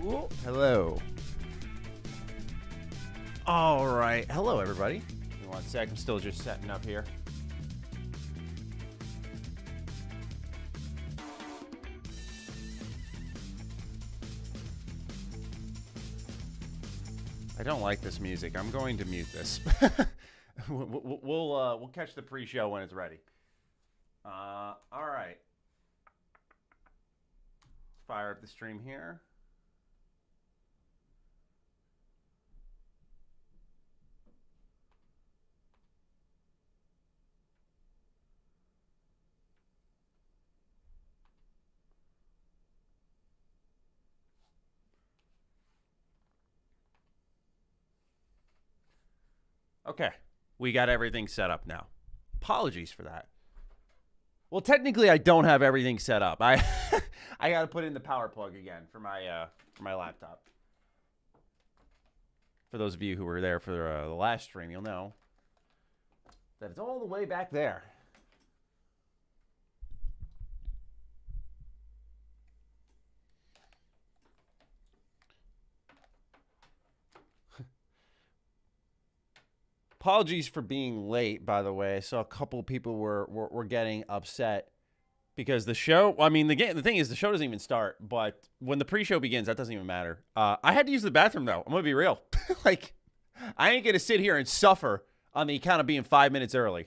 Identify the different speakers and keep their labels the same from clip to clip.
Speaker 1: Ooh, hello. All right. Hello, everybody. Give me 1 sec. I'm still just setting up here. I don't like this music. I'm going to mute this. We'll catch the pre-show when it's ready. All right. Fire up the stream here. Okay, we got everything set up now. Apologies for that. Well, technically, I don't have everything set up. I got to put in the power plug again for my laptop. For those of you who were there for the last stream, you'll know that it's all the way back there. Apologies for being late, by the way. I saw a couple of people were getting upset because the show, I mean, the thing is, the show doesn't even start, but when the pre-show begins, that doesn't even matter. I had to use the bathroom, though. I'm going to be real. Like, I ain't going to sit here and suffer on the account of being 5 minutes early.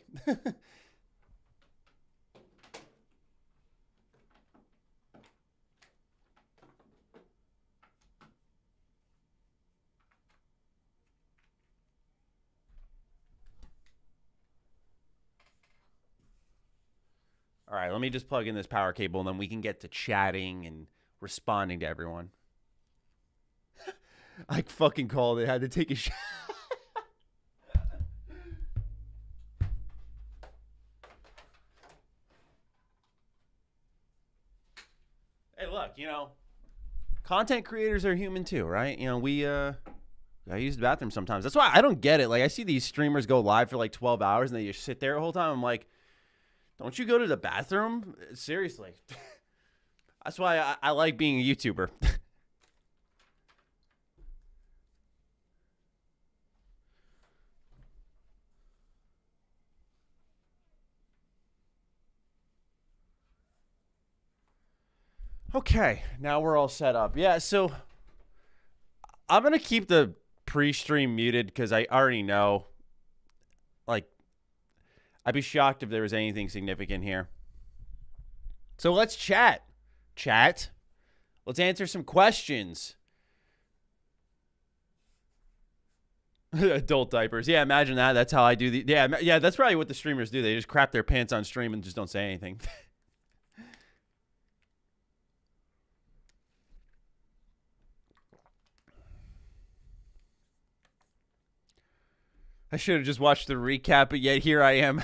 Speaker 1: All right, let me just plug in this power cable, and then we can get to chatting and responding to everyone. I fucking called it. Had to take a shot. Hey, look, you know, content creators are human too, right? You know, I use the bathroom sometimes. That's why I don't get it. Like, I see these streamers go live for like 12 hours, and they just sit there the whole time. I'm like, don't you go to the bathroom? Seriously. That's why I like being a YouTuber. Okay, now we're all set up. Yeah, so I'm going to keep the pre-stream muted because I already know, like, I'd be shocked if there was anything significant here. So let's chat. Chat. Let's answer some questions. Adult diapers. Yeah, imagine that. That's how I do the... Yeah, that's probably what the streamers do. They just crap their pants on stream and just don't say anything. I should have just watched the recap, but yet here I am.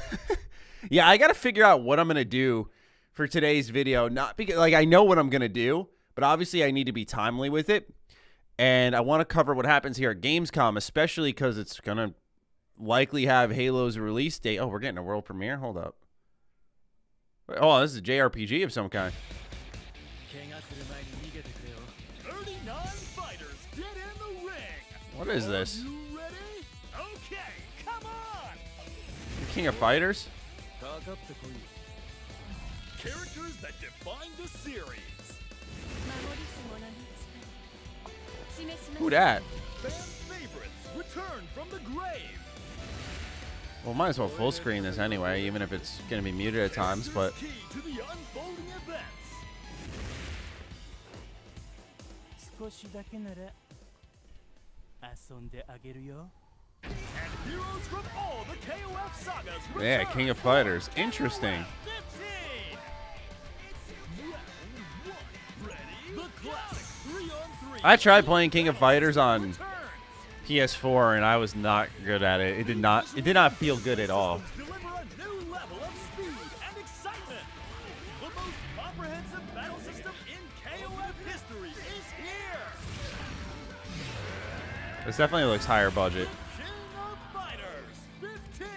Speaker 1: Yeah, I got to figure out what I'm going to do for today's video. Not because, like, I know what I'm going to do, but obviously I need to be timely with it. And I want to cover what happens here at Gamescom, especially because it's going to likely have Halo's release date. Oh, we're getting a world premiere? Hold up. Oh, this is a JRPG of some kind.
Speaker 2: 39 fighters, get in the ring.
Speaker 1: What is this?
Speaker 2: You ready? Okay, come on.
Speaker 1: King of Fighters?
Speaker 2: Characters that define the series.
Speaker 1: Who that?
Speaker 2: Fan favorites return from the grave.
Speaker 1: Well, might as well full screen this anyway, even if it's going to be muted at times, but...
Speaker 2: Key to the unfolding events. And heroes from all the KOF sagas return.
Speaker 1: Yeah, King of Fighters. Interesting.
Speaker 2: 15. The classic 3-on-3.
Speaker 1: I tried playing King of Fighters on PS4, and I was not good at it. It did not feel good at all.
Speaker 2: Deliver a new level of speed and excitement. The most comprehensive battle system in KOF history is here.
Speaker 1: This definitely looks higher budget.
Speaker 2: King of Fighters 15.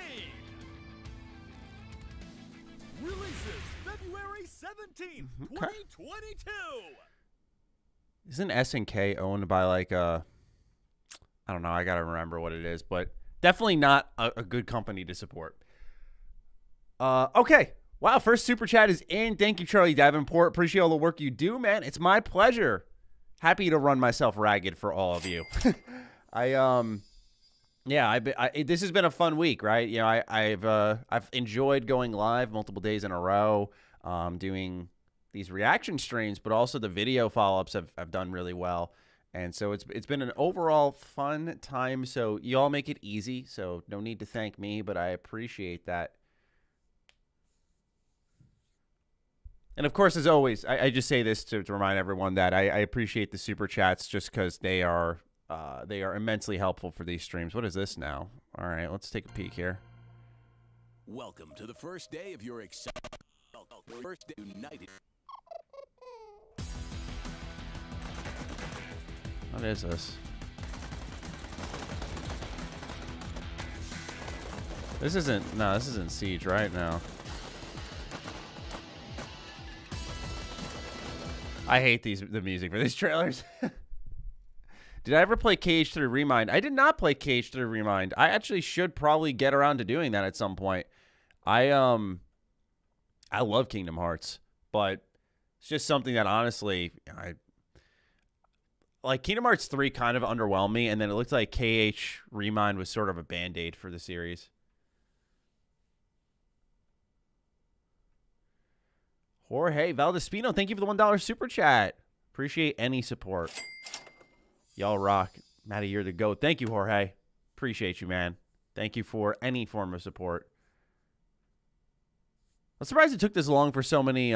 Speaker 2: Releases February 17th, 2022.
Speaker 1: Isn't SNK owned by like I don't know. I got to remember what it is, but definitely not a good company to support. Okay. Wow. First super chat is in. Thank you, Charlie Davenport. Appreciate all the work you do, man. It's my pleasure. Happy to run myself ragged for all of you. This has been a fun week, right? You know, I've enjoyed going live multiple days in a row, doing these reaction streams, but also the video follow-ups have done really well. And so it's been an overall fun time. So you all make it easy. So no need to thank me, but I appreciate that. And of course, as always, I just say this to remind everyone that I appreciate the super chats just because they are immensely helpful for these streams. What is this now? All right, let's take a peek here.
Speaker 2: Welcome to the first day of your exciting first day united.
Speaker 1: What is this? This isn't Siege right now. I hate the music for these trailers. Did I ever play KH3 Remind? I did not play KH3 Remind. I actually should probably get around to doing that at some point. I love Kingdom Hearts, but it's just something that honestly like. Kingdom Hearts 3 kind of underwhelmed me, and then it looked like KH Remind was sort of a band-aid for the series. Jorge Valdespino, thank you for the $1 super chat. Appreciate any support. Y'all rock. Matty, you're the GOAT. Thank you, Jorge. Appreciate you, man. Thank you for any form of support. I'm surprised it took this long for so many,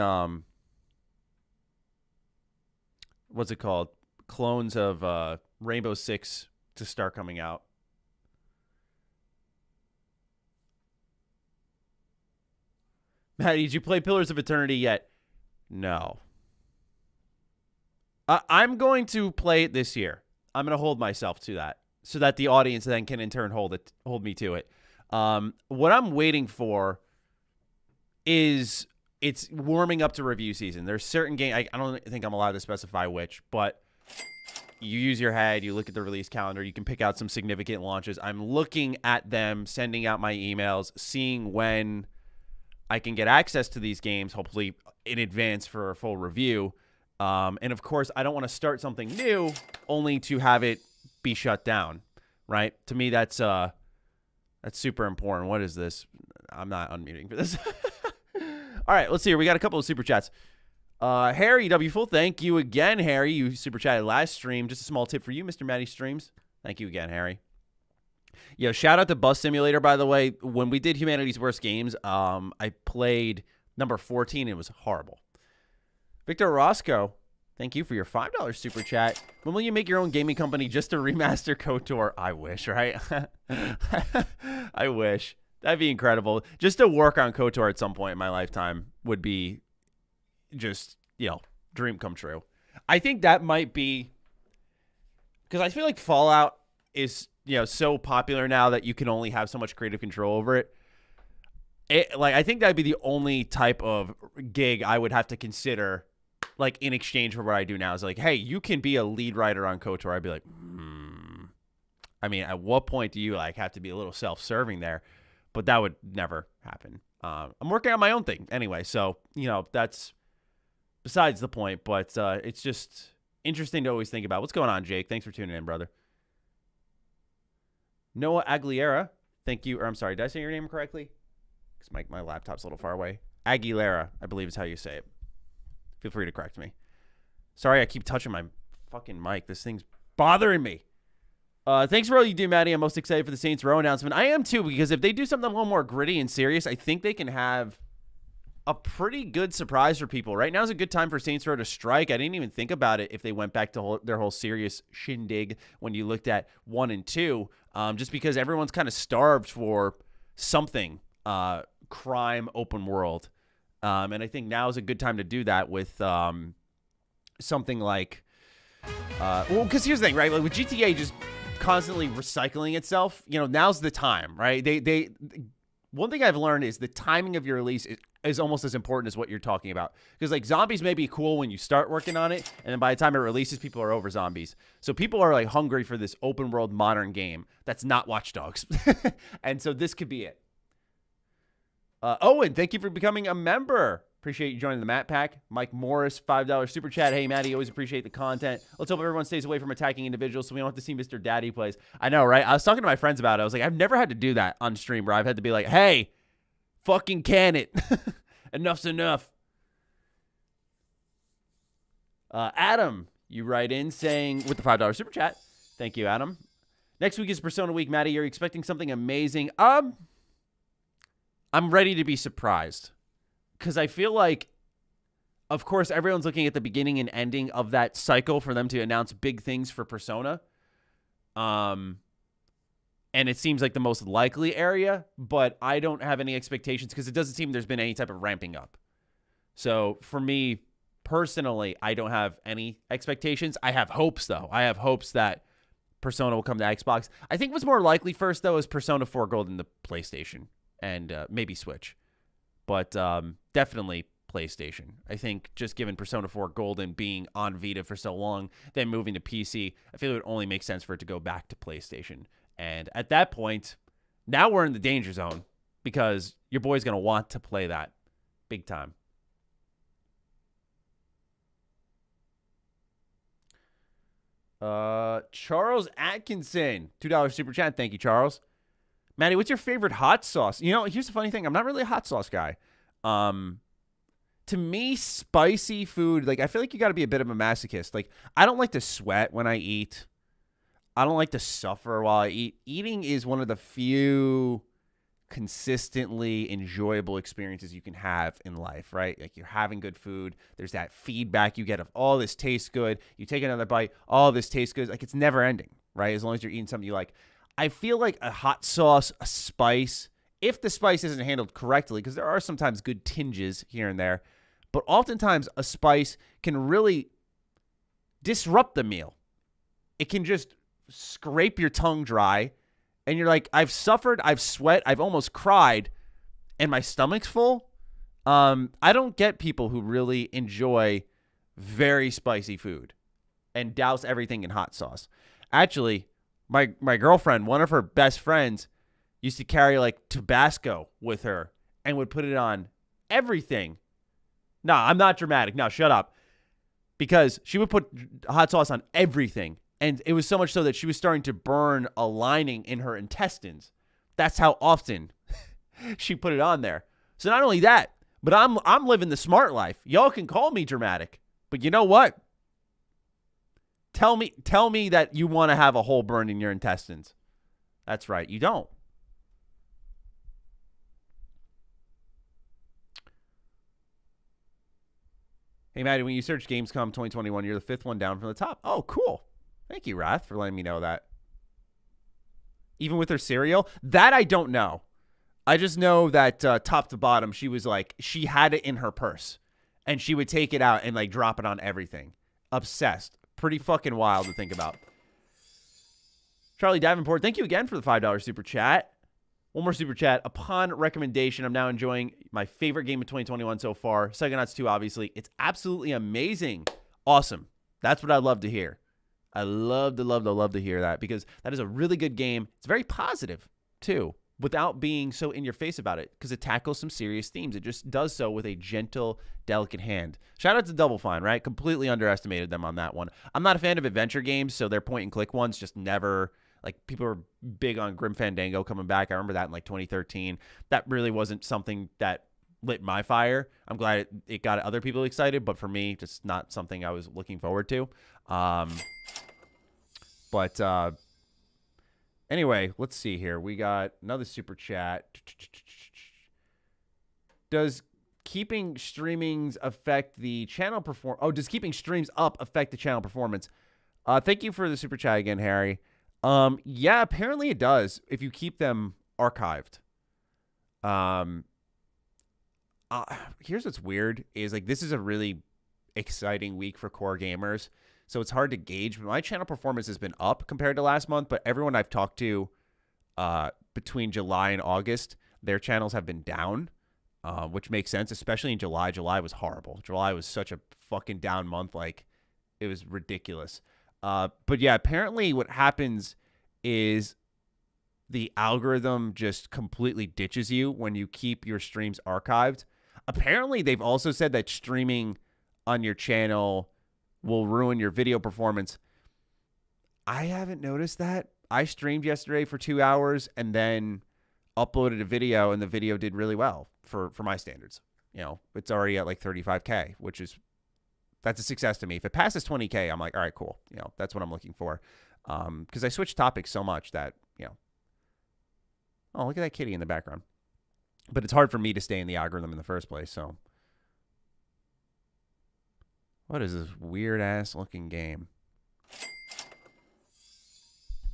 Speaker 1: what's it called? Clones of Rainbow Six to start coming out. Matty, did you play Pillars of Eternity yet? No. I'm going to play it this year. I'm going to hold myself to that so that the audience then can in turn hold me to it. What I'm waiting for is it's warming up to review season. There's certain games, I don't think I'm allowed to specify which, but you use your head, you look at the release calendar, you can pick out some significant launches. I'm looking at them, sending out my emails, seeing when I can get access to these games, hopefully in advance for a full review. And of course, I don't want to start something new only to have it be shut down, right? To me, that's super important. What is this? I'm not unmuting for this. All right, let's see here. We got a couple of super chats. Harry W. Full, thank you again, Harry. You super chatted last stream. Just a small tip for you, MrMatty Streams. Thank you again, Harry. Yo, shout out to Bus Simulator, by the way. When we did Humanity's Worst Games, I played number 14. It was horrible. Victor Roscoe, thank you for your $5 super chat. When will you make your own gaming company just to remaster KOTOR? I wish, right? I wish. That'd be incredible. Just to work on KOTOR at some point in my lifetime would be just, dream come true. I think that might be, because I feel like Fallout is, so popular now that you can only have so much creative control over it. I think that'd be the only type of gig I would have to consider, like, in exchange for what I do now. Is like, hey, you can be a lead writer on KOTOR. I'd be like, I mean, at what point do you, have to be a little self-serving there? But that would never happen. I'm working on my own thing anyway, so, that's besides the point. But it's just interesting to always think about. What's going on, Jake? Thanks for tuning in, brother. Noah Aguilera, thank you. Or I'm sorry, did I say your name correctly? Because my laptop's a little far away. Aguilera, I believe is how you say it. Feel free to correct me. Sorry, I keep touching my fucking mic. This thing's bothering me. Thanks for all you do, Matty. I'm most excited for the Saints Row announcement. I am too, because if they do something a little more gritty and serious, I think they can have a pretty good surprise for people. Right now is a good time for Saints Row to strike. I didn't even think about it if they went back to their whole serious shindig when you looked at 1 and 2, just because everyone's kind of starved for something crime open world. And I think now is a good time to do that with something like, because here's the thing, right? Like with GTA just constantly recycling itself, now's the time, right? One thing I've learned is the timing of your release is is almost as important as what you're talking about. Because like zombies may be cool when you start working on it, and then by the time it releases, people are over zombies. So people are like hungry for this open world modern game that's not Watch Dogs. And so this could be it. Owen, thank you for becoming a member. Appreciate you joining the Matt Pack. Mike Morris, $5 super chat. Hey, Matty, always appreciate the content. Let's hope everyone stays away from attacking individuals so we don't have to see Mr. Daddy plays. I know, right? I was talking to my friends about it. I was like, I've never had to do that on stream where I've had to be like, hey, fucking can it. Enough's enough. Adam, you write in saying, with the $5 super chat. Thank you, Adam. Next week is Persona Week. Matty, you're expecting something amazing. I'm ready to be surprised. Because I feel like, of course, everyone's looking at the beginning and ending of that cycle for them to announce big things for Persona. And it seems like the most likely area, but I don't have any expectations because it doesn't seem there's been any type of ramping up. So for me, personally, I don't have any expectations. I have hopes, though. I have hopes that Persona will come to Xbox. I think what's more likely first, though, is Persona 4 Gold in the PlayStation and maybe Switch. But definitely PlayStation. I think just given Persona 4 Golden being on Vita for so long, then moving to PC, I feel it would only make sense for it to go back to PlayStation. And at that point, now we're in the danger zone because your boy's going to want to play that big time. Charles Atkinson, $2 super chat. Thank you, Charles. Matty, what's your favorite hot sauce? You know, here's the funny thing. I'm not really a hot sauce guy. To me, spicy food, like, I feel like you got to be a bit of a masochist. Like, I don't like to sweat when I eat. I don't like to suffer while I eat. Eating is one of the few consistently enjoyable experiences you can have in life, right? Like, you're having good food. There's that feedback you get of, oh, this tastes good. You take another bite. Oh, this tastes good. Like, it's never ending, right? As long as you're eating something you like. I feel like a hot sauce, a spice, if the spice isn't handled correctly, because there are sometimes good tinges here and there, but oftentimes a spice can really disrupt the meal. It can just scrape your tongue dry, and you're like, I've suffered, I've sweat, I've almost cried, and my stomach's full. I don't get people who really enjoy very spicy food and douse everything in hot sauce. Actually, my girlfriend, one of her best friends, used to carry like Tabasco with her and would put it on everything. No, I'm not dramatic. No, shut up. Because she would put hot sauce on everything. And it was so much so that she was starting to burn a lining in her intestines. That's how often she put it on there. So not only that, but I'm living the smart life. Y'all can call me dramatic. But you know what? Tell me that you want to have a hole burned in your intestines. That's right. You don't. Hey, Maddie, when you search Gamescom 2021, you're the 5th one down from the top. Oh, cool. Thank you, Wrath, for letting me know that. Even with her cereal? That I don't know. I just know that top to bottom, she was like, she had it in her purse. And she would take it out and like drop it on everything. Obsessed. Pretty fucking wild to think about. Charlie Davenport, thank you again for the $5 super chat. One more super chat. Upon recommendation, I'm now enjoying my favorite game of 2021 so far. Psychonauts 2, obviously. It's absolutely amazing. Awesome. That's what I love to hear. I love to hear that because that is a really good game. It's very positive, too, without being so in your face about it because it tackles some serious themes. It just does so with a gentle, delicate hand. Shout out to Double Fine, right? Completely underestimated them on that one. I'm not a fan of adventure games, so their point-and-click ones just never... Like, people were big on Grim Fandango coming back. I remember that in, like, 2013. That really wasn't something that lit my fire. I'm glad it got other people excited, but for me, just not something I was looking forward to. Anyway, let's see here. We got another super chat. Does keeping streamings affect the channel does keeping streams up affect the channel performance? Thank you for the super chat again, Harry. Yeah, apparently it does if you keep them archived. Here's what's weird is like this is a really exciting week for core gamers, so it's hard to gauge. But my channel performance has been up compared to last month, but everyone I've talked to between July and August, their channels have been down. which makes sense, especially in July. July was horrible. July was such a fucking down month. Like, it was ridiculous. But yeah, apparently what happens is the algorithm just completely ditches you when you keep your streams archived. Apparently, they've also said that streaming on your channel will ruin your video performance. I haven't noticed that. I streamed yesterday for 2 hours and then uploaded a video, and the video did really well for my standards. You know, it's already at like 35K, that's a success to me. If it passes 20K, I'm like, all right, cool. You know, that's what I'm looking for. Because I switch topics so much that, you know. Oh, look at that kitty in the background. But it's hard for me to stay in the algorithm in the first place, so. What is this weird-ass looking game?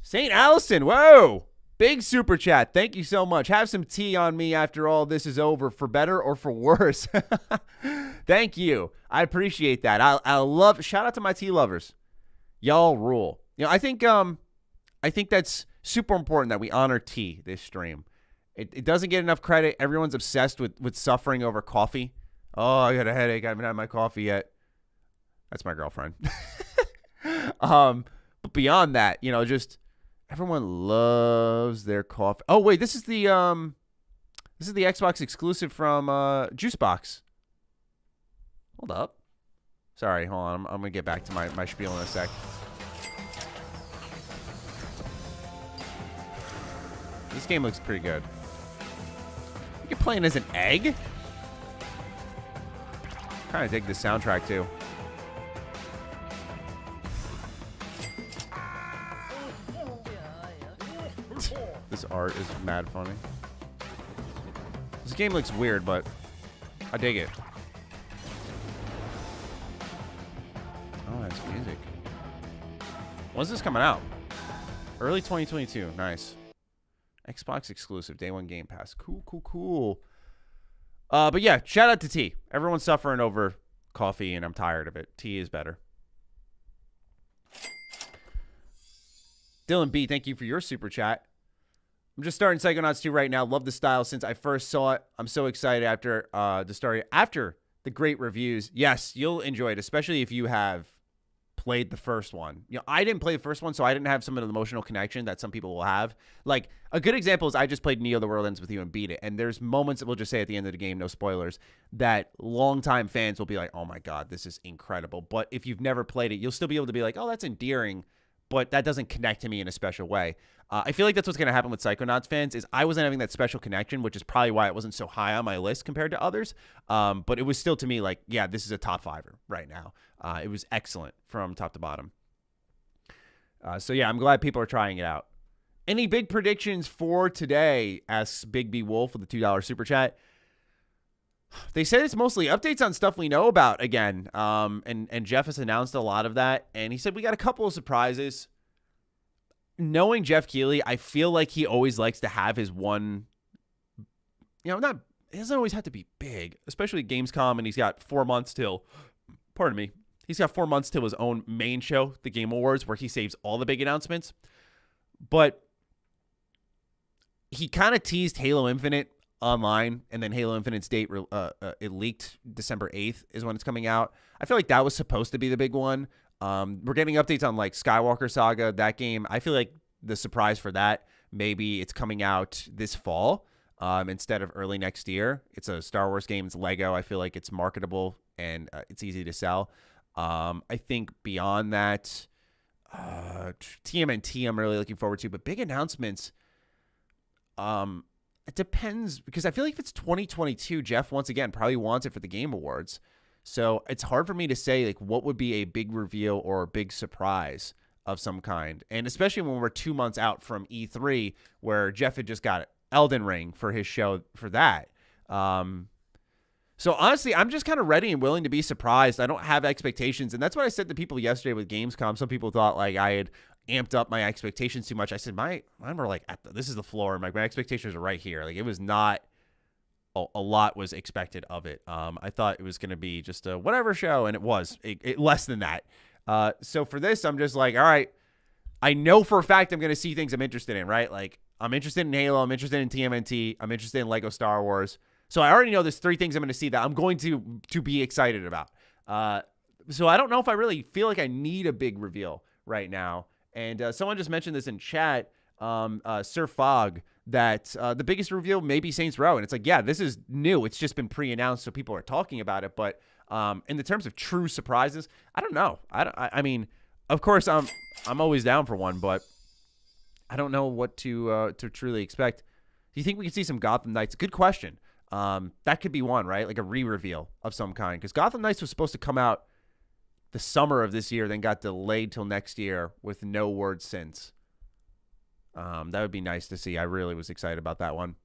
Speaker 1: St. Allison, whoa! Big super chat. Thank you so much. Have some tea on me after all this is over, for better or for worse. Thank you. I appreciate that. I love, shout out to my tea lovers. Y'all rule. You know, I think that's super important that we honor tea this stream. It doesn't get enough credit. Everyone's obsessed with suffering over coffee. Oh, I got a headache. I haven't had my coffee yet. That's my girlfriend. But beyond that, you know, just everyone loves their coffee. Oh wait, this is the Xbox exclusive from Juicebox. Hold up. Sorry, hold on. I'm gonna get back to my spiel in a sec. This game looks pretty good. You're playing as an egg? Kind of dig the soundtrack too. This art is mad funny. This game looks weird, but I dig it. Oh, that's music. When's this coming out? Early 2022. Nice. Xbox exclusive. Day one Game Pass. Cool, cool, cool. But yeah, shout out to tea. Everyone's suffering over coffee, and I'm tired of it. Tea is better. Dylan B, thank you for your super chat. I'm just starting Psychonauts 2 right now. Love the style since I first saw it. I'm so excited after the great reviews. Yes, you'll enjoy it, especially if you have played the first one. You know, I didn't play the first one, so I didn't have some of the emotional connection that some people will have. Like, a good example is I just played Neo: The World Ends With You and beat it, and there's moments that we'll just say at the end of the game, no spoilers, that longtime fans will be like, oh my God, this is incredible. But if you've never played it, you'll still be able to be like, oh, that's endearing, but that doesn't connect to me in a special way. I feel like that's what's going to happen with Psychonauts fans is I wasn't having that special connection, which is probably why it wasn't so high on my list compared to others. But it was still to me like, yeah, this is a top fiver right now. It was excellent from top to bottom. So yeah, I'm glad people are trying it out. Any big predictions for today? Asks Big B Wolf with the $2 super chat. They said it's mostly updates on stuff we know about again. And Jeff has announced a lot of that. And he said we got a couple of surprises. Knowing Jeff Keighley, I feel like he always likes to have his one, you know, it doesn't always have to be big, especially Gamescom, and he's got 4 months till, pardon me, he's got 4 months till his own main show, the Game Awards, where he saves all the big announcements. But he kind of teased Halo Infinite online, and then Halo Infinite's date, it leaked December 8th is when it's coming out. I feel like that was supposed to be the big one. We're getting updates on like Skywalker Saga, that game. I feel like the surprise for that, maybe it's coming out this fall instead of early next year. It's a Star Wars game. It's Lego. I feel like it's marketable and it's easy to sell. I think beyond that, TMNT I'm really looking forward to, but big announcements, it depends because I feel like if it's 2022, Jeff once again probably wants it for the Game Awards. So it's hard for me to say like what would be a big reveal or a big surprise of some kind. And especially when we're 2 months out from E3 where Jeff had just got Elden Ring for his show for that. So honestly, I'm just kind of ready and willing to be surprised. I don't have expectations. And that's what I said to people yesterday with Gamescom. Some people thought like I had amped up my expectations too much. I said, mine were like, this is the floor. My expectations are right here. Like it was not, a lot was expected of it. I thought it was going to be just a whatever show, and it was less than that. So for this, I'm just like, all right, I know for a fact I'm going to see things I'm interested in, right? Like I'm interested in Halo. I'm interested in TMNT. I'm interested in Lego Star Wars. So I already know there's 3 things I'm going to see that I'm going to be excited about. So I don't know if I really feel like I need a big reveal right now. And someone just mentioned this in chat, Sir Fog, that the biggest reveal may be Saints Row. And it's like, yeah, this is new. It's just been pre-announced, so people are talking about it. But in the terms of true surprises, I don't know. I mean, of course, I'm always down for one, but I don't know what to truly expect. Do you think we could see some Gotham Knights? Good question. That could be one, right? Like a re-reveal of some kind. Because Gotham Knights was supposed to come out the summer of this year, then got delayed till next year with no word since. That would be nice to see. I really was excited about that one.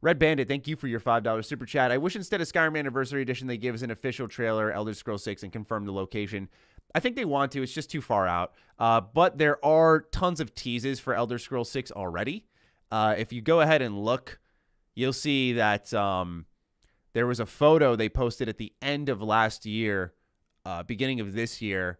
Speaker 1: Red Bandit, thank you for your $5 super chat. I wish instead of Skyrim Anniversary Edition, they give us an official trailer, Elder Scrolls 6, and confirm the location. I think they want to. It's just too far out. But there are tons of teases for Elder Scrolls 6 already. If you go ahead and look, you'll see that there was a photo they posted at the end of last year, beginning of this year,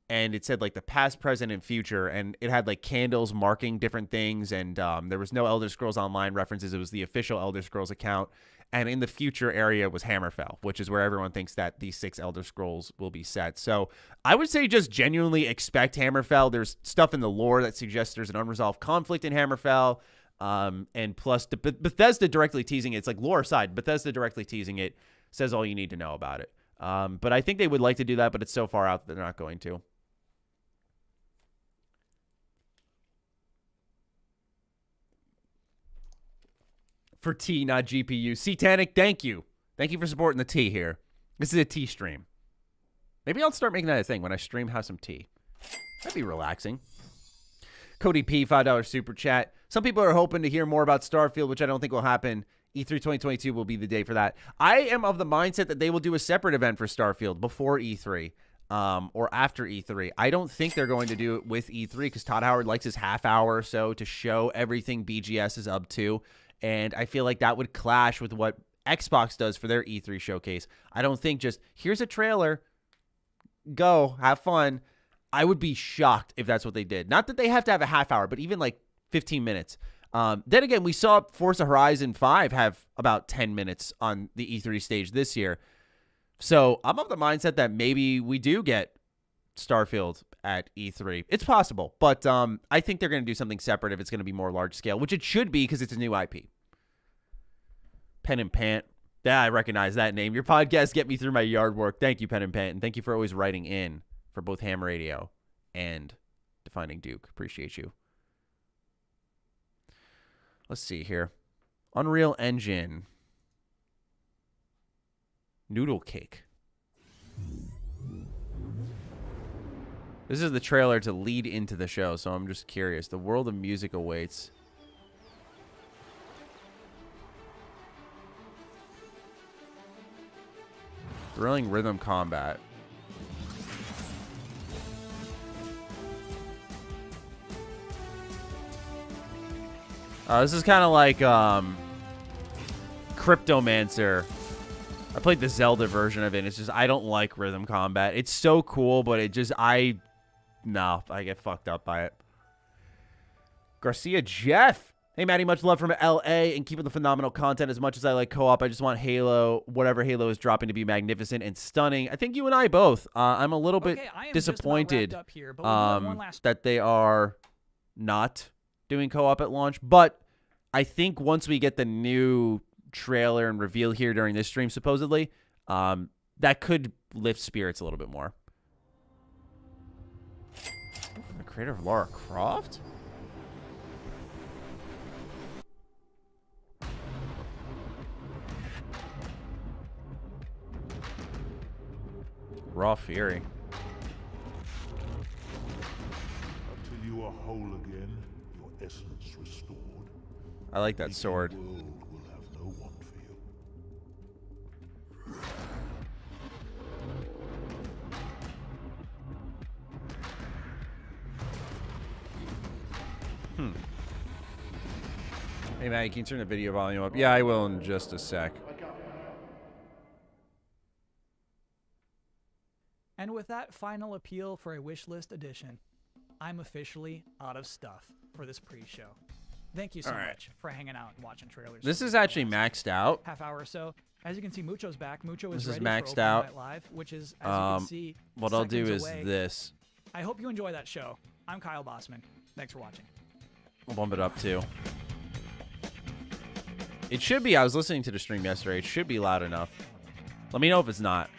Speaker 1: and it said like the past, present, and future, and it had like candles marking different things, and there was no Elder Scrolls Online references. It was the official Elder Scrolls account, and in the future area was Hammerfell, which is where everyone thinks that these 6 Elder Scrolls will be set. So I would say just genuinely expect Hammerfell. There's stuff in the lore that suggests there's an unresolved conflict in Hammerfell, and plus Bethesda directly teasing it. It's like lore aside, Bethesda directly teasing it says all you need to know about it. But I think they would like to do that, but it's so far out that they're not going to. For T, not GPU. Satanic, thank you. Thank you for supporting the tea here. This is a tea stream. Maybe I'll start making that a thing. When I stream, have some tea. That'd be relaxing. Cody P, $5 super chat. Some people are hoping to hear more about Starfield, which I don't think will happen. E3 2022 will be the day for that. I am of the mindset that they will do a separate event for Starfield before E3 or after E3. I don't think they're going to do it with E3 because Todd Howard likes his half hour or so to show everything BGS is up to. And I feel like that would clash with what Xbox does for their E3 showcase. I don't think just, here's a trailer, go, have fun. I would be shocked if that's what they did. Not that they have to have a half hour, but even like 15 minutes. Then again, we saw Forza Horizon 5 have about 10 minutes on the E3 stage this year. So I'm of the mindset that maybe we do get Starfield at E3. It's possible, but I think they're going to do something separate if it's going to be more large scale, which it should be because it's a new IP. Pen and Pant. Yeah, I recognize that name. Your podcasts get me through my yard work. Thank you, Pen and Pant, and thank you for always writing in for both Ham Radio and Defining Duke. Appreciate you. Let's see here. Unreal Engine. Noodle Cake. This is the trailer to lead into the show, so I'm just curious. The world of music awaits. Thrilling rhythm combat. This is kind of like Cryptomancer. I played the Zelda version of it. It's just, I don't like rhythm combat. It's so cool, but it just, no, I get fucked up by it. Garcia Jeff. Hey, Matty, much love from LA and keeping the phenomenal content. As much as I like co-op, I just want Halo, whatever Halo is dropping, to be magnificent and stunning. I think you and I both. I'm a little bit disappointed here, that they are not doing co-op at launch. But I think once we get the new trailer and reveal here during this stream, supposedly, that could lift spirits a little bit more. The creator of Lara Croft? Raw Fury.
Speaker 3: Until you are whole again, your essence restored.
Speaker 1: I like that sword.
Speaker 3: The world will have no want for you.
Speaker 1: Hey, Matt, can you turn the video volume up? Yeah, I will in just a sec.
Speaker 4: And with that final appeal for a wishlist edition, I'm officially out of stuff for this pre-show. Thank you so
Speaker 1: All right.
Speaker 4: much for hanging out and watching trailers.
Speaker 1: This
Speaker 4: for
Speaker 1: is
Speaker 4: the
Speaker 1: actually
Speaker 4: last
Speaker 1: maxed out.
Speaker 4: half hour or so. As you can see, Mucho's back. Mucho is
Speaker 1: This is
Speaker 4: ready
Speaker 1: maxed
Speaker 4: for Open
Speaker 1: out.
Speaker 4: Night Live, which is, as you can see,
Speaker 1: What I'll do
Speaker 4: seconds
Speaker 1: is
Speaker 4: away.
Speaker 1: this.
Speaker 4: I hope you enjoy that show. I'm Kyle Bossman. Thanks for watching.
Speaker 1: I'll bump it up too. It should be. I was listening to the stream yesterday. It should be loud enough. Let me know if it's not.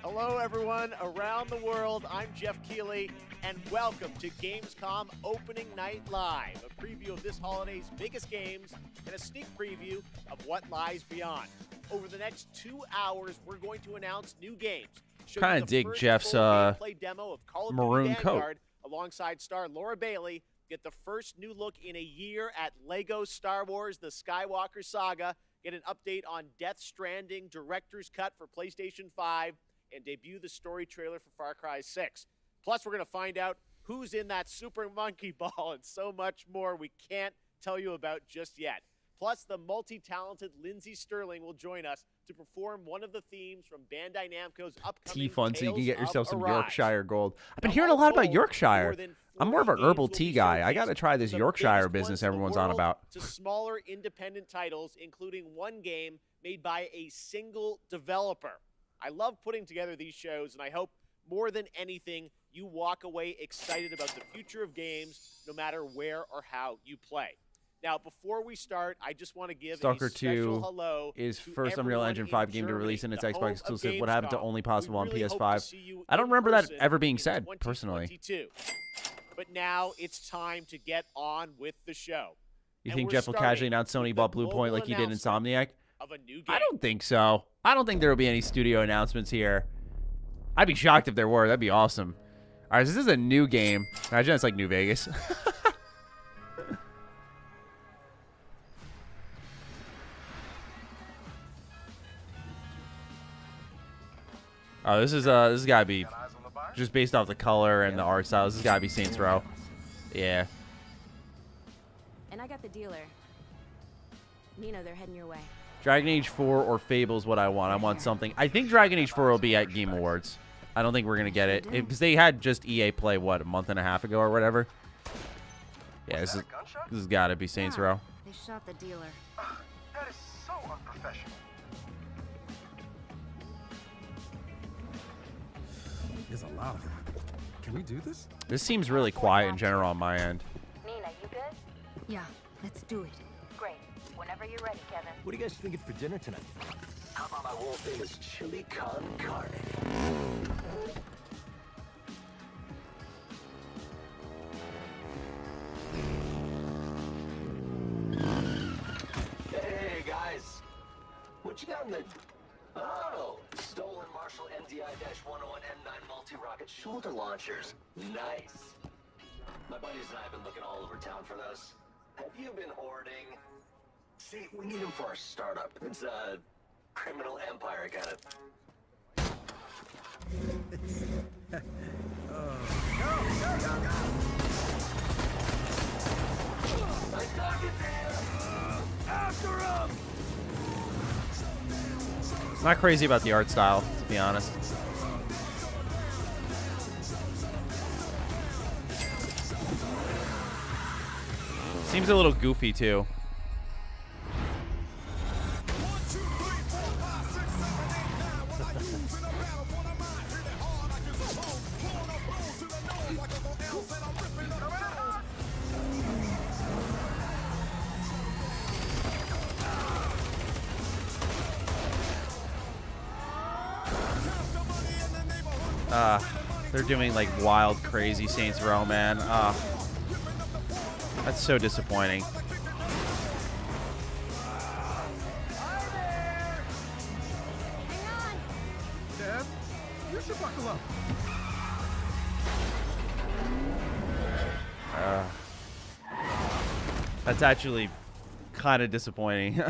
Speaker 5: Hello, everyone around the world. I'm Jeff Keighley, and welcome to Gamescom Opening Night Live, a preview of this holiday's biggest games and a sneak preview of what lies beyond. Over the next 2 hours, we're going to announce new games. Show
Speaker 1: Kinda
Speaker 5: you the
Speaker 1: dig
Speaker 5: first
Speaker 1: Jeff's,
Speaker 5: full gameplay demo of Call of
Speaker 1: maroon
Speaker 5: Duty
Speaker 1: coat.
Speaker 5: Vanguard alongside star Laura Bailey. Get the first new look in a year at LEGO Star Wars The Skywalker Saga. Get an update on Death Stranding Director's Cut for PlayStation 5. And debut the story trailer for Far Cry 6. Plus, we're going to find out who's in that Super Monkey Ball and so much more we can't tell you about just yet. Plus, the multi-talented Lindsay Sterling will join us to perform one of the themes from Bandai Namco's upcoming
Speaker 1: Tea fun so you can get
Speaker 5: Tales
Speaker 1: yourself
Speaker 5: of
Speaker 1: some
Speaker 5: Arise.
Speaker 1: Yorkshire Gold. I've been
Speaker 5: Now,
Speaker 1: hearing a
Speaker 5: all
Speaker 1: lot about
Speaker 5: told,
Speaker 1: Yorkshire.
Speaker 5: more than
Speaker 1: I'm more of an
Speaker 5: 40
Speaker 1: herbal
Speaker 5: games
Speaker 1: tea
Speaker 5: will be
Speaker 1: guy. I
Speaker 5: showcased,
Speaker 1: got to try this
Speaker 5: from the
Speaker 1: Yorkshire
Speaker 5: biggest
Speaker 1: business
Speaker 5: ones in the
Speaker 1: everyone's on
Speaker 5: world
Speaker 1: about.
Speaker 5: to smaller independent titles, including one game made by a single developer. I love putting together these shows, and I hope more than anything, you walk away excited about the future of games, no matter where or how you play. Now, before we start, I just want to give
Speaker 1: Stalker
Speaker 5: a special
Speaker 1: 2
Speaker 5: hello
Speaker 1: is
Speaker 5: to
Speaker 1: first Unreal
Speaker 5: everyone
Speaker 1: Engine
Speaker 5: in
Speaker 1: 5 game to
Speaker 5: Germany,
Speaker 1: release and it's
Speaker 5: the
Speaker 1: Xbox
Speaker 5: home of
Speaker 1: exclusive. What happened to
Speaker 5: Gamescom.
Speaker 1: only possible
Speaker 5: We
Speaker 1: on
Speaker 5: really hope to
Speaker 1: PS5?
Speaker 5: see you
Speaker 1: I don't
Speaker 5: in
Speaker 1: remember that
Speaker 5: person
Speaker 1: ever being
Speaker 5: in
Speaker 1: said, personally.
Speaker 5: 2022. But now it's time to get on with the show.
Speaker 1: You
Speaker 5: And
Speaker 1: think
Speaker 5: we're
Speaker 1: Jeff will
Speaker 5: starting
Speaker 1: casually announce
Speaker 5: with
Speaker 1: Sony
Speaker 5: the
Speaker 1: bought Blue
Speaker 5: global
Speaker 1: Point like he did
Speaker 5: announcement
Speaker 1: Insomniac?
Speaker 5: of a new game.
Speaker 1: I don't think so. I don't think there will be any studio announcements here. I'd be shocked if there were. That'd be awesome. All right, this is a new game. Imagine it's like New Vegas. Oh, this has got to be just based off the color and the art style. This has got to be Saints Row. Yeah.
Speaker 6: And I got the dealer. Nino, they're heading your way.
Speaker 1: Dragon Age 4 or Fable is what I want. I want something. I think Dragon Age 4 will be at Game Awards. I don't think we're going to get it. Because they had just EA Play, what, a month and a half ago or whatever? Yeah, this has got to be Saints Row.
Speaker 6: They shot the dealer.
Speaker 7: That is so unprofessional.
Speaker 8: There's a lot of them. Can we do this?
Speaker 1: This seems really quiet in general on my end.
Speaker 6: Nina, you good? Yeah, let's do it. Great. Whenever you're ready, Kevin.
Speaker 8: What are you guys thinking for dinner tonight?
Speaker 7: How about my world famous chili con carne? Hey guys, what you got in the? Oh, stolen Marshall MDI-101 M9 multi-rocket shoulder launchers. Nice. My buddies and I have been looking all over town for those. Have you been hoarding? See, we need them for our startup. It's a criminal empire kind of.
Speaker 1: Not crazy about the art style, to be honest. Seems a little goofy, too. They're doing like wild, crazy Saints Row, man. That's so disappointing.
Speaker 8: Dad, you should buckle up.
Speaker 1: That's actually kind of disappointing.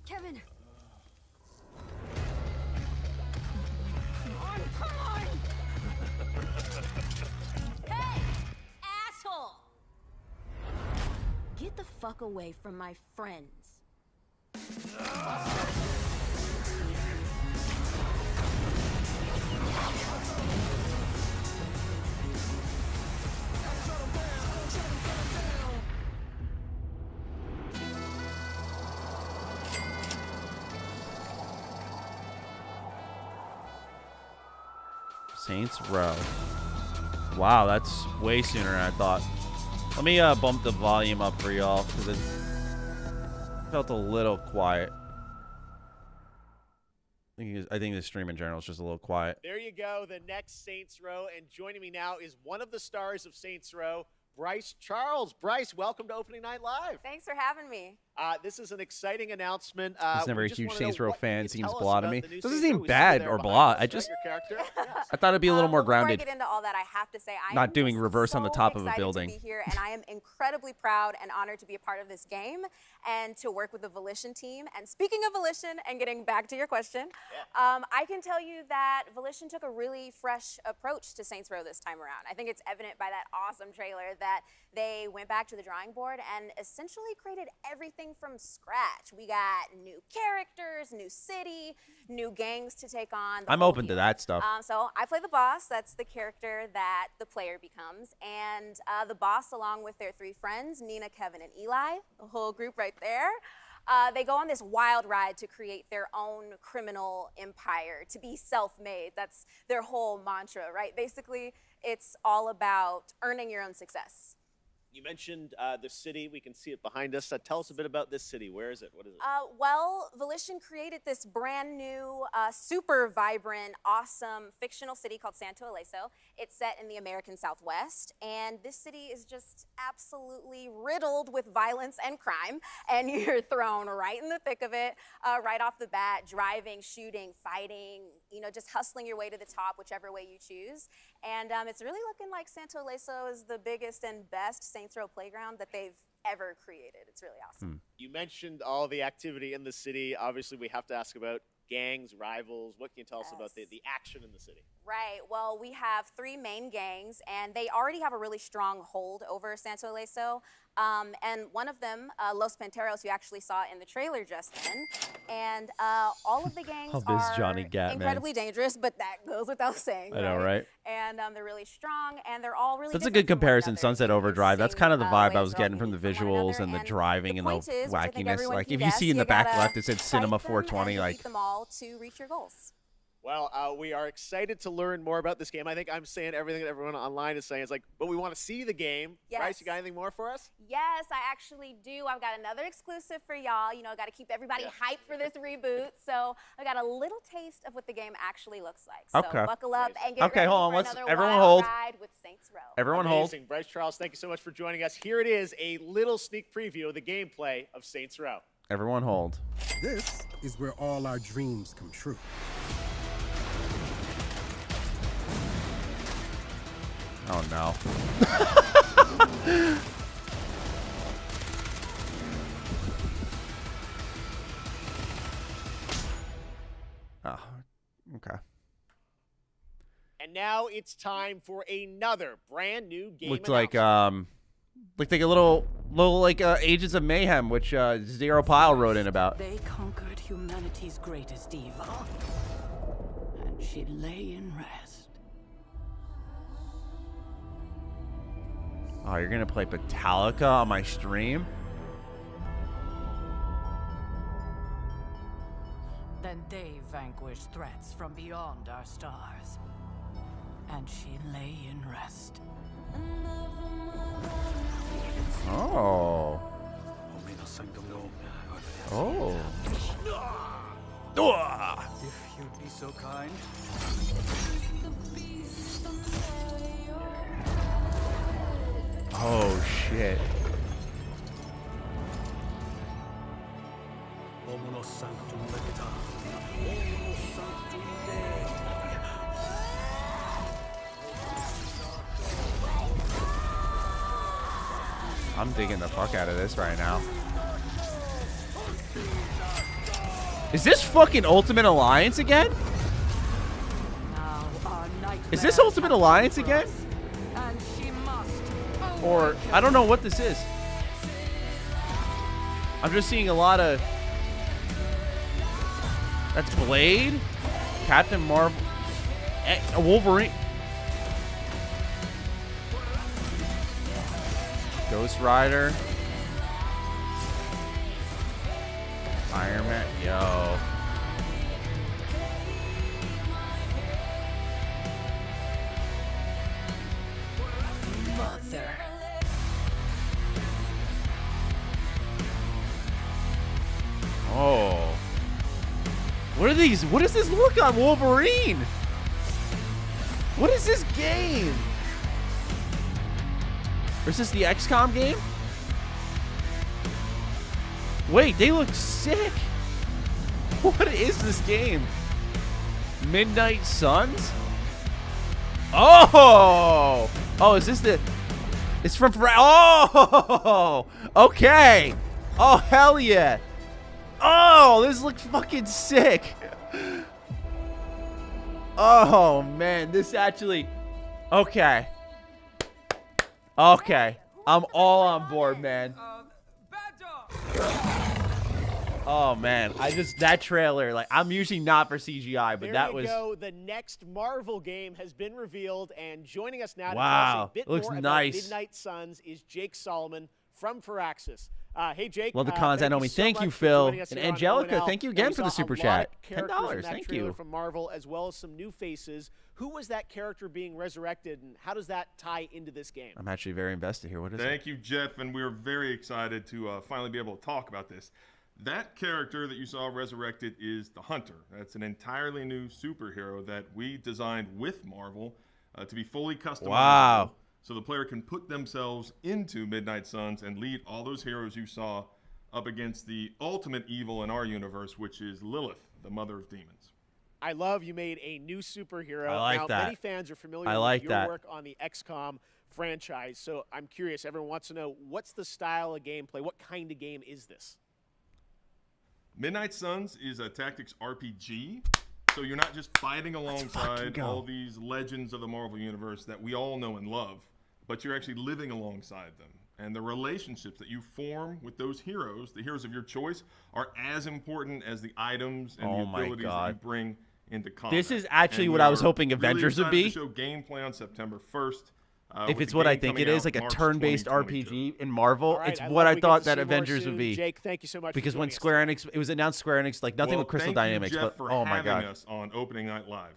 Speaker 6: Kevin! Hey! Asshole! Get the fuck away from my friends.
Speaker 1: Saints Row. Wow, that's way sooner than I thought. Let me bump the volume up for y'all because it felt a little quiet. I think the stream in general is just a little quiet.
Speaker 5: There you go, the next Saints Row. And joining me now is one of the stars of Saints Row, Bryce Charles. Bryce, welcome to Opening Night Live.
Speaker 6: Thanks for having me.
Speaker 5: This is an exciting announcement.
Speaker 1: He's never a huge Saints Row fan. Seems blah to me. Doesn't
Speaker 5: Saints
Speaker 1: seem
Speaker 5: Row.
Speaker 1: bad or blah. I just I thought it'd be a little more grounded.
Speaker 6: Before I get into all that, I have to say I
Speaker 1: Not
Speaker 6: am
Speaker 1: doing
Speaker 6: just
Speaker 1: reverse on the top of a
Speaker 6: excited
Speaker 1: building.
Speaker 6: to be here, and I am incredibly proud and honored to be a part of this game and to work with the Volition team. And speaking of Volition, and getting back to your question, I can tell you that Volition took a really fresh approach to Saints Row this time around. I think it's evident by that awesome trailer that they went back to the drawing board and essentially created everything from scratch. We got new characters, new city, new gangs to take on.
Speaker 1: I'm open to that stuff.
Speaker 6: So I play the boss. That's the character that the player becomes. And the boss, along with their 3 friends, Nina, Kevin, and Eli, the whole group right there, they go on this wild ride to create their own criminal empire, to be self-made. That's their whole mantra, right? Basically, it's all about earning your own success.
Speaker 5: You mentioned the city. We can see it behind us. Tell us a bit about this city. Where is it? What is it?
Speaker 6: Well, Volition created this brand new, super vibrant, awesome fictional city called Santo Ileso. It's set in the American Southwest, and this city is just absolutely riddled with violence and crime, and you're thrown right in the thick of it, right off the bat, driving, shooting, fighting, you know, just hustling your way to the top, whichever way you choose. And it's really looking like Santo Ileso is the biggest and best Saints Row playground that they've ever created. It's really awesome.
Speaker 5: You mentioned all the activity in the city. Obviously, we have to ask about gangs, rivals. What can you tell us about the action in the city?
Speaker 6: Right. Well, we have 3 main gangs, and they already have a really strong hold over Santo Ileso. And one of them, Los Panteros, you actually saw in the trailer just then. And all of the gangs are
Speaker 1: Johnny Gat,
Speaker 6: incredibly dangerous, but that goes without saying.
Speaker 1: I know, right?
Speaker 6: And they're really strong, and they're all really
Speaker 1: That's a
Speaker 6: different
Speaker 1: good
Speaker 6: from one
Speaker 1: comparison.
Speaker 6: another.
Speaker 1: Sunset
Speaker 6: They
Speaker 1: Overdrive. That's
Speaker 6: sing,
Speaker 1: kind of the vibe I
Speaker 6: ways
Speaker 1: was
Speaker 6: they're all
Speaker 1: getting from the
Speaker 6: unique from one
Speaker 1: visuals
Speaker 6: another.
Speaker 1: and the
Speaker 6: And
Speaker 1: driving and the
Speaker 6: point is, which I think
Speaker 1: wackiness.
Speaker 6: everyone
Speaker 1: Like
Speaker 6: can
Speaker 1: if you
Speaker 6: guess,
Speaker 1: see in the back
Speaker 6: gotta
Speaker 1: left, it said Cinema
Speaker 6: fight them
Speaker 1: 420.
Speaker 6: and
Speaker 1: Like
Speaker 6: defeat them all to reach your goals.
Speaker 5: Well, we are excited to learn more about this game. I think I'm saying everything that everyone online is saying. It's like, but we want to see the game.
Speaker 6: Yes.
Speaker 5: Bryce, you got anything more for us?
Speaker 6: Yes, I actually do. I've got another exclusive for y'all. You know, got to keep everybody hyped for this reboot. So I got a little taste of what the game actually looks like. So
Speaker 1: Okay.
Speaker 6: buckle up and get
Speaker 1: Okay,
Speaker 6: ready
Speaker 1: hold on.
Speaker 6: for
Speaker 1: Let's
Speaker 6: another
Speaker 1: everyone
Speaker 6: wild
Speaker 1: hold.
Speaker 6: ride with Saints Row.
Speaker 1: Everyone hold.
Speaker 5: Amazing. Bryce Charles, thank you so much for joining us. Here it is, a little sneak preview of the gameplay of Saints Row.
Speaker 1: Everyone hold.
Speaker 8: This is where all our dreams come true.
Speaker 1: Oh no. Oh, okay.
Speaker 5: And now it's time for another brand new game.
Speaker 1: Looked like a little like Agents of Mayhem, which Zero Pile wrote in about.
Speaker 9: They conquered humanity's greatest evil, and she lay in rest.
Speaker 1: Oh, you're gonna play Metallica on my stream?
Speaker 9: Then they vanquished threats from beyond our stars, and she lay in rest.
Speaker 1: Oh. Oh.
Speaker 8: If you'd be so kind.
Speaker 1: Oh shit. I'm digging the fuck out of this right now. Is this fucking Ultimate Alliance again?
Speaker 9: Now our
Speaker 1: Is this Ultimate Alliance again?
Speaker 9: and she must
Speaker 1: Or I don't know what this is. I'm just seeing a lot of. That's Blade, Captain Marvel. A Wolverine. Ghost Rider. Iron Man. Yo.
Speaker 9: Mother.
Speaker 1: Oh. What are these? What is this look on Wolverine? What is this game? Or is this the XCOM game? Wait, they look sick. What is this game? Midnight Suns? Oh! Oh, is this the... It's from... Oh! Okay! Oh, hell yeah! Oh, this looks fucking sick! Oh, man, this actually... Okay. Okay. I'm all on board, man. Oh man, that trailer, like, I'm usually not for CGI, but that was.
Speaker 5: There you go. The next Marvel game has been revealed, and joining us now to
Speaker 1: Wow,
Speaker 5: tell us a bit
Speaker 1: looks
Speaker 5: more
Speaker 1: nice.
Speaker 5: about Midnight Suns is Jake Solomon from Firaxis. Hey Jake.
Speaker 1: Love the content, homie. Thank you, Phil. And Angelica, thank you again for the super chat. $10, thank you.
Speaker 5: From Marvel, as well as some new faces. Who was that character being resurrected, and how does that tie into this game?
Speaker 1: I'm actually very invested here. What is
Speaker 10: Thank you, Jeff, and we're very excited to finally be able to talk about this. That character that you saw resurrected is the Hunter. That's an entirely new superhero that we designed with Marvel to be fully customizable.
Speaker 1: Wow.
Speaker 10: So the player can put themselves into Midnight Suns and lead all those heroes you saw up against the ultimate evil in our universe, which is Lilith, the mother of demons.
Speaker 5: I love you made a new superhero.
Speaker 1: I like
Speaker 5: now,
Speaker 1: that.
Speaker 5: Many fans are familiar
Speaker 1: with
Speaker 5: your work on the XCOM franchise, so I'm curious. Everyone wants to know, what's the style of gameplay? What kind of game is this?
Speaker 10: Midnight Suns is a tactics RPG, so you're not just fighting alongside all these legends of the Marvel Universe that we all know and love, but you're actually living alongside them. And the relationships that you form with those heroes, the heroes of your choice, are as important as the items and the abilities that you bring into combat.
Speaker 1: This is actually what I was hoping Avengers would be.
Speaker 10: To show gameplay on September 1st.
Speaker 1: If it's what I think it is, like a turn-based RPG in Marvel, it's what I thought that Avengers would be.
Speaker 5: Jake, thank you so much.
Speaker 1: Because when Square Enix, it was announced Square Enix, like nothing with Crystal Dynamics, but oh my god.
Speaker 10: Us on opening night live.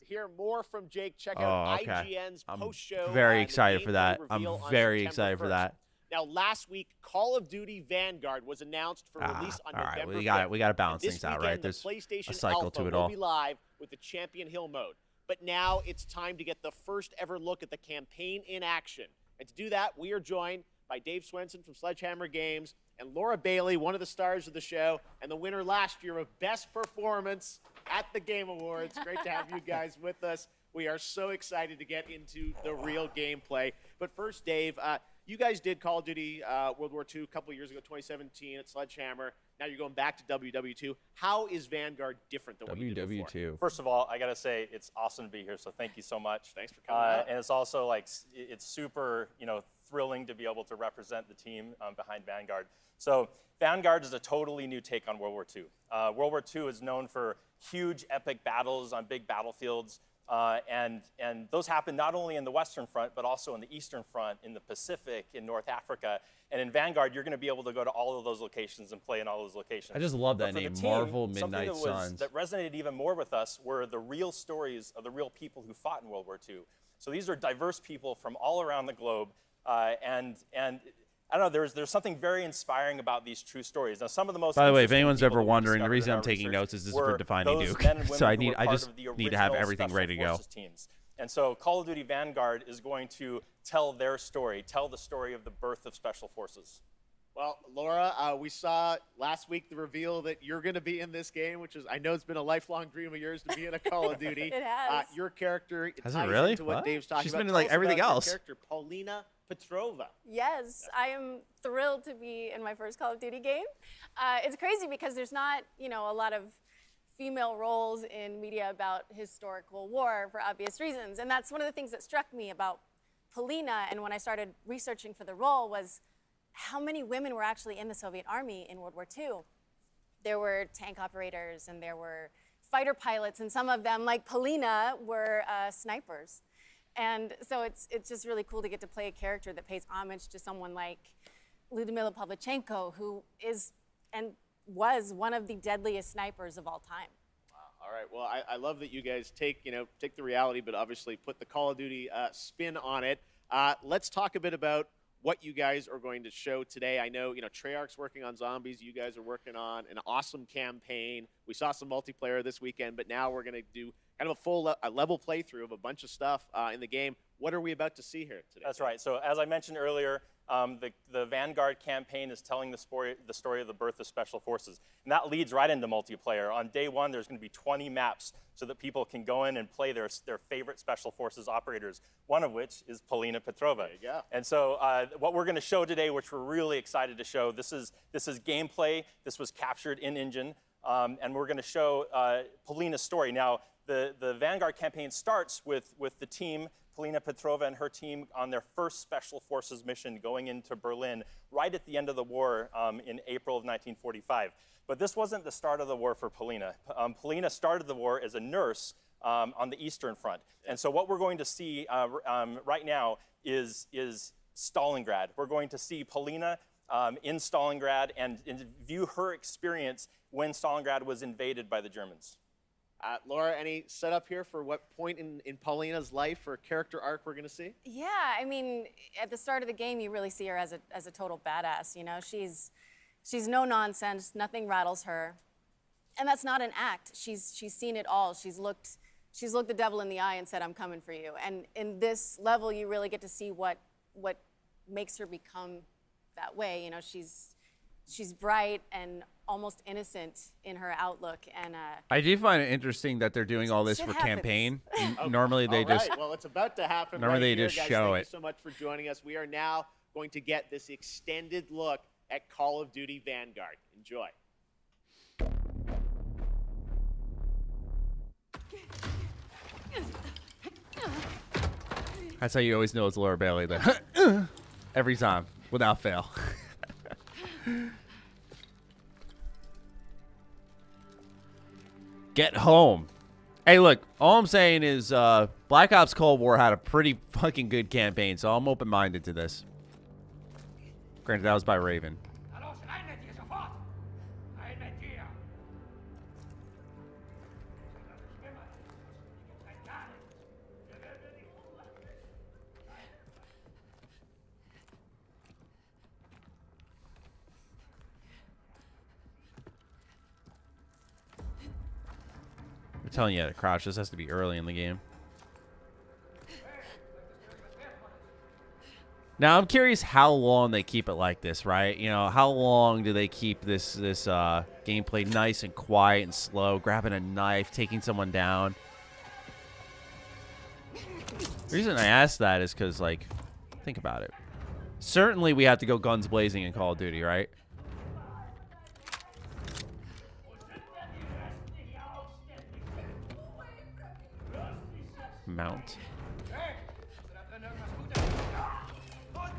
Speaker 5: To hear more from Jake, check out IGN's post-show.
Speaker 1: I'm very excited for that. I'm very excited for that.
Speaker 5: Now, last week, Call of Duty Vanguard was announced for release on November 5th.
Speaker 1: We got to balance things out, right? There's a cycle to it all.
Speaker 5: Will be live with the Champion Hill mode. But now it's time to get the first ever look at the campaign in action. And to do that, we are joined by Dave Swenson from Sledgehammer Games and Laura Bailey, one of the stars of the show and the winner last year of Best Performance at the Game Awards. Great to have you guys with us. We are so excited to get into the real gameplay. But first, Dave, you guys did Call of Duty World War II a couple years ago, 2017 at Sledgehammer. Now you're going back to WW2. How is Vanguard different than what you did before?
Speaker 1: WW2.
Speaker 11: First of all, I got to say it's awesome to be here, so thank you so much.
Speaker 5: Thanks for coming out.
Speaker 11: And it's also like it's super, thrilling to be able to represent the team behind Vanguard. So Vanguard is a totally new take on World War II. World War II is known for huge epic battles on big battlefields. And those happen not only in the Western Front, but also in the Eastern Front, in the Pacific, in North Africa. And in Vanguard, you're going to be able to go to all of those locations and play in all those locations.
Speaker 1: I just love that name, Marvel Midnight
Speaker 11: Suns.
Speaker 1: Suns.
Speaker 11: That resonated even more with us were the real stories of the real people who fought in World War II. So these are diverse people from all around the globe. And I don't know, there's something very inspiring about these true stories. Now, some of the most.
Speaker 1: By the way, if anyone's ever wondering, the reason I'm taking notes is this is for Defining Duke. So I just need to have everything ready to go.
Speaker 11: Teams. And so Call of Duty Vanguard is going to tell their story, tell the story of the birth of Special Forces.
Speaker 5: Well, Laura, we saw last week the reveal that you're going to be in this game, which is, I know it's been a lifelong dream of yours to be in a Call of Duty.
Speaker 6: It has.
Speaker 5: Your character
Speaker 1: has it really?
Speaker 5: Into what Dave's talking
Speaker 1: She's
Speaker 5: about.
Speaker 1: been in like everything else.
Speaker 5: Your character, Paulina Petrova.
Speaker 12: Yes, I am thrilled to be in my first Call of Duty game. It's crazy because there's not, a lot of female roles in media about historical war for obvious reasons. And that's one of the things that struck me about Paulina, and when I started researching for the role, was how many women were actually in the Soviet army in World War II. There were tank operators, and there were fighter pilots, and some of them, like Polina, were snipers. And so it's just really cool to get to play a character that pays homage to someone like Lyudmila Pavlichenko, who is and was one of the deadliest snipers of all time.
Speaker 5: Wow. All right. Well, I love that you guys take the reality, but obviously put the Call of Duty spin on it. Let's talk a bit about what you guys are going to show today. I know, Treyarch's working on zombies. You guys are working on an awesome campaign. We saw some multiplayer this weekend, but now we're going to do kind of a full level playthrough of a bunch of stuff in the game. What are we about to see here today?
Speaker 11: That's right. So as I mentioned earlier, the Vanguard campaign is telling the story of the birth of Special Forces. And that leads right into multiplayer. On day one, there's going to be 20 maps so that people can go in and play their favorite Special Forces operators, one of which is Polina Petrova.
Speaker 5: There you go.
Speaker 11: And so what we're going to show today, which we're really excited to show, this is gameplay. This was captured in-engine. And we're going to show Polina's story. Now, the Vanguard campaign starts with the team, Polina Petrova and her team, on their first Special Forces mission going into Berlin right at the end of the war in April of 1945. But this wasn't the start of the war for Polina. Polina started the war as a nurse on the Eastern Front. And so what we're going to see right now is Stalingrad. We're going to see Polina in Stalingrad and view her experience when Stalingrad was invaded by the Germans.
Speaker 5: Laura, any setup here for what point in Paulina's life or character arc we're going to see?
Speaker 12: Yeah, I mean, at the start of the game, you really see her as a total badass. She's no nonsense. Nothing rattles her, and that's not an act. She's seen it all. She's looked the devil in the eye and said, "I'm coming for you." And in this level, you really get to see what makes her become that way. She's bright and almost innocent in her outlook, and
Speaker 1: I do find it interesting that they're doing all this for campaign. Normally they just
Speaker 5: well, it's about to happen.
Speaker 1: Normally
Speaker 5: right
Speaker 1: they
Speaker 5: here,
Speaker 1: just
Speaker 5: guys.
Speaker 1: show
Speaker 5: Thank
Speaker 1: it.
Speaker 5: you so much for joining us. We are now going to get this extended look at Call of Duty Vanguard. Enjoy.
Speaker 1: That's how you always know it's Laura Bailey. That every time, without fail. Get home. Hey, look, all I'm saying is Black Ops Cold War had a pretty fucking good campaign, so I'm open-minded to this. Granted, that was by Raven. I'm telling you to crouch. This has to be early in the game. Now, I'm curious how long they keep it like this, right? How long do they keep this gameplay nice and quiet and slow, grabbing a knife, taking someone down? The reason I ask that is because, think about it. Certainly we have to go guns blazing in Call of Duty, right? Mount.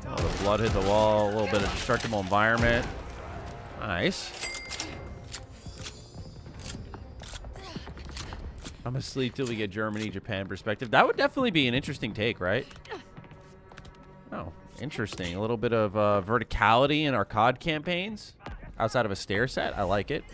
Speaker 1: Oh, the blood hit the wall. A little bit of destructible environment. Nice. I'm asleep till we get Germany, Japan perspective. That would definitely be an interesting take, right? Oh, interesting. A little bit of verticality in our COD campaigns outside of a stair set. I like it.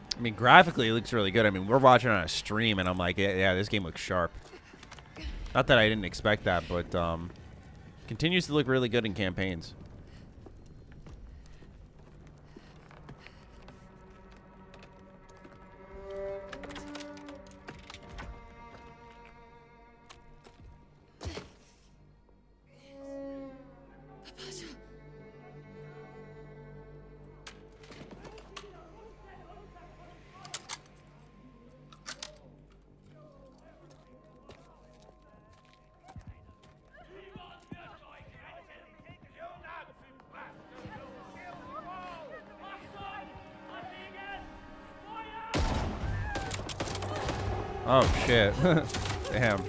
Speaker 1: I mean, graphically, it looks really good. I mean, we're watching on a stream, and I'm like, yeah, this game looks sharp. Not that I didn't expect that, but continues to look really good in campaigns. Oh, shit. Damn.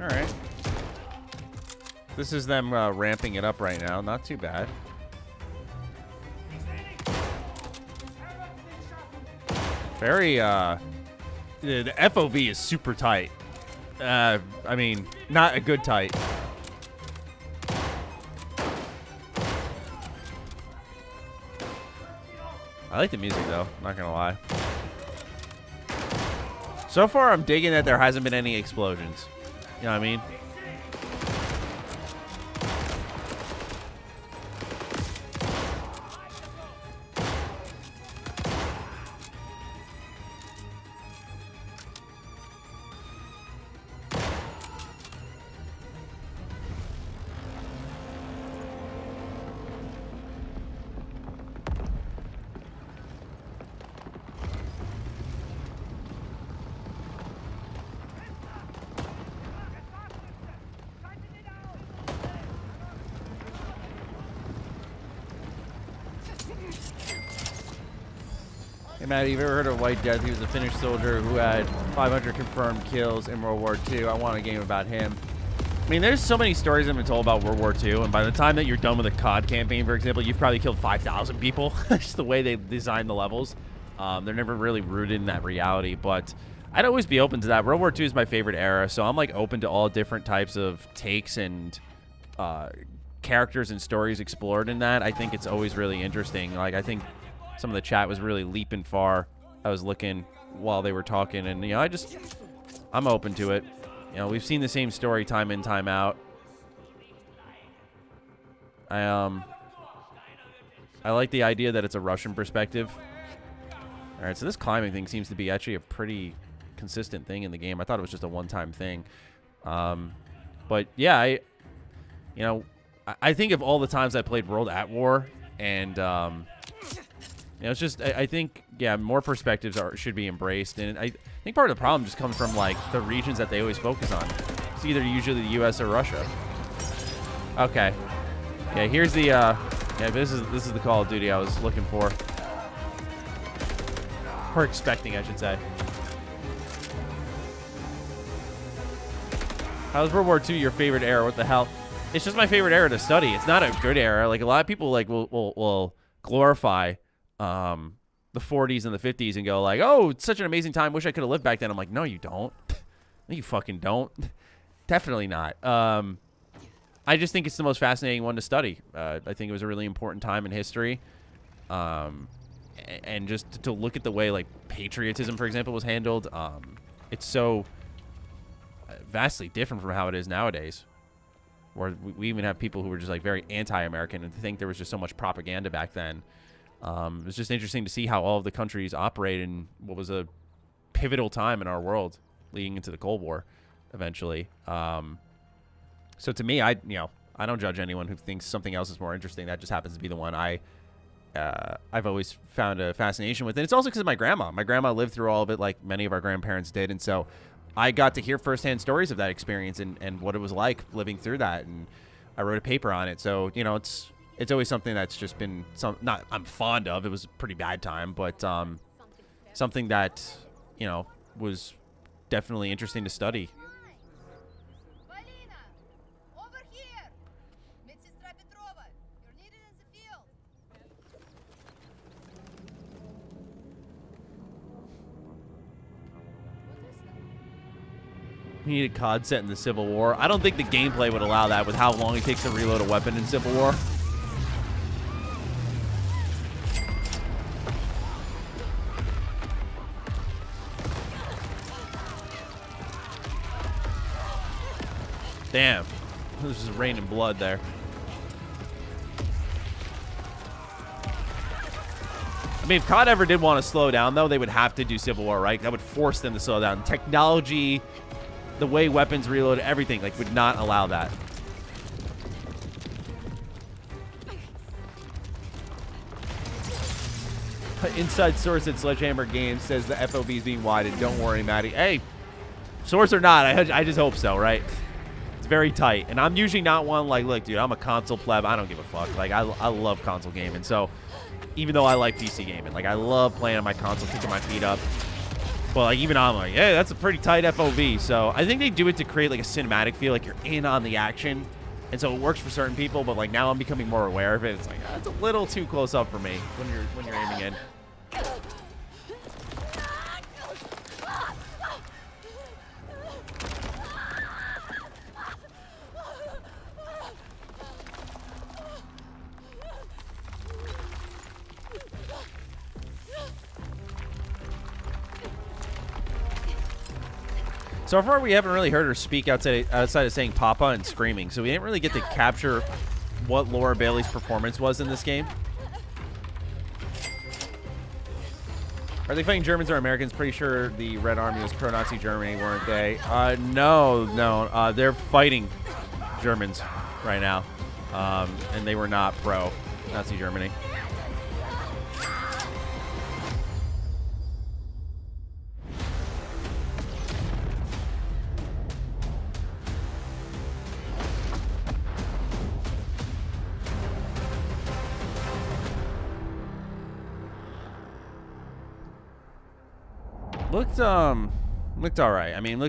Speaker 1: All right. This is them ramping it up right now. Not too bad. Very, the FOV is super tight. I mean, not a good tight. I like the music, though. Not gonna lie. So far, I'm digging that there hasn't been any explosions. You know what I mean? Hey, Matt, you've ever heard of White Death? He was a Finnish soldier who had 500 confirmed kills in World War II. I want a game about him. I mean, there's so many stories I've been told about World War II, and by the time that you're done with a COD campaign, for example, you've probably killed 5,000 people. Just the way they design the levels. They're never really rooted in that reality, but I'd always be open to that. World War II is my favorite era, so I'm like open to all different types of takes and characters and stories explored in that. I think it's always really interesting. Like, I think some of the chat was really leaping far. I was looking while they were talking, and, you know, I'm open to it. You know, we've seen the same story time in, time out. I like the idea that it's a Russian perspective. All right, so this climbing thing seems to be actually a pretty consistent thing in the game. I thought it was just a one-time thing. But yeah, I think of all the times I played World at War, and you know, it's just, I think, yeah, more perspectives should be embraced. And I think part of the problem just comes from, like, the regions that they always focus on. It's either usually the U.S. or Russia. Okay. Yeah, here's the, yeah, this is the Call of Duty I was looking for. Or expecting, I should say. How's World War II your favorite era? What the hell? It's just my favorite era to study. It's not a good era. Like, a lot of people, like, will glorify the 40s and the 50s and go like, oh, it's such an amazing time. Wish I could have lived back then. I'm like, no, you don't. No, you fucking don't. Definitely not. I just think it's the most fascinating one to study. I think it was a really important time in history. And just to look at the way, like, patriotism, for example, was handled, it's so vastly different from how it is nowadays. Where we even have people who were just, like, very anti-American and think there was just so much propaganda back then. It was just interesting to see how all of the countries operate in what was a pivotal time in our world leading into the Cold War eventually. So to me, I don't judge anyone who thinks something else is more interesting. That just happens to be the one I've always found a fascination with. And it's also because of my grandma. My grandma lived through all of it like many of our grandparents did. And so I got to hear firsthand stories of that experience and what it was like living through that. And I wrote a paper on it. So, you know, it's always something that's just been I'm fond of. It was a pretty bad time, but something that, you know, was definitely interesting to study. We need a COD set in the Civil War. I don't think the gameplay would allow that with how long it takes to reload a weapon in Civil War. Damn. This is raining blood there. I mean, if COD ever did want to slow down, though, they would have to do Civil War, right? That would force them to slow down. Technology, the way weapons reload, everything, like, would not allow that. Inside source at Sledgehammer Games says the FOB is being widened. Don't worry, Matty. Hey, source or not, I just hope so, right? It's very tight. And I'm usually not one like, look, dude, I'm a console pleb. I don't give a fuck. Like, I love console gaming. So even though I like PC gaming, like, I love playing on my console, kicking my feet up. But, like, even I'm like, yeah, that's a pretty tight FOV. So I think they do it to create, like, a cinematic feel, like you're in on the action. And so it works for certain people, but, like, now I'm becoming more aware of it. It's like, that's a little too close up for me when you're aiming in. So far, we haven't really heard her speak outside of saying Papa and screaming, so we didn't really get to capture what Laura Bailey's performance was in this game. Are they fighting Germans or Americans? Pretty sure the Red Army was pro-Nazi Germany, weren't they? No. They're fighting Germans right now, and they were not pro-Nazi Germany. Looked all right. I mean,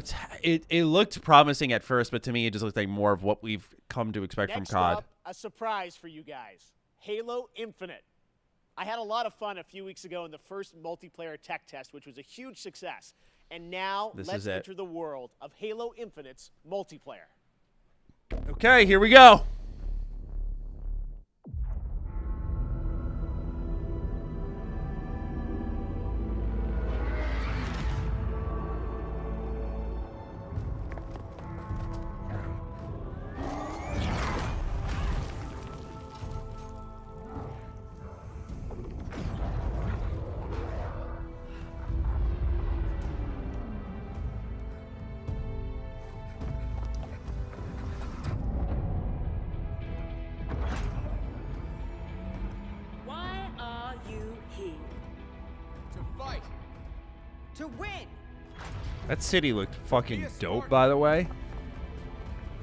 Speaker 1: it looked promising at first, but to me, it just looked like more of what we've come to expect
Speaker 5: Next
Speaker 1: from COD.
Speaker 5: Up, a surprise for you guys: Halo Infinite. I had a lot of fun a few weeks ago in the first multiplayer tech test, which was a huge success. And now let's enter the world of Halo Infinite's multiplayer.
Speaker 1: Okay, here we go.
Speaker 13: To win.
Speaker 1: That city looked fucking dope, by the way.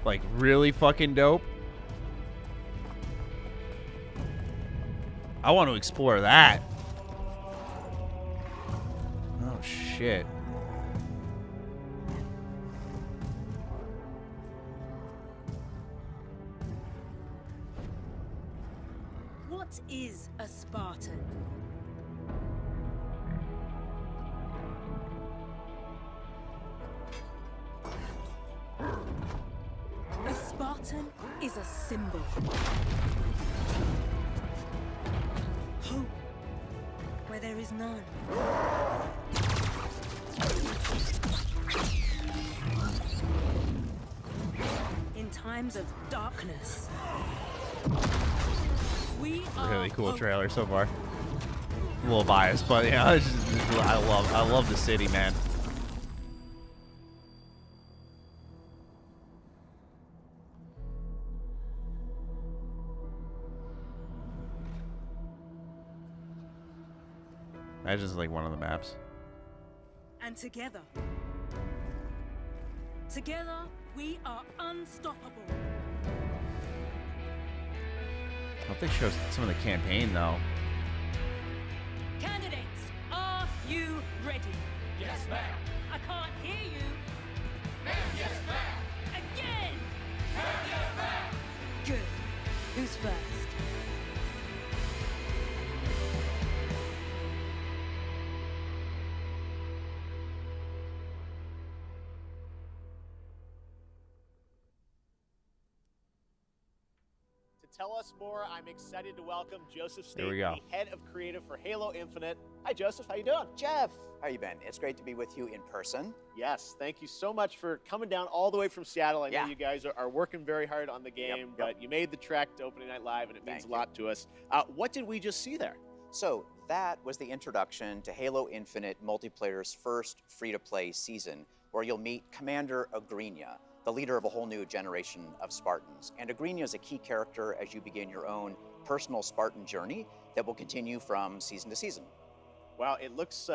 Speaker 1: Like, really fucking dope. I want to explore that. Oh, shit.
Speaker 13: What is a Spartan? A Spartan is a symbol. Hope where there is none. In times of darkness, we are
Speaker 1: Really cool trailer so far. A little biased, but yeah, I love the city, man. That's just like one of the maps.
Speaker 13: And together we are unstoppable.
Speaker 1: I hope they show some of the campaign though.
Speaker 13: Candidates, are you ready?
Speaker 2: Yes, ma'am.
Speaker 13: I can't hear you.
Speaker 2: Ma'am, yes, ma'am.
Speaker 13: Again.
Speaker 2: Ma'am, yes, ma'am.
Speaker 13: Good. Who's first?
Speaker 5: To tell us more, I'm excited to welcome Joseph
Speaker 1: There
Speaker 5: State,
Speaker 1: we go.
Speaker 5: the head of creative for Halo Infinite. Hi, Joseph. How you doing?
Speaker 14: Jeff, how you been? It's great to be with you in person.
Speaker 5: Yes, thank you so much for coming down all the way from Seattle. I know
Speaker 14: Yeah.
Speaker 5: you guys are working very hard on the game, but you made the trek to Opening Night Live, and it means
Speaker 14: Thank
Speaker 5: a lot to us. What did we just see there?
Speaker 14: So that was the introduction to Halo Infinite multiplayer's first free-to-play season, where you'll meet Commander Agrinia, the leader of a whole new generation of Spartans. And Agrinia is a key character as you begin your own personal Spartan journey that will continue from season to season.
Speaker 5: Well, it looks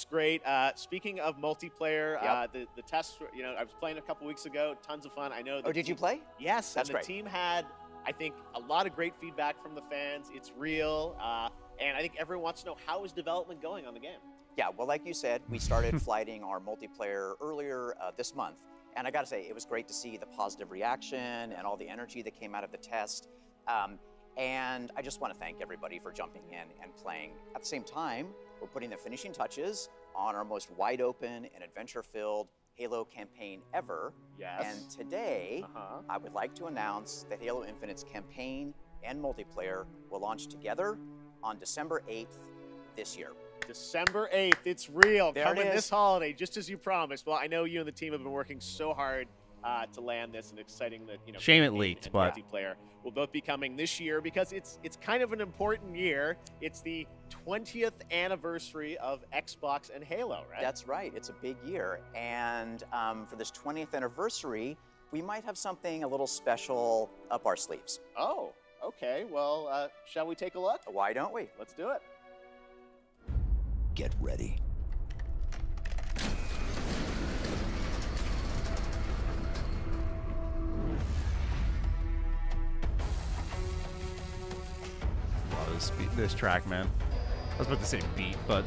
Speaker 5: great. Speaking of multiplayer, the tests, I was playing a couple weeks ago. Tons of fun. I know.
Speaker 14: Oh, did you play?
Speaker 5: Yes,
Speaker 14: That's
Speaker 5: and the
Speaker 14: great.
Speaker 5: team had, I think, a lot of great feedback from the fans. It's real, and I think everyone wants to know, how is development going on the game?
Speaker 14: Yeah, well, like you said, we started flighting our multiplayer earlier this month. And I got to say, it was great to see the positive reaction and all the energy that came out of the test. And I just want to thank everybody for jumping in and playing. At the same time, we're putting the finishing touches on our most wide open and adventure-filled Halo campaign ever.
Speaker 5: Yes.
Speaker 14: And today, I would like to announce that Halo Infinite's campaign and multiplayer will launch together on December 8th this year.
Speaker 5: December 8th, it's real.
Speaker 14: There
Speaker 5: Coming
Speaker 14: it is.
Speaker 5: this holiday, just as you promised. Well, I know you and the team have been working so hard to land this, and exciting that
Speaker 1: Shame it
Speaker 5: campaign
Speaker 1: leaked,
Speaker 5: and
Speaker 1: but
Speaker 5: multiplayer will both be coming this year, because it's kind of an important year. It's the 20th anniversary of Xbox and Halo, right?
Speaker 14: That's right. It's a big year. And for this 20th anniversary, we might have something a little special up our sleeves.
Speaker 5: Oh, okay. Well, shall we take a look?
Speaker 14: Why don't we?
Speaker 5: Let's do it.
Speaker 7: Get ready.
Speaker 1: Love this track, man. I was about to say beat, but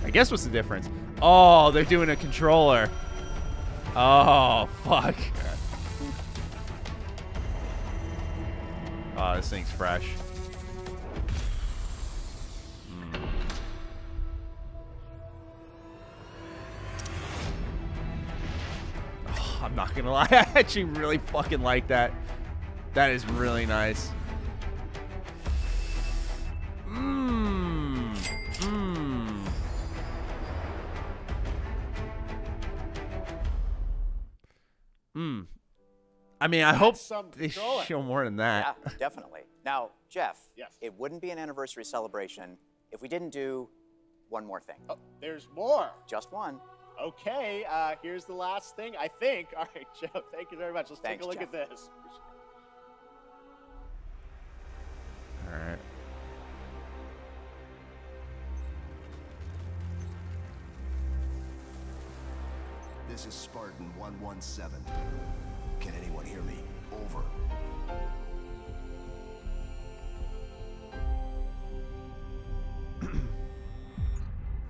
Speaker 1: I guess what's the difference? Oh, they're doing a controller. Oh, fuck. Oh, this thing's fresh. Oh, I'm not gonna lie. I actually really fucking like that. That is really nice. I mean, I hope they show more than that.
Speaker 14: Yeah, definitely. Now, Jeff,
Speaker 5: yes.
Speaker 14: It wouldn't be an anniversary celebration if we didn't do one more thing.
Speaker 5: Oh, there's more.
Speaker 14: Just one.
Speaker 5: Okay, here's the last thing, I think. All right, Joe, thank you very much. Let's take a look at this.
Speaker 1: All right.
Speaker 15: This is Spartan 117. Can anyone hear me? Over.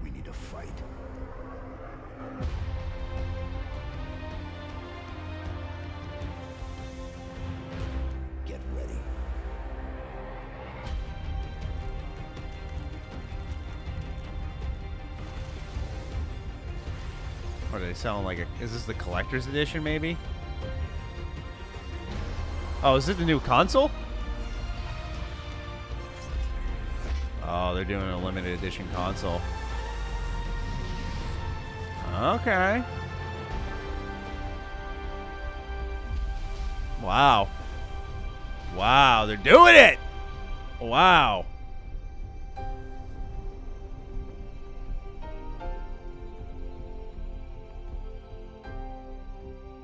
Speaker 15: We need to fight. Get ready.
Speaker 1: What are they selling? Like, is this the collector's edition, maybe? Oh, is it the new console? Oh, they're doing a limited edition console. Okay. Wow. Wow, they're doing it! Wow.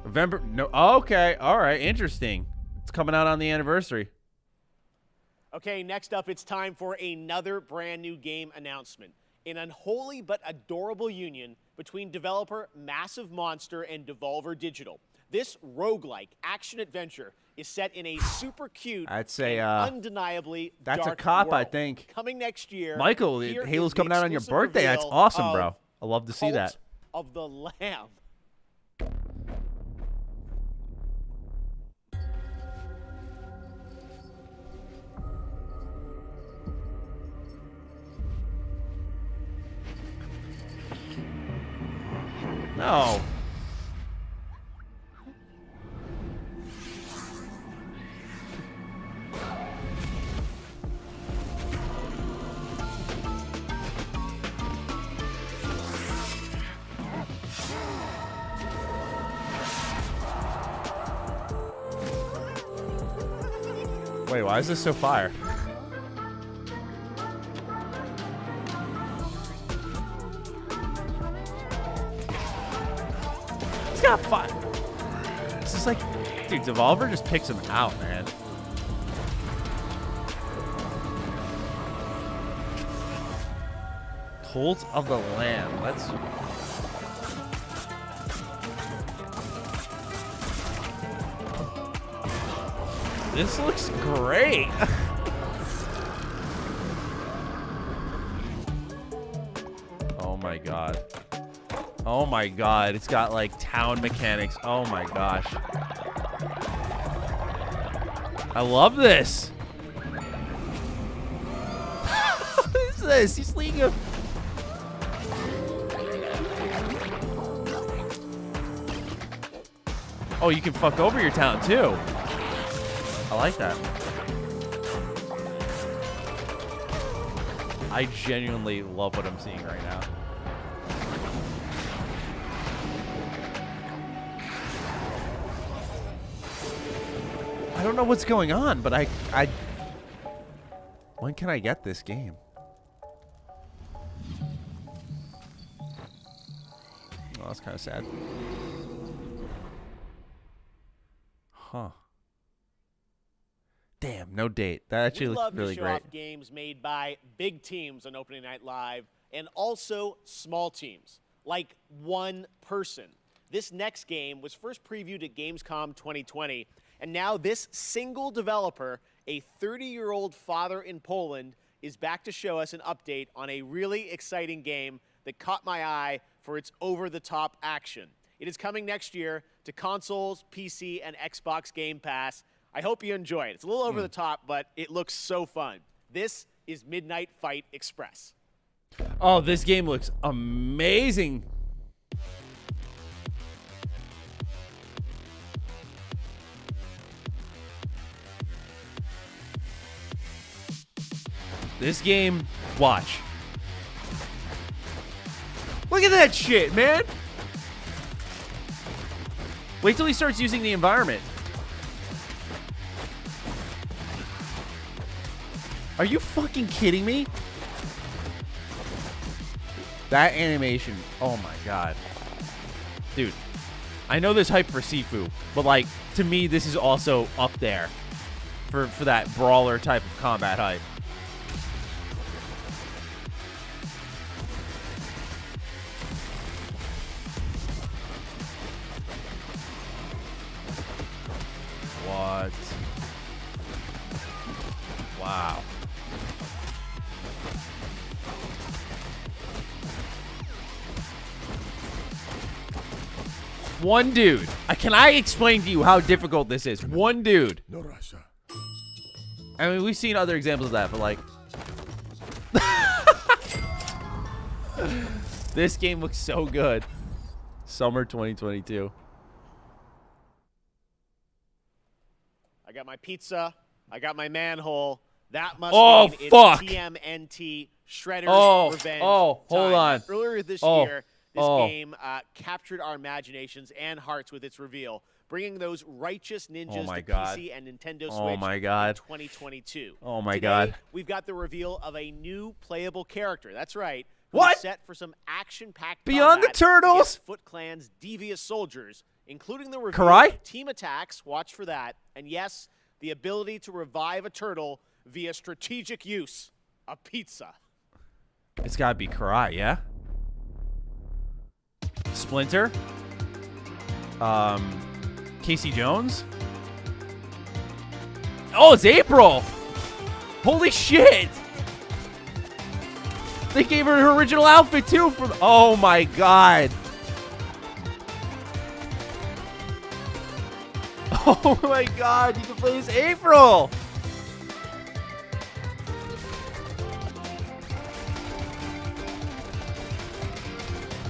Speaker 1: November, no, okay, all right, interesting. It's coming out on the anniversary.
Speaker 5: Okay, next up, it's time for another brand new game announcement. An unholy but adorable union between developer Massive Monster and Devolver Digital. This roguelike action-adventure is set in a super cute,
Speaker 1: I'd say,
Speaker 5: and undeniably
Speaker 1: that's
Speaker 5: dark
Speaker 1: a cop,
Speaker 5: world.
Speaker 1: I think.
Speaker 5: Coming next year.
Speaker 1: Michael,
Speaker 5: here
Speaker 1: Halo's
Speaker 5: is the
Speaker 1: coming out on your
Speaker 5: exclusive
Speaker 1: birthday. That's
Speaker 5: reveal
Speaker 1: awesome,
Speaker 5: of
Speaker 1: bro. I love to see that.
Speaker 5: Cult of the Lamb.
Speaker 1: No. Wait, why is this so fire? It's got fire. This is like, dude, Devolver just picks him out, man. Cult of the Lamb. Let's. This looks great. Oh my god. Oh my god. It's got like town mechanics. Oh my gosh. I love this. What is this? He's leading a. Oh, you can fuck over your town too. I like that. I genuinely love what I'm seeing right now. I don't know what's going on, but I when can I get this game? Oh, that's kind of sad. Huh. Damn, no date. That actually looks really
Speaker 5: show
Speaker 1: great.
Speaker 5: off games made by big teams on Opening Night Live and also small teams, like one person. This next game was first previewed at Gamescom 2020, and now this single developer, a 30-year-old father in Poland, is back to show us an update on a really exciting game that caught my eye for its over-the-top action. It is coming next year to consoles, PC, and Xbox Game Pass. I hope you enjoy it. It's a little over the top, but it looks so fun. This is Midnight Fight Express.
Speaker 1: Oh, this game looks amazing. This game, watch. Look at that shit, man. Wait till he starts using the environment. Are you fucking kidding me? That animation, oh my god. Dude, I know there's hype for Sifu, but like, to me, this is also up there for that brawler type of combat hype. What? Wow. One dude. Can I explain to you how difficult this is? One dude.
Speaker 3: No Russia.
Speaker 1: I mean, we've seen other examples of that, but like... This game looks so good. Summer 2022.
Speaker 5: I got my pizza. I got my manhole. That must
Speaker 1: Oh,
Speaker 5: mean
Speaker 1: fuck.
Speaker 5: it's TMNT Shredder's Revenge.
Speaker 1: Oh, hold on.
Speaker 5: Earlier this
Speaker 1: Oh,
Speaker 5: year, this game captured our imaginations and hearts with its reveal, bringing those righteous ninjas
Speaker 1: my
Speaker 5: to
Speaker 1: God.
Speaker 5: PC and Nintendo Switch
Speaker 1: Oh my God.
Speaker 5: in 2022.
Speaker 1: Oh my
Speaker 5: Today,
Speaker 1: God.
Speaker 5: we've got the reveal of a new playable character. That's right. who's
Speaker 1: What?
Speaker 5: Set for some action-packed
Speaker 1: Beyond the
Speaker 5: combat
Speaker 1: Turtles?
Speaker 5: against Foot Clan's devious soldiers, including the reveal
Speaker 1: Karai?
Speaker 5: of team attacks. Watch for that. And yes, the ability to revive a turtle via strategic use of pizza.
Speaker 1: It's gotta be Karai, yeah? Splinter? Casey Jones? Oh, it's April! Holy shit! They gave her her original outfit too for oh my god. Oh my god, you can play as April!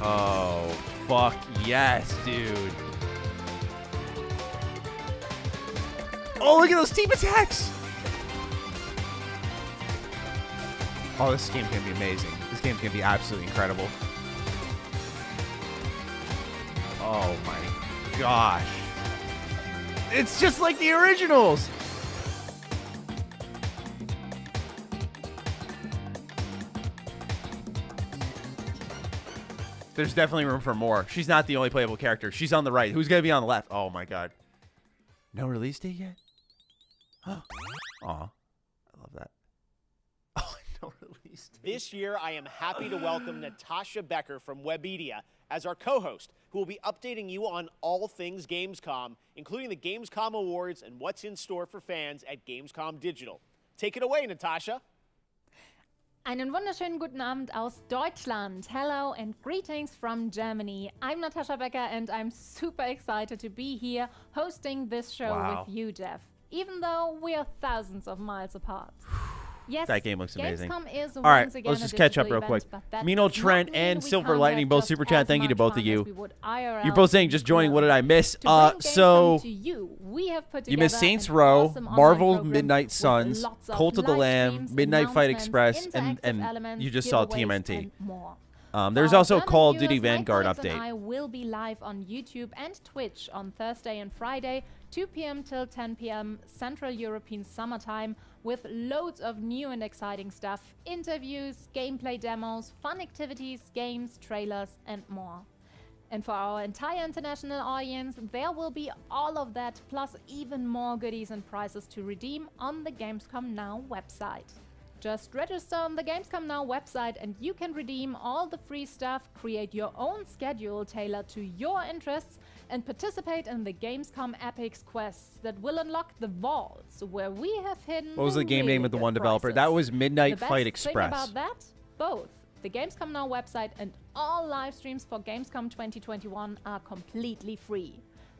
Speaker 1: Oh, fuck yes, dude. Oh, look at those team attacks! Oh, this game's gonna be amazing. This game's gonna be absolutely incredible. Oh my gosh. It's just like the originals! There's definitely room for more. She's not the only playable character. She's on the right. Who's gonna be on the left? Oh my god. No release date yet? Aw. I love that. Oh, No release date.
Speaker 5: This year, I am happy to welcome Natasha Becker from Webedia as our co-host, who will be updating you on all things Gamescom, including the Gamescom Awards and what's in store for fans at Gamescom Digital. Take it away, Natasha.
Speaker 16: Einen wunderschönen guten Abend aus Deutschland. Hello and greetings from Germany. I'm Natasha Becker and I'm super excited to be here hosting this show with you, Jeff, even though we are thousands of miles apart. Yes,
Speaker 1: that game looks amazing.
Speaker 16: Gamescom is
Speaker 1: All right,
Speaker 16: once again
Speaker 1: let's just catch up real quick. Mino Trent and Silver Lightning both super chat. Thank you to both of you. You're both saying just joining. What did I miss? So you missed Saints Row, Marvel Midnight Suns, Cult of the Lamb, Midnight Fight Express, and you just saw TMNT. There's also a Call of Duty Vanguard update.
Speaker 16: I will be live on YouTube and Twitch on Thursday and Friday, 2 p.m. till 10 p.m. Central European Summertime, with loads of new and exciting stuff, interviews, gameplay demos, fun activities, games, trailers, and more. And for our entire international audience, there will be all of that, plus even more goodies and prizes to redeem on the Gamescom Now website. Just register on the Gamescom Now website and you can redeem all the free stuff, create your own schedule tailored to your interests, and participate in the Gamescom Epics quests that will unlock the vaults where we have hidden.
Speaker 1: What was the game name of the one developer? That was Midnight Fight Express.
Speaker 16: The best thing about that, both the Gamescom Now website and all live streams for Gamescom 2021 are completely free.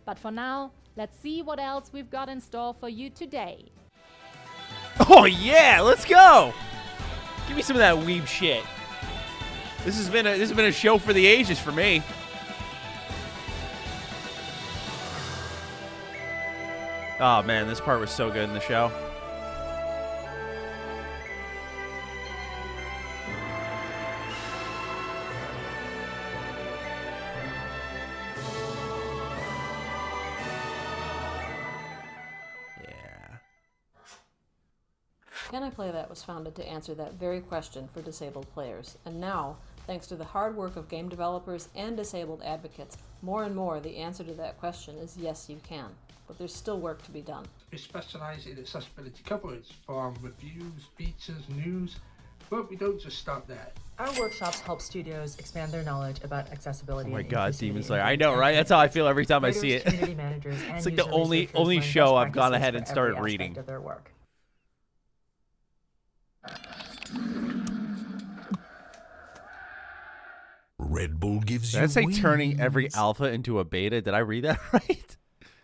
Speaker 16: But for now, let's see what else we've got in store for you today.
Speaker 1: Oh yeah, let's go! Give me some of that weeb shit. This has been a show for the ages for me. Oh man, this part was so good in the show.
Speaker 17: Can I Play That was founded to answer that very question for disabled players. And now, thanks to the hard work of game developers and disabled advocates, more and more the answer to that question is yes, you can. But there's still work to be done.
Speaker 18: We specialise in accessibility coverage, from reviews, features, news, but we don't just stop there.
Speaker 19: Our workshops help studios expand their knowledge about accessibility.
Speaker 1: Oh my God, Demon Slayer! I know, right? That's how I feel every time I see it. It's like the only show I've gone ahead and started reading.
Speaker 19: Their work.
Speaker 3: Red Bull gives you
Speaker 1: Did I say
Speaker 3: wings.
Speaker 1: turning every alpha into a beta? Did I read that right?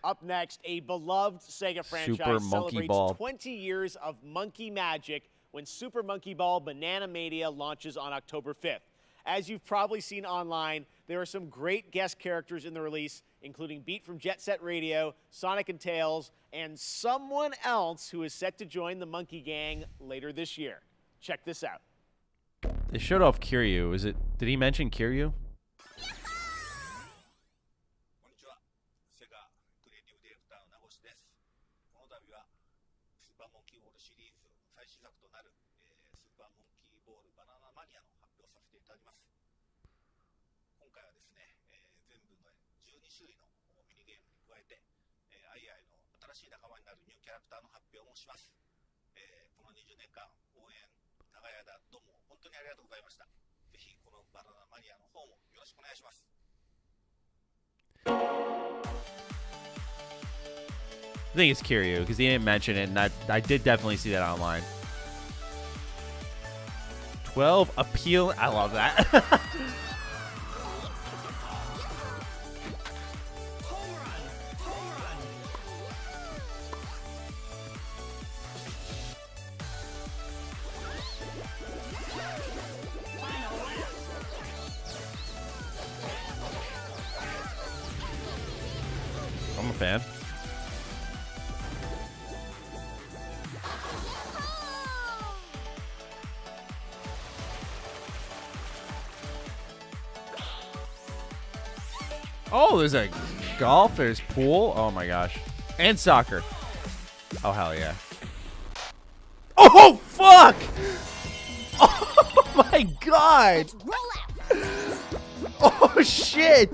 Speaker 5: Up next, a beloved Sega franchise
Speaker 1: Super Monkey
Speaker 5: celebrates
Speaker 1: Ball.
Speaker 5: 20 years of monkey magic when Super Monkey Ball Banana Mania launches on October 5th. As you've probably seen online, there are some great guest characters in the release, including Beat from Jet Set Radio, Sonic and Tails, and someone else who is set to join the Monkey Gang later this year. Check this out.
Speaker 1: They showed off Kiryu. Did he mention Kiryu? I think it's Kiryu because he didn't mention it, and I did definitely see that online. 12 appeal. I love that. I'm a fan. Oh, there's a golf, there's pool. Oh my gosh. And soccer. Oh, hell yeah. Oh, fuck! Oh my god! Oh shit!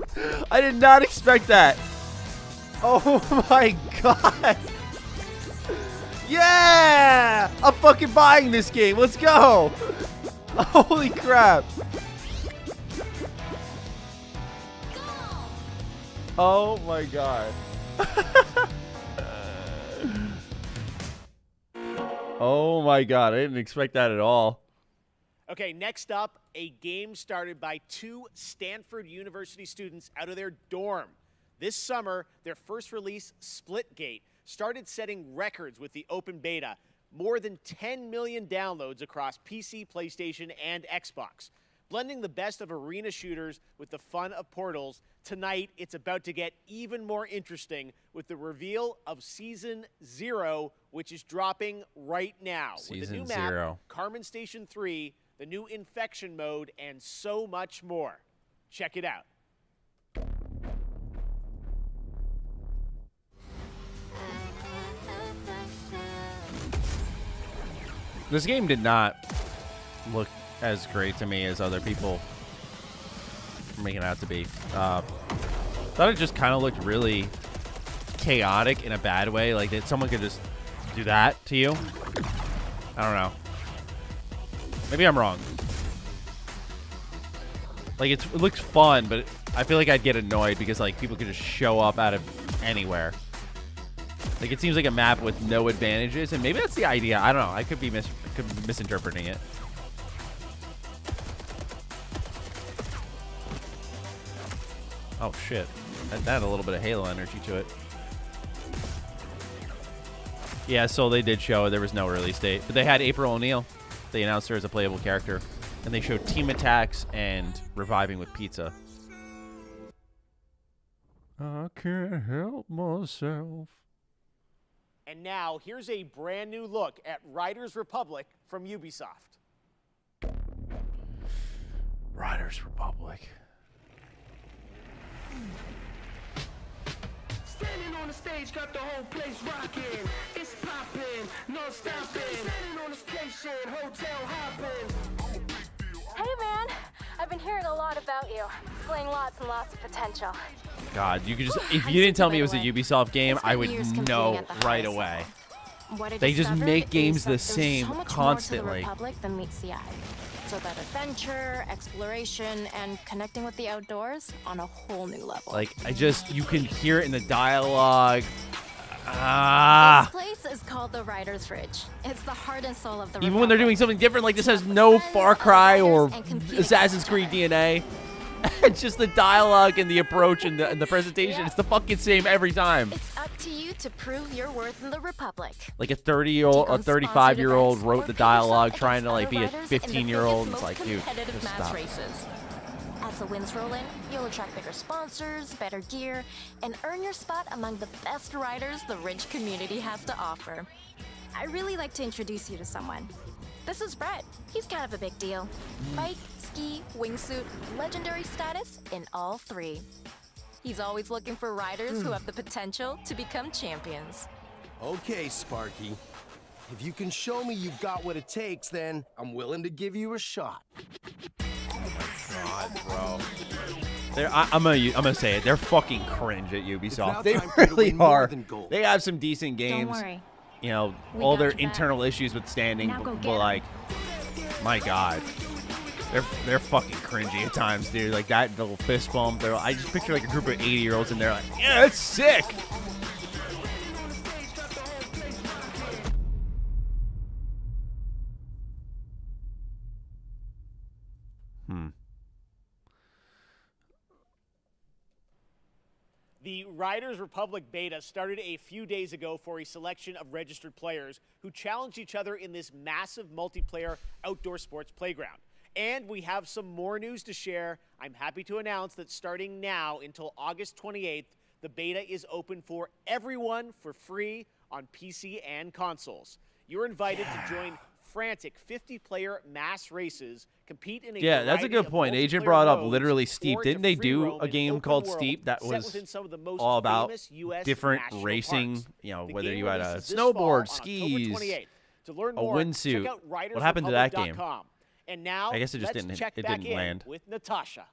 Speaker 1: I did not expect that. Oh my god! Yeah! I'm fucking buying this game. Let's go! Holy crap. Oh my god. Oh my god, I didn't expect that at all.
Speaker 5: Okay, next up, a game started by 2 Stanford University students out of their dorm. This summer, their first release, Splitgate, started setting records with the open beta. More than 10 million downloads across PC, PlayStation, and Xbox. Blending the best of arena shooters with the fun of Portals, tonight it's about to get even more interesting with the reveal of Season 0, which is dropping right now. With a new map, Carmen Station 3, the new Infection mode, and so much more. Check it out.
Speaker 1: This game did not look as great to me as other people are making it out to be. Thought it just kind of looked really chaotic in a bad way. Like that someone could just do that to you. I don't know. Maybe I'm wrong. Like it looks fun, but I feel like I'd get annoyed because like people could just show up out of anywhere. Like it seems like a map with no advantages, and maybe that's the idea. I don't know. I could be misinterpreting it. Oh shit! That had a little bit of Halo energy to it. Yeah, so they did show there was no release date, but they had April O'Neil. They announced her as a playable character, and they showed team attacks and reviving with pizza. I can't help myself.
Speaker 5: And now, here's a brand new look at Riders Republic from Ubisoft.
Speaker 1: Riders Republic.
Speaker 20: Standing on the stage, got the whole place rocking. It's popping, no stopping. Standing on the station, hotel hopping.
Speaker 21: Hey man, I've been hearing a lot about you. Displaying lots and lots of potential.
Speaker 1: God, you could just, if you didn't tell me it was a Ubisoft game, I would know right away. They just make games the same constantly.
Speaker 21: Than meets the eye. So that adventure, exploration, and connecting with the outdoors on a whole new level.
Speaker 1: Like, you can hear it in the dialogue. Ah.
Speaker 21: This place is called the Writer's Ridge. It's the heart and soul of the
Speaker 1: Even when they're doing something different, like this has no Far Cry or Assassin's Creed DNA. It's just the dialogue and the approach and the presentation. It's the fucking same every time.
Speaker 21: It's up to you to prove your worth in the Republic.
Speaker 1: Like a 35-year-old wrote the dialogue trying to like be a 15-year-old. It's like, dude, just stop.
Speaker 21: As the winds roll in, you'll attract bigger sponsors, better gear, and earn your spot among the best riders the Ridge community has to offer. I'd really like to introduce you to someone. This is Brett. He's kind of a big deal. Bike, ski, wingsuit, legendary status in all 3. He's always looking for riders who have the potential to become champions.
Speaker 15: Okay, Sparky. If you can show me you've got what it takes, then I'm willing to give you a shot.
Speaker 1: God, bro. I'm gonna say it. They're fucking cringe at Ubisoft. They really are. They have some decent games.
Speaker 21: Don't worry.
Speaker 1: You know, all their internal issues with standing, but like, my God, they're fucking cringy at times, dude. Like that little fist bump. I just picture like a group of 80-year-olds and they're like, yeah, that's sick.
Speaker 5: The Riders Republic beta started a few days ago for a selection of registered players who challenged each other in this massive multiplayer outdoor sports playground. And we have some more news to share. I'm happy to announce that starting now until August 28th, the beta is open for everyone for free on PC and consoles. You're invited to join frantic 50-player mass races, compete in a
Speaker 1: that's a good point. Agent brought up literally Steep. Didn't they do a game called Steep that was all about different racing? You know, whether you had a snowboard, skis, a windsuit. What happened to that game?
Speaker 5: And now,
Speaker 1: I guess it just didn't land.
Speaker 5: With Natasha.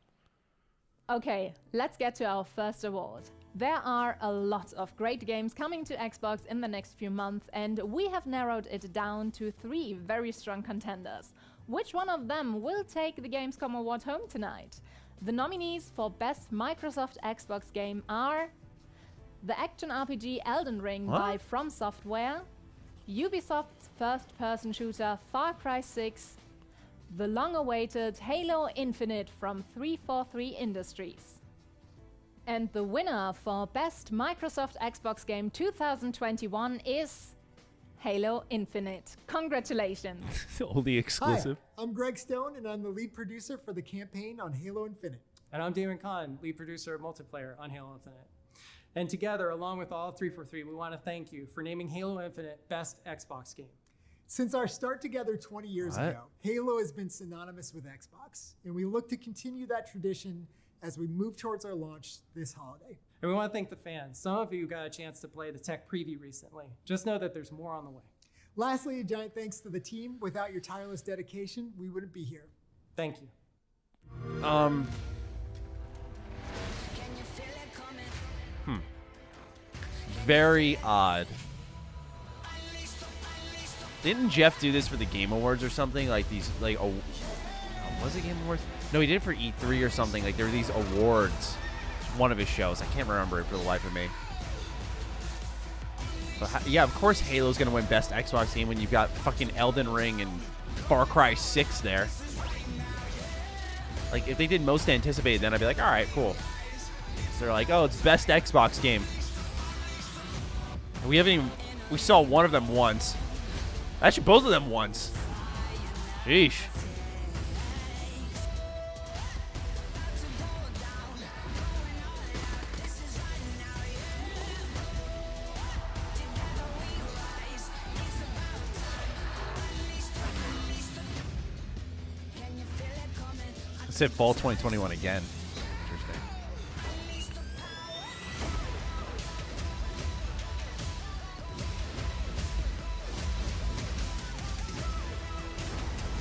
Speaker 16: Okay, let's get to our first award. There are a lot of great games coming to Xbox in the next few months, and we have narrowed it down to 3 very strong contenders. Which one of them will take the Gamescom award home tonight? The nominees for Best Microsoft Xbox Game are the action RPG Elden Ring by From Software, Ubisoft's first-person shooter Far Cry 6, the long-awaited Halo Infinite from 343 Industries. And the winner for Best Microsoft Xbox Game 2021 is Halo Infinite. Congratulations.
Speaker 1: Only exclusive.
Speaker 4: Hi, I'm Greg Stone, and I'm the lead producer for the campaign on Halo Infinite.
Speaker 22: And I'm Damon Kahn, lead producer of multiplayer on Halo Infinite. And together, along with all of 343, we want to thank you for naming Halo Infinite Best Xbox Game.
Speaker 4: Since our start together 20 years ago, Halo has been synonymous with Xbox, and we look to continue that tradition as we move towards our launch this holiday.
Speaker 22: And we want to thank the fans. Some of you got a chance to play the tech preview recently. Just know that there's more on the way.
Speaker 4: Lastly, a giant thanks to the team. Without your tireless dedication, we wouldn't be here.
Speaker 22: Thank you.
Speaker 1: Very odd. Didn't Jeff do this for the Game Awards or something? Like these, like, oh, was it Game Awards? No, he did it for E3 or something. Like there were these awards. One of his shows. I can't remember it for the life of me. But yeah, of course Halo's gonna win Best Xbox Game when you've got fucking Elden Ring and Far Cry 6 there. Like if they did Most Anticipated, then I'd be like, all right, cool. So they're like, oh, it's Best Xbox Game. We haven't even, we saw one of them once. Actually, both of them once. Sheesh. I said fall 2021 again. Interesting.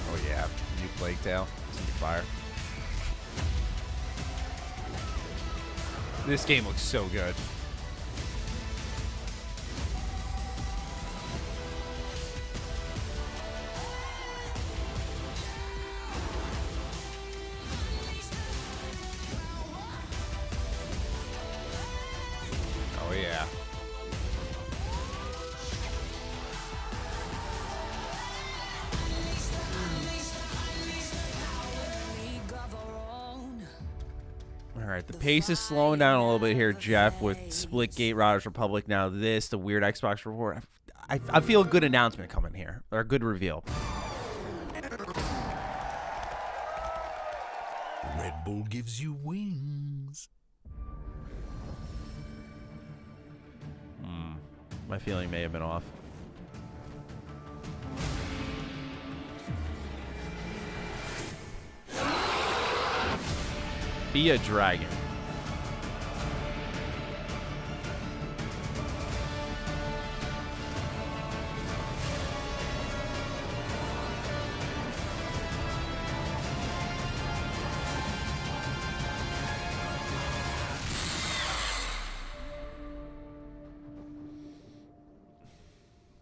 Speaker 1: Oh yeah, new Plague Tale. It's in the fire. This game looks so good. Oh yeah. All right, the pace is slowing down a little bit here, Jeff, with Splitgate, Riders Republic, now this, the weird Xbox report. I feel a good announcement coming here, or a good reveal.
Speaker 3: Red Bull gives you wings.
Speaker 1: My feeling may have been off. Be a dragon.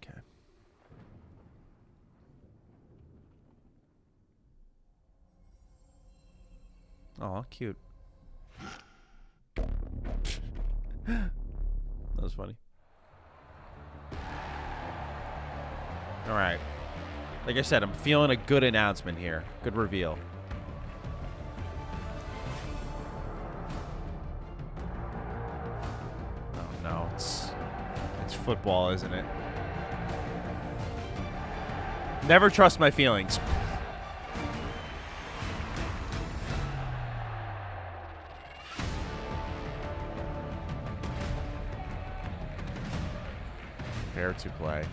Speaker 1: Okay. Oh, cute. That was funny. All right. Like I said, I'm feeling a good announcement here. Good reveal. Oh no, it's football, isn't it? Never trust my feelings. Prepare to play.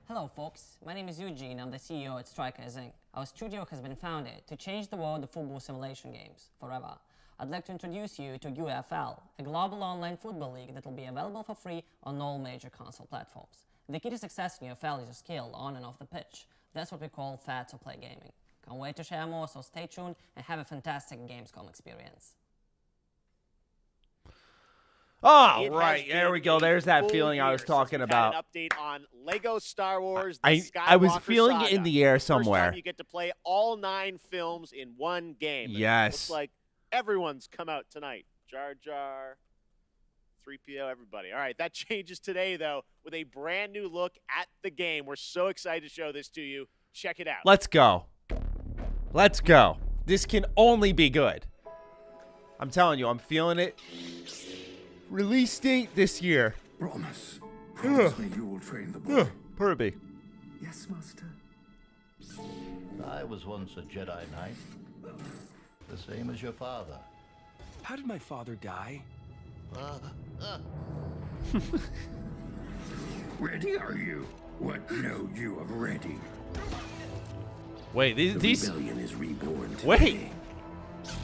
Speaker 23: Hello folks, my name is Eugene, I'm the CEO at Strikers Inc. Our studio has been founded to change the world of football simulation games, forever. I'd like to introduce you to UFL, a global online football league that will be available for free on all major console platforms. The key to success in UFL is your skill on and off the pitch. That's what we call fair to play gaming. Can't wait to share more, so stay tuned and have a fantastic Gamescom experience.
Speaker 1: Oh,
Speaker 5: It
Speaker 1: right.
Speaker 5: has
Speaker 1: There
Speaker 5: been
Speaker 1: we go.
Speaker 5: a
Speaker 1: There's that
Speaker 5: full
Speaker 1: feeling I
Speaker 5: year
Speaker 1: was
Speaker 5: since
Speaker 1: talking
Speaker 5: we've had
Speaker 1: about.
Speaker 5: an update on Lego Star Wars.
Speaker 1: I was
Speaker 5: Skywalker
Speaker 1: feeling it
Speaker 5: Saga.
Speaker 1: in the air
Speaker 5: First
Speaker 1: somewhere.
Speaker 5: time you get to play all 9 films in one game. And
Speaker 1: Yes.
Speaker 5: Looks like everyone's come out tonight. Jar Jar, 3PO, everybody. All right, that changes today, though, with a brand new look at the game. We're so excited to show this to you. Check it out.
Speaker 1: Let's go. Let's go. This can only be good. I'm telling you, I'm feeling it. Release date this year.
Speaker 8: Promise. Promise me you will train the boy.
Speaker 1: Perby.
Speaker 8: Yes, Master.
Speaker 9: I was once a Jedi Knight. The same as your father.
Speaker 15: How did my father die?
Speaker 8: Ready are you? What know you of ready?
Speaker 1: Wait, these
Speaker 8: rebellion is reborn today.
Speaker 1: Wait.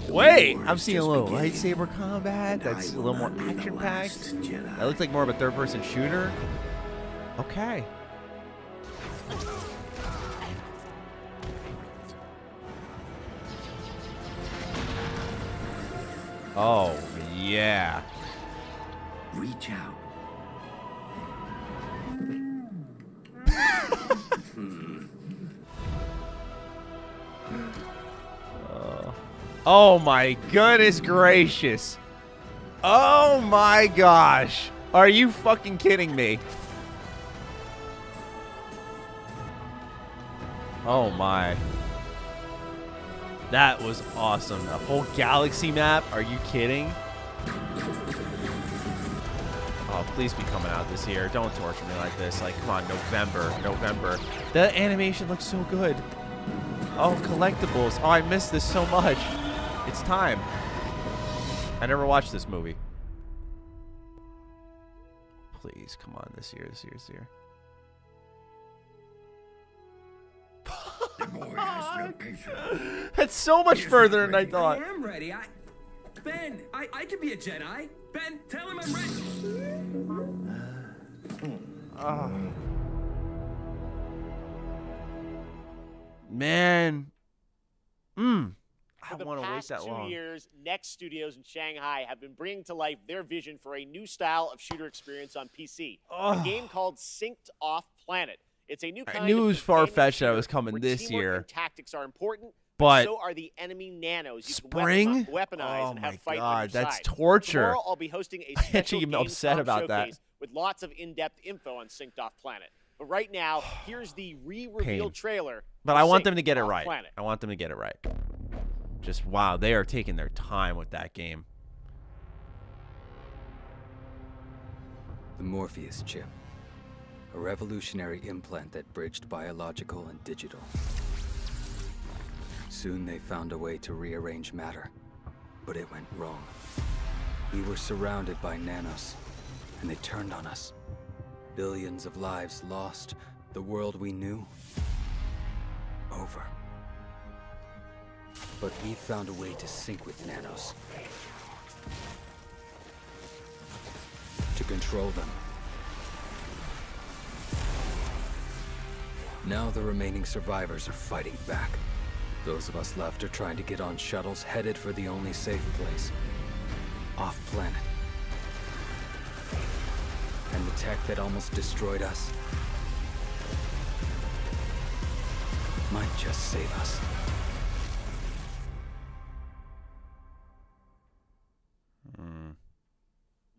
Speaker 1: Wait, I'm seeing a little lightsaber combat. That's a little more action-packed. That looks like more of a third-person shooter. Okay. Oh, yeah.
Speaker 8: Reach out.
Speaker 1: Oh my goodness gracious. Oh my gosh. Are you fucking kidding me? Oh my. That was awesome. A whole galaxy map? Are you kidding? Oh, please be coming out this year. Don't torture me like this. Like, come on, November. The animation looks so good. Oh, collectibles. Oh, I missed this so much. It's time. I never watched this movie. Please, come on, this year.
Speaker 8: The boy has no patience.
Speaker 1: That's so much further than I thought.
Speaker 10: I am ready. Ben, I can be a Jedi. Ben, tell him I'm ready.
Speaker 1: Man. I
Speaker 5: For the
Speaker 1: want to wait
Speaker 5: past
Speaker 1: that
Speaker 5: 2
Speaker 1: long.
Speaker 5: years, Next Studios in Shanghai have been bringing to life their vision for a new style of shooter experience on PC. A game called Synced Off Planet. It's a new kind
Speaker 1: I knew it
Speaker 5: of
Speaker 1: was far-fetched that it was coming
Speaker 5: where
Speaker 1: this
Speaker 5: teamwork
Speaker 1: year.
Speaker 5: and tactics are important,
Speaker 1: But
Speaker 5: so are the enemy nanos. You
Speaker 1: Spring?
Speaker 5: can weaponize
Speaker 1: Oh
Speaker 5: and have
Speaker 1: my
Speaker 5: fight
Speaker 1: God,
Speaker 5: on your
Speaker 1: that's
Speaker 5: side.
Speaker 1: torture.
Speaker 5: Tomorrow I'll be hosting a special
Speaker 1: actually get upset
Speaker 5: Gamescom
Speaker 1: about that.
Speaker 5: showcase with lots of in-depth info on Synced Off Planet. But right now, here's the re-revealed
Speaker 1: Pain.
Speaker 5: trailer.
Speaker 1: But
Speaker 5: for
Speaker 1: I want
Speaker 5: Synced
Speaker 1: them to get it
Speaker 5: Off
Speaker 1: right.
Speaker 5: Planet.
Speaker 1: I want them to get it right. Just, wow, they are taking their time with that game.
Speaker 24: The Morpheus chip. A revolutionary implant that bridged biological and digital. Soon they found a way to rearrange matter, but it went wrong. We were surrounded by nanos, and they turned on us. Billions of lives lost, the world we knew, over. But we found a way to sync with nanos. To control them. Now the remaining survivors are fighting back. Those of us left are trying to get on shuttles headed for the only safe place. Off-planet. And the tech that almost destroyed us might just save us.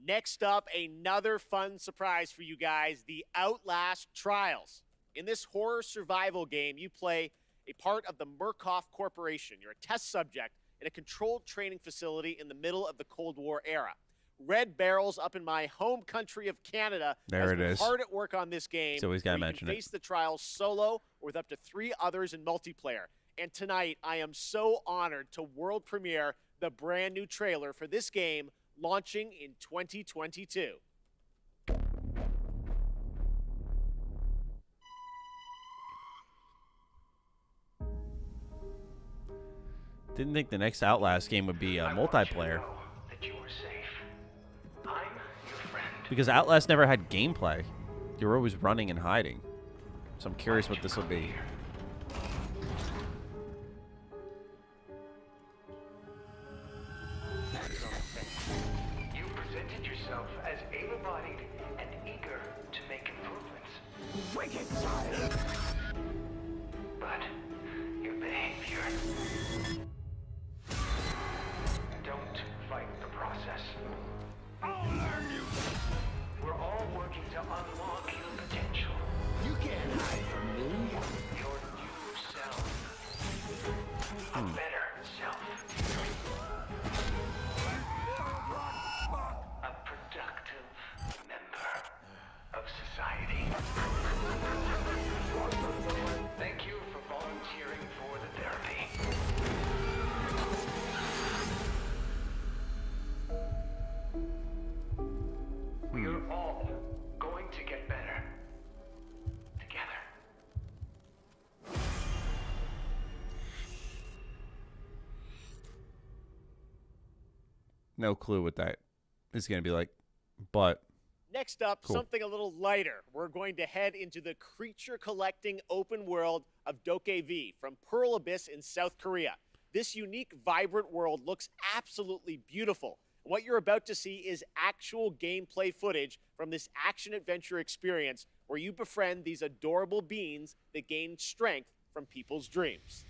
Speaker 5: Next up, another fun surprise for you guys, the Outlast Trials. In this horror survival game, you play a part of the Murkoff Corporation. You're a test subject in a controlled training facility in the middle of the Cold War era. Red Barrels up in my home country of Canada has been hard at work on this game.
Speaker 1: So he's got to
Speaker 5: where you
Speaker 1: mention
Speaker 5: can
Speaker 1: it.
Speaker 5: face the trials solo or with up to 3 others in multiplayer. And tonight, I am so honored to world premiere the brand new trailer for this game launching in 2022.
Speaker 1: Didn't think the next Outlast game would be multiplayer. Because Outlast never had gameplay. You were always running and hiding. So I'm curious what this will be.
Speaker 20: You presented yourself as able-bodied and eager to make improvements. Wicked child! But your behavior... Don't fight the process. I'll learn you! We're all working to unlock your potential. You can't hide from me. Your new self. A better self. A productive member of society. Thank you for volunteering for the therapy. We are all going to get better. Together.
Speaker 1: No clue what that is going to be like, but
Speaker 5: Next up,
Speaker 1: cool.
Speaker 5: something a little lighter. We're going to head into the creature-collecting open world of Dokkaevi from Pearl Abyss in South Korea. This unique, vibrant world looks absolutely beautiful. What you're about to see is actual gameplay footage from this action-adventure experience where you befriend these adorable beings that gain strength from people's dreams.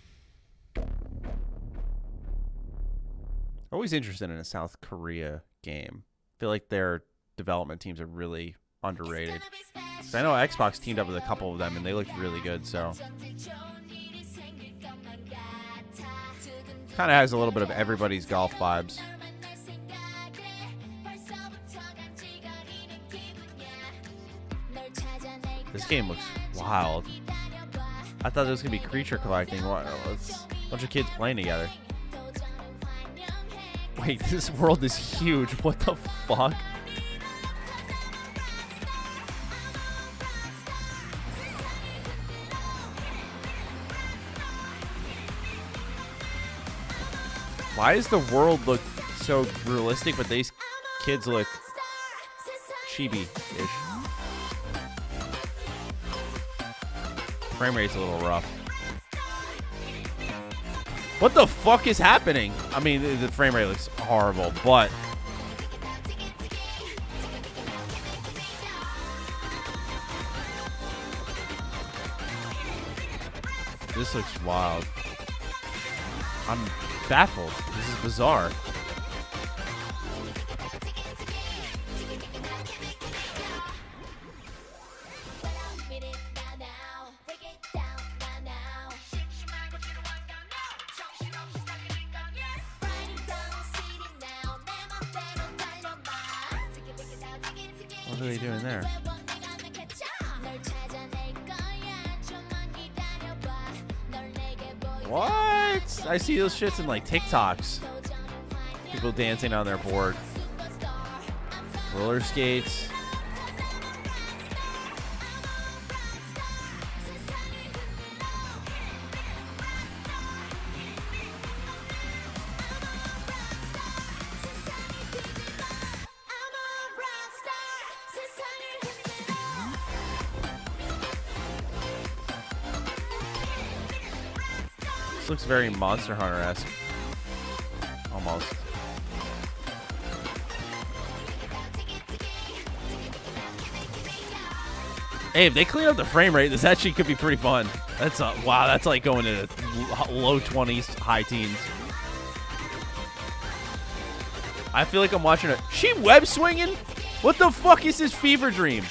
Speaker 1: Always interested in a South Korea game. I feel like their development teams are really underrated. 'Cause I know Xbox teamed up with a couple of them and they looked really good, so kind of has a little bit of everybody's golf vibes. This game looks wild. I thought it was gonna be creature collecting. It's a bunch of kids playing together. Wait, this world is huge. What the fuck? Why does the world look so realistic, but these kids look chibi-ish? Frame rate's a little rough. What the fuck is happening? I mean, the frame rate looks horrible, but this looks wild. I'm baffled. This is bizarre. What are they doing there? What? I see those shits in like TikToks. People dancing on their board. Roller skates. This looks very Monster Hunter-esque. Almost. Hey, if they clean up the frame rate, this actually could be pretty fun. That's wow, that's like going to low 20s, high teens. I feel like I'm watching a... She web swinging? What the fuck is this fever dream?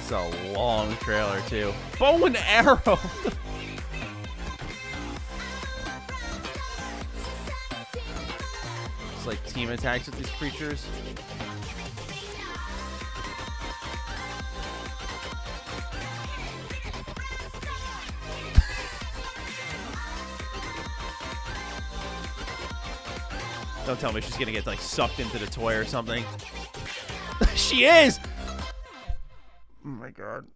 Speaker 1: It's a long trailer too. Bow and arrow. It's like team attacks with these creatures. Don't tell me she's gonna get like sucked into the toy or something. She is! Oh my god.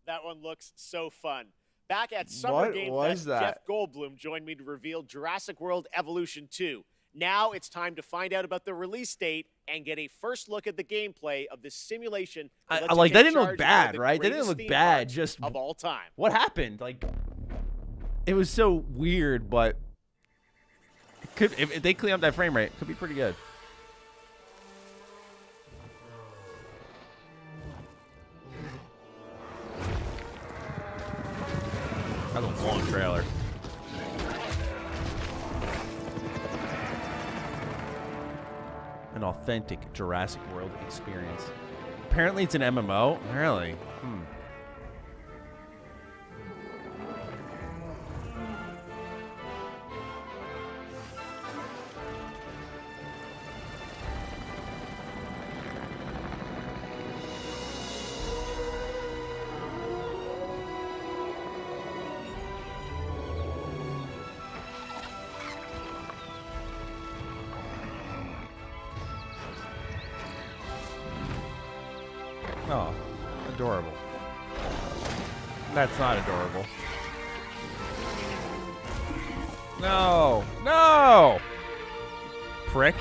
Speaker 5: That one looks so fun. Back at Summer Game Fest, Jeff Goldblum joined me to reveal Jurassic World Evolution 2. Now it's time to find out about the release date and get a first look at the gameplay of this simulation.
Speaker 1: I like, that didn't look bad, right? That didn't look bad. Just
Speaker 5: of all time.
Speaker 1: What happened? Like, it was so weird, but it could, if they clean up that frame rate, it could be pretty good. That was a long trailer. An authentic Jurassic World experience. Apparently it's an MMO. Really? Oh, adorable. That's not adorable. No! No! Prick.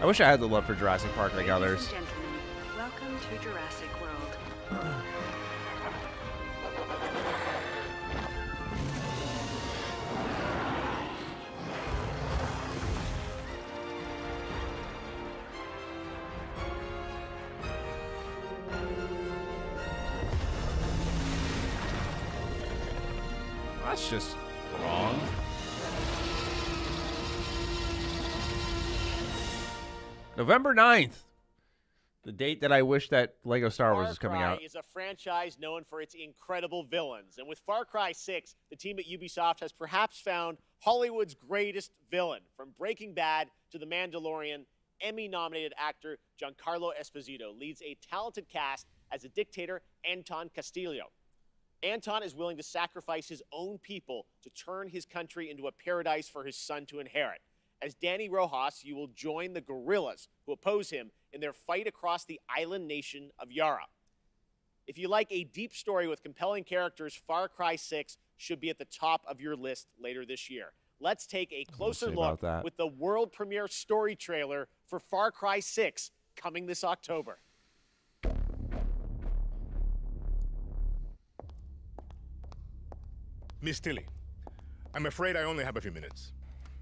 Speaker 1: I wish I had the love for Jurassic Park like others.
Speaker 2: Ladies and gentlemen, welcome to Jurassic World.
Speaker 1: That's just wrong. November 9th. The date that I wish that Lego Star Wars was coming out.
Speaker 5: Far Cry is a franchise known for its incredible villains. And with Far Cry 6, the team at Ubisoft has perhaps found Hollywood's greatest villain. From Breaking Bad to The Mandalorian, Emmy-nominated actor Giancarlo Esposito leads a talented cast as a dictator, Anton Castillo. Anton is willing to sacrifice his own people to turn his country into a paradise for his son to inherit. As Danny Rojas, you will join the guerrillas who oppose him in their fight across the island nation of Yara. If you like a deep story with compelling characters, Far Cry 6 should be at the top of your list later this year. Let's take a closer look with the world premiere story trailer for Far Cry 6 coming this October.
Speaker 6: Miss Tilly, I'm afraid I only have a few minutes.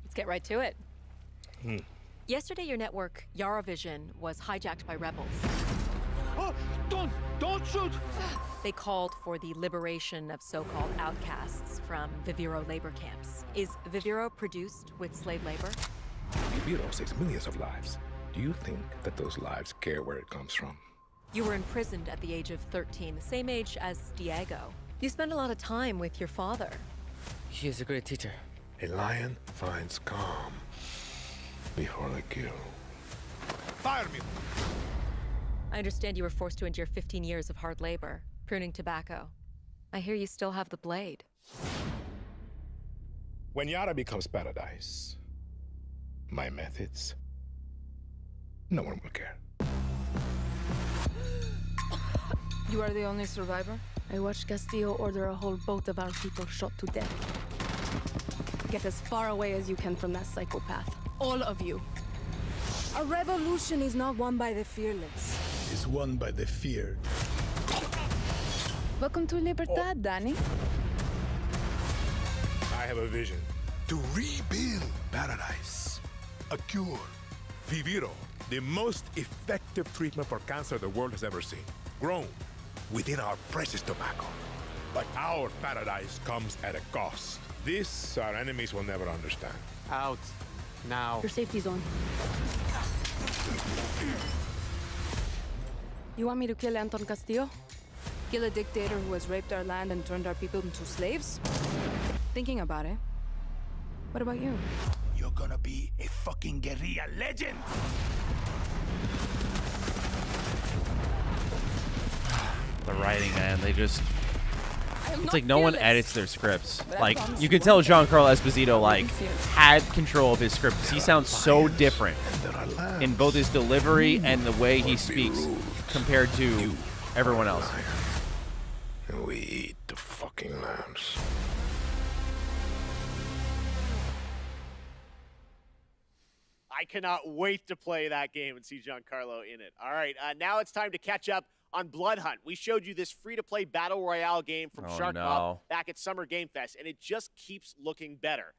Speaker 11: Let's get right to it. Yesterday, your network, Yara Vision, was hijacked by rebels.
Speaker 6: Oh, don't shoot!
Speaker 11: They called for the liberation of so-called outcasts from Viviro labor camps. Is Viviro produced with slave labor?
Speaker 6: Viviro saves millions of lives. Do you think that those lives care where it comes from?
Speaker 11: You were imprisoned at the age of 13, the same age as Diego. You spend a lot of time with your father.
Speaker 12: He is a great teacher.
Speaker 6: A lion finds calm before the kill. Fire me!
Speaker 11: I understand you were forced to endure 15 years of hard labor, pruning tobacco. I hear you still have the blade.
Speaker 6: When Yara becomes paradise, my methods, no one will care.
Speaker 25: You are the only survivor? I watched Castillo order a whole boat of our people shot to death. Get as far away as you can from that psychopath. All of you. A revolution is not won by the fearless.
Speaker 6: It's won by the feared.
Speaker 25: Welcome to Libertad, Danny.
Speaker 6: I have a vision. To rebuild paradise. A cure. Viviro, the most effective treatment for cancer the world has ever seen. Grown within our precious tobacco. But our paradise comes at a cost. This our enemies will never understand.
Speaker 12: Out. Now.
Speaker 25: Your safety zone. You want me to kill Anton Castillo? Kill a dictator who has raped our land and turned our people into slaves? Thinking about it. What about you?
Speaker 6: You're gonna be a fucking guerrilla legend.
Speaker 1: The writing, man, they just... It's
Speaker 25: not
Speaker 1: like no one
Speaker 25: fearless,
Speaker 1: edits their scripts.
Speaker 25: but I
Speaker 1: Like,
Speaker 25: promise
Speaker 1: you
Speaker 25: you
Speaker 1: can
Speaker 25: one
Speaker 1: tell
Speaker 25: thing.
Speaker 1: Giancarlo Esposito, like,
Speaker 25: fearless.
Speaker 1: had control of his script. He sounds so different in both his delivery and the way he speaks compared to everyone else.
Speaker 6: And we eat the fucking lambs.
Speaker 5: I cannot wait to play that game and see Giancarlo in it. All right, now it's time to catch up on Blood Hunt. We showed you this free-to-play Battle Royale game from Shark Mob back at Summer Game Fest, and it just keeps looking better.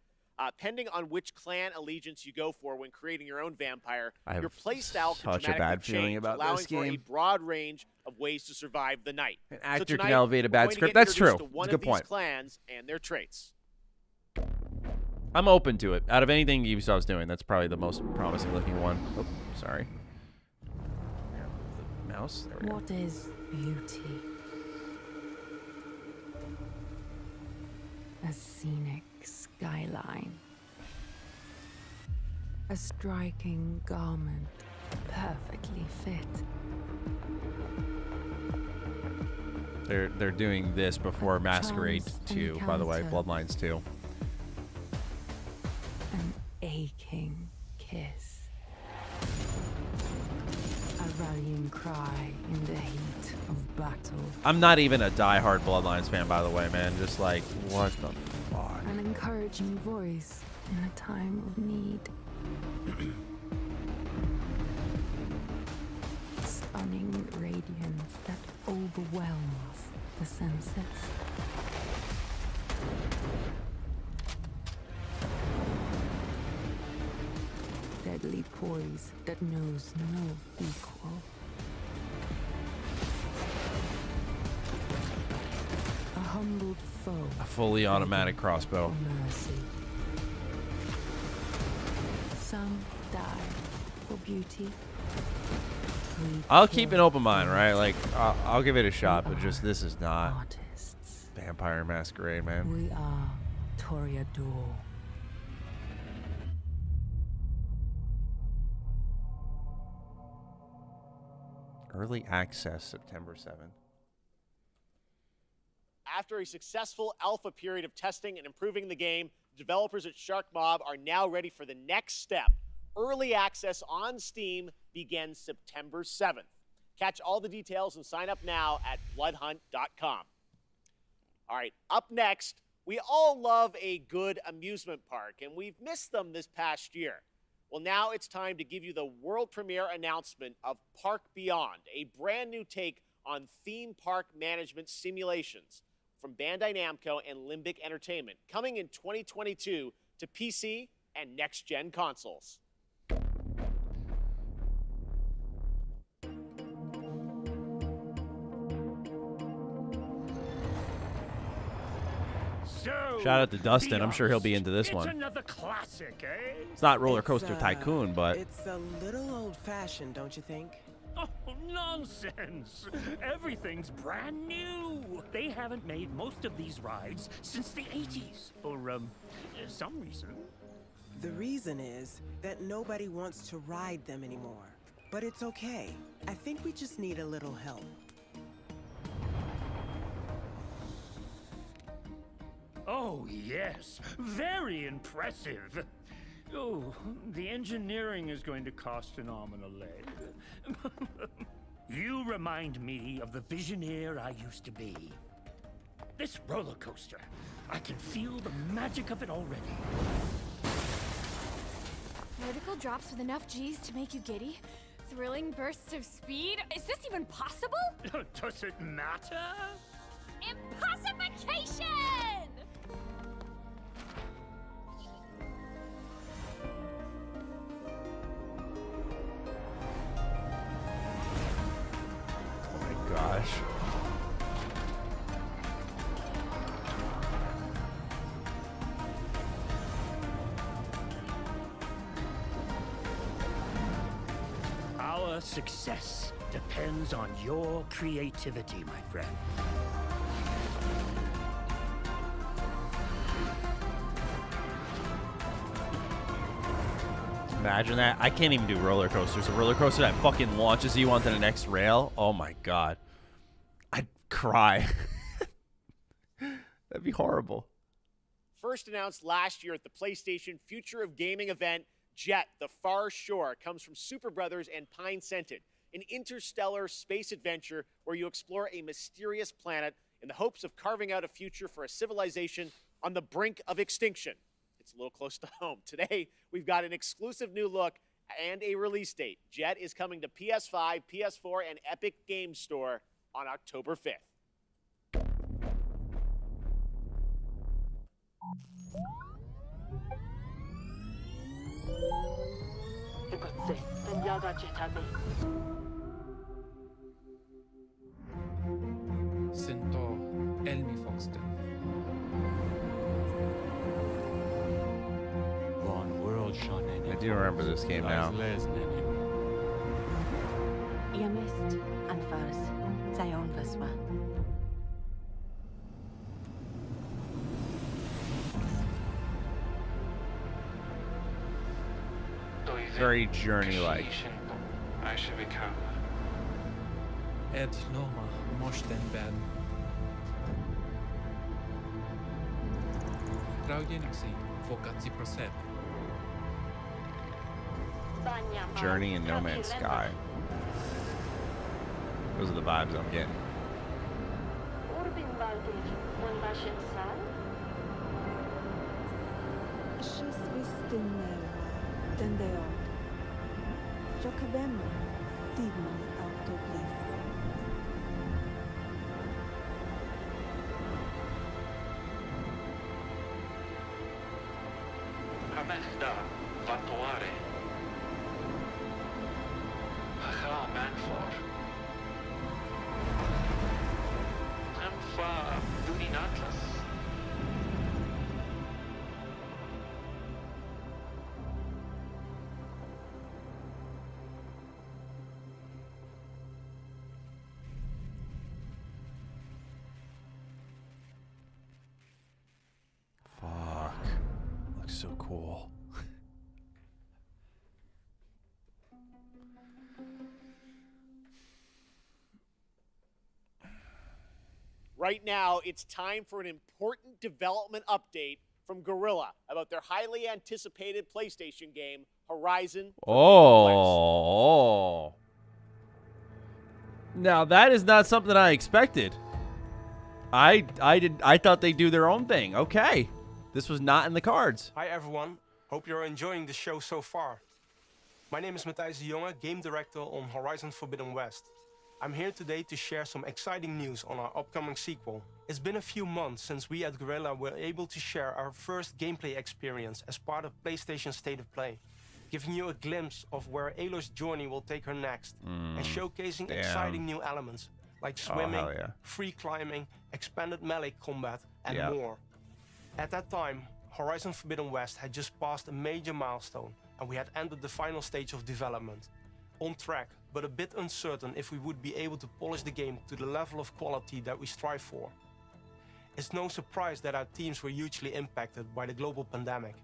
Speaker 5: Pending on which clan allegiance you go for when creating your own vampire, your playstyle can
Speaker 1: such a
Speaker 5: dramatically
Speaker 1: bad feeling
Speaker 5: change,
Speaker 1: about
Speaker 5: allowing
Speaker 1: this
Speaker 5: for a
Speaker 1: game.
Speaker 5: broad range of ways to survive the night.
Speaker 1: An actor
Speaker 5: so
Speaker 1: can
Speaker 5: tonight,
Speaker 1: elevate a
Speaker 5: we're
Speaker 1: bad
Speaker 5: going to
Speaker 1: script.
Speaker 5: get
Speaker 1: That's
Speaker 5: introduced
Speaker 1: true.
Speaker 5: to one
Speaker 1: It's a
Speaker 5: of
Speaker 1: good
Speaker 5: these
Speaker 1: point.
Speaker 5: clans and their traits.
Speaker 1: I'm open to it. Out of anything Ubisoft's doing, that's probably the most promising looking one. Oh, sorry. The mouse. There we go.
Speaker 25: What is beauty? A scenic skyline. A striking garment, perfectly fit.
Speaker 1: They're doing this before Masquerade 2, by the way,
Speaker 25: encounter.
Speaker 1: Bloodlines 2.
Speaker 25: An aching kiss. A rallying cry in the heat of battle.
Speaker 1: I'm not even a diehard Bloodlines fan, by the way, man. Just like, what the fuck?
Speaker 25: An encouraging voice in a time of need. Stunning radiance that overwhelms the senses. Deadly poise that knows no equal. A humbled foe.
Speaker 1: A fully automatic crossbow.
Speaker 25: Mercy. Some die for beauty.
Speaker 1: I'll keep an open mind, right? Like, I'll give it a shot, but just this is not Vampire Masquerade, man.
Speaker 25: We are Toreador.
Speaker 1: Early access, September 7th.
Speaker 5: After a successful alpha period of testing and improving the game, developers at Shark Mob are now ready for the next step. Early access on Steam begins September 7th. Catch all the details and sign up now at bloodhunt.com. All right, up next, we all love a good amusement park, and we've missed them this past year. Well, now it's time to give you the world premiere announcement of Park Beyond, a brand new take on theme park management simulations from Bandai Namco and Limbic Entertainment, coming in 2022 to PC and next-gen consoles.
Speaker 20: So,
Speaker 1: Shout out to Dustin. I'm sure he'll be into this
Speaker 20: it's
Speaker 1: one.
Speaker 20: another classic, eh?
Speaker 1: It's not Roller Coaster Tycoon, but
Speaker 7: It's a little old-fashioned, don't you think?
Speaker 20: Oh, nonsense! Everything's brand new. They haven't made most of these rides since the 80s for some reason.
Speaker 7: The reason is that nobody wants to ride them anymore. But it's okay. I think we just need a little help.
Speaker 20: Oh, yes. Very impressive. Oh, the engineering is going to cost an arm and a leg. You remind me of the Visioneer I used to be. This roller coaster, I can feel the magic of it already.
Speaker 13: Vertical drops with enough G's to make you giddy? Thrilling bursts of speed? Is this even possible?
Speaker 20: Does it matter?
Speaker 13: Impossification!
Speaker 1: oh my gosh.
Speaker 20: Our success depends on your creativity, my friend.
Speaker 1: Imagine that. I can't even do roller coasters. A roller coaster that fucking launches you onto the next rail. Oh my god. I'd cry. That'd be horrible.
Speaker 5: First announced last year at the PlayStation Future of Gaming event, Jet, The Far Shore, comes from Super Brothers and Pine Scented, an interstellar space adventure where you explore a mysterious planet in the hopes of carving out a future for a civilization on the brink of extinction. It's a little close to home. Today, we've got an exclusive new look and a release date. Jet is coming to PS5, PS4, and Epic Games Store on October 5th.
Speaker 12: Centaur Elmi Foxton.
Speaker 1: I do remember this game now.
Speaker 25: Yamist and Fars, Zion Veswa.
Speaker 1: Very journey-like.
Speaker 12: Ed Loma Moshten Ben. Traugenixi Focazzi Prosed.
Speaker 1: Journey in No Man's Sky. Those are the vibes I'm getting.
Speaker 20: Hamechda Vatoare. Hacha Manfor. Hamfa Dunin Atlas.
Speaker 1: Fuck. Looks so cool.
Speaker 5: Right now, it's time for an important development update from Guerrilla about their highly anticipated PlayStation game, Horizon Forbidden West.
Speaker 1: Oh. Now that is not something I expected. I thought they'd do their own thing. Okay. This was not in the cards.
Speaker 14: Hi everyone. Hope you're enjoying the show so far. My name is Matthijs de Jonge, game director on Horizon Forbidden West. I'm here today to share some exciting news on our upcoming sequel. It's been a few months since we at Guerrilla were able to share our first gameplay experience as part of PlayStation State of Play, giving you a glimpse of where Aloy's journey will take her next, and showcasing exciting new elements like swimming, free climbing, expanded melee combat, and more. At that time, Horizon Forbidden West had just passed a major milestone, and we had entered the final stage of development. On track, but a bit uncertain if we would be able to polish the game to the level of quality that we strive for. It's no surprise that our teams were hugely impacted by the global pandemic.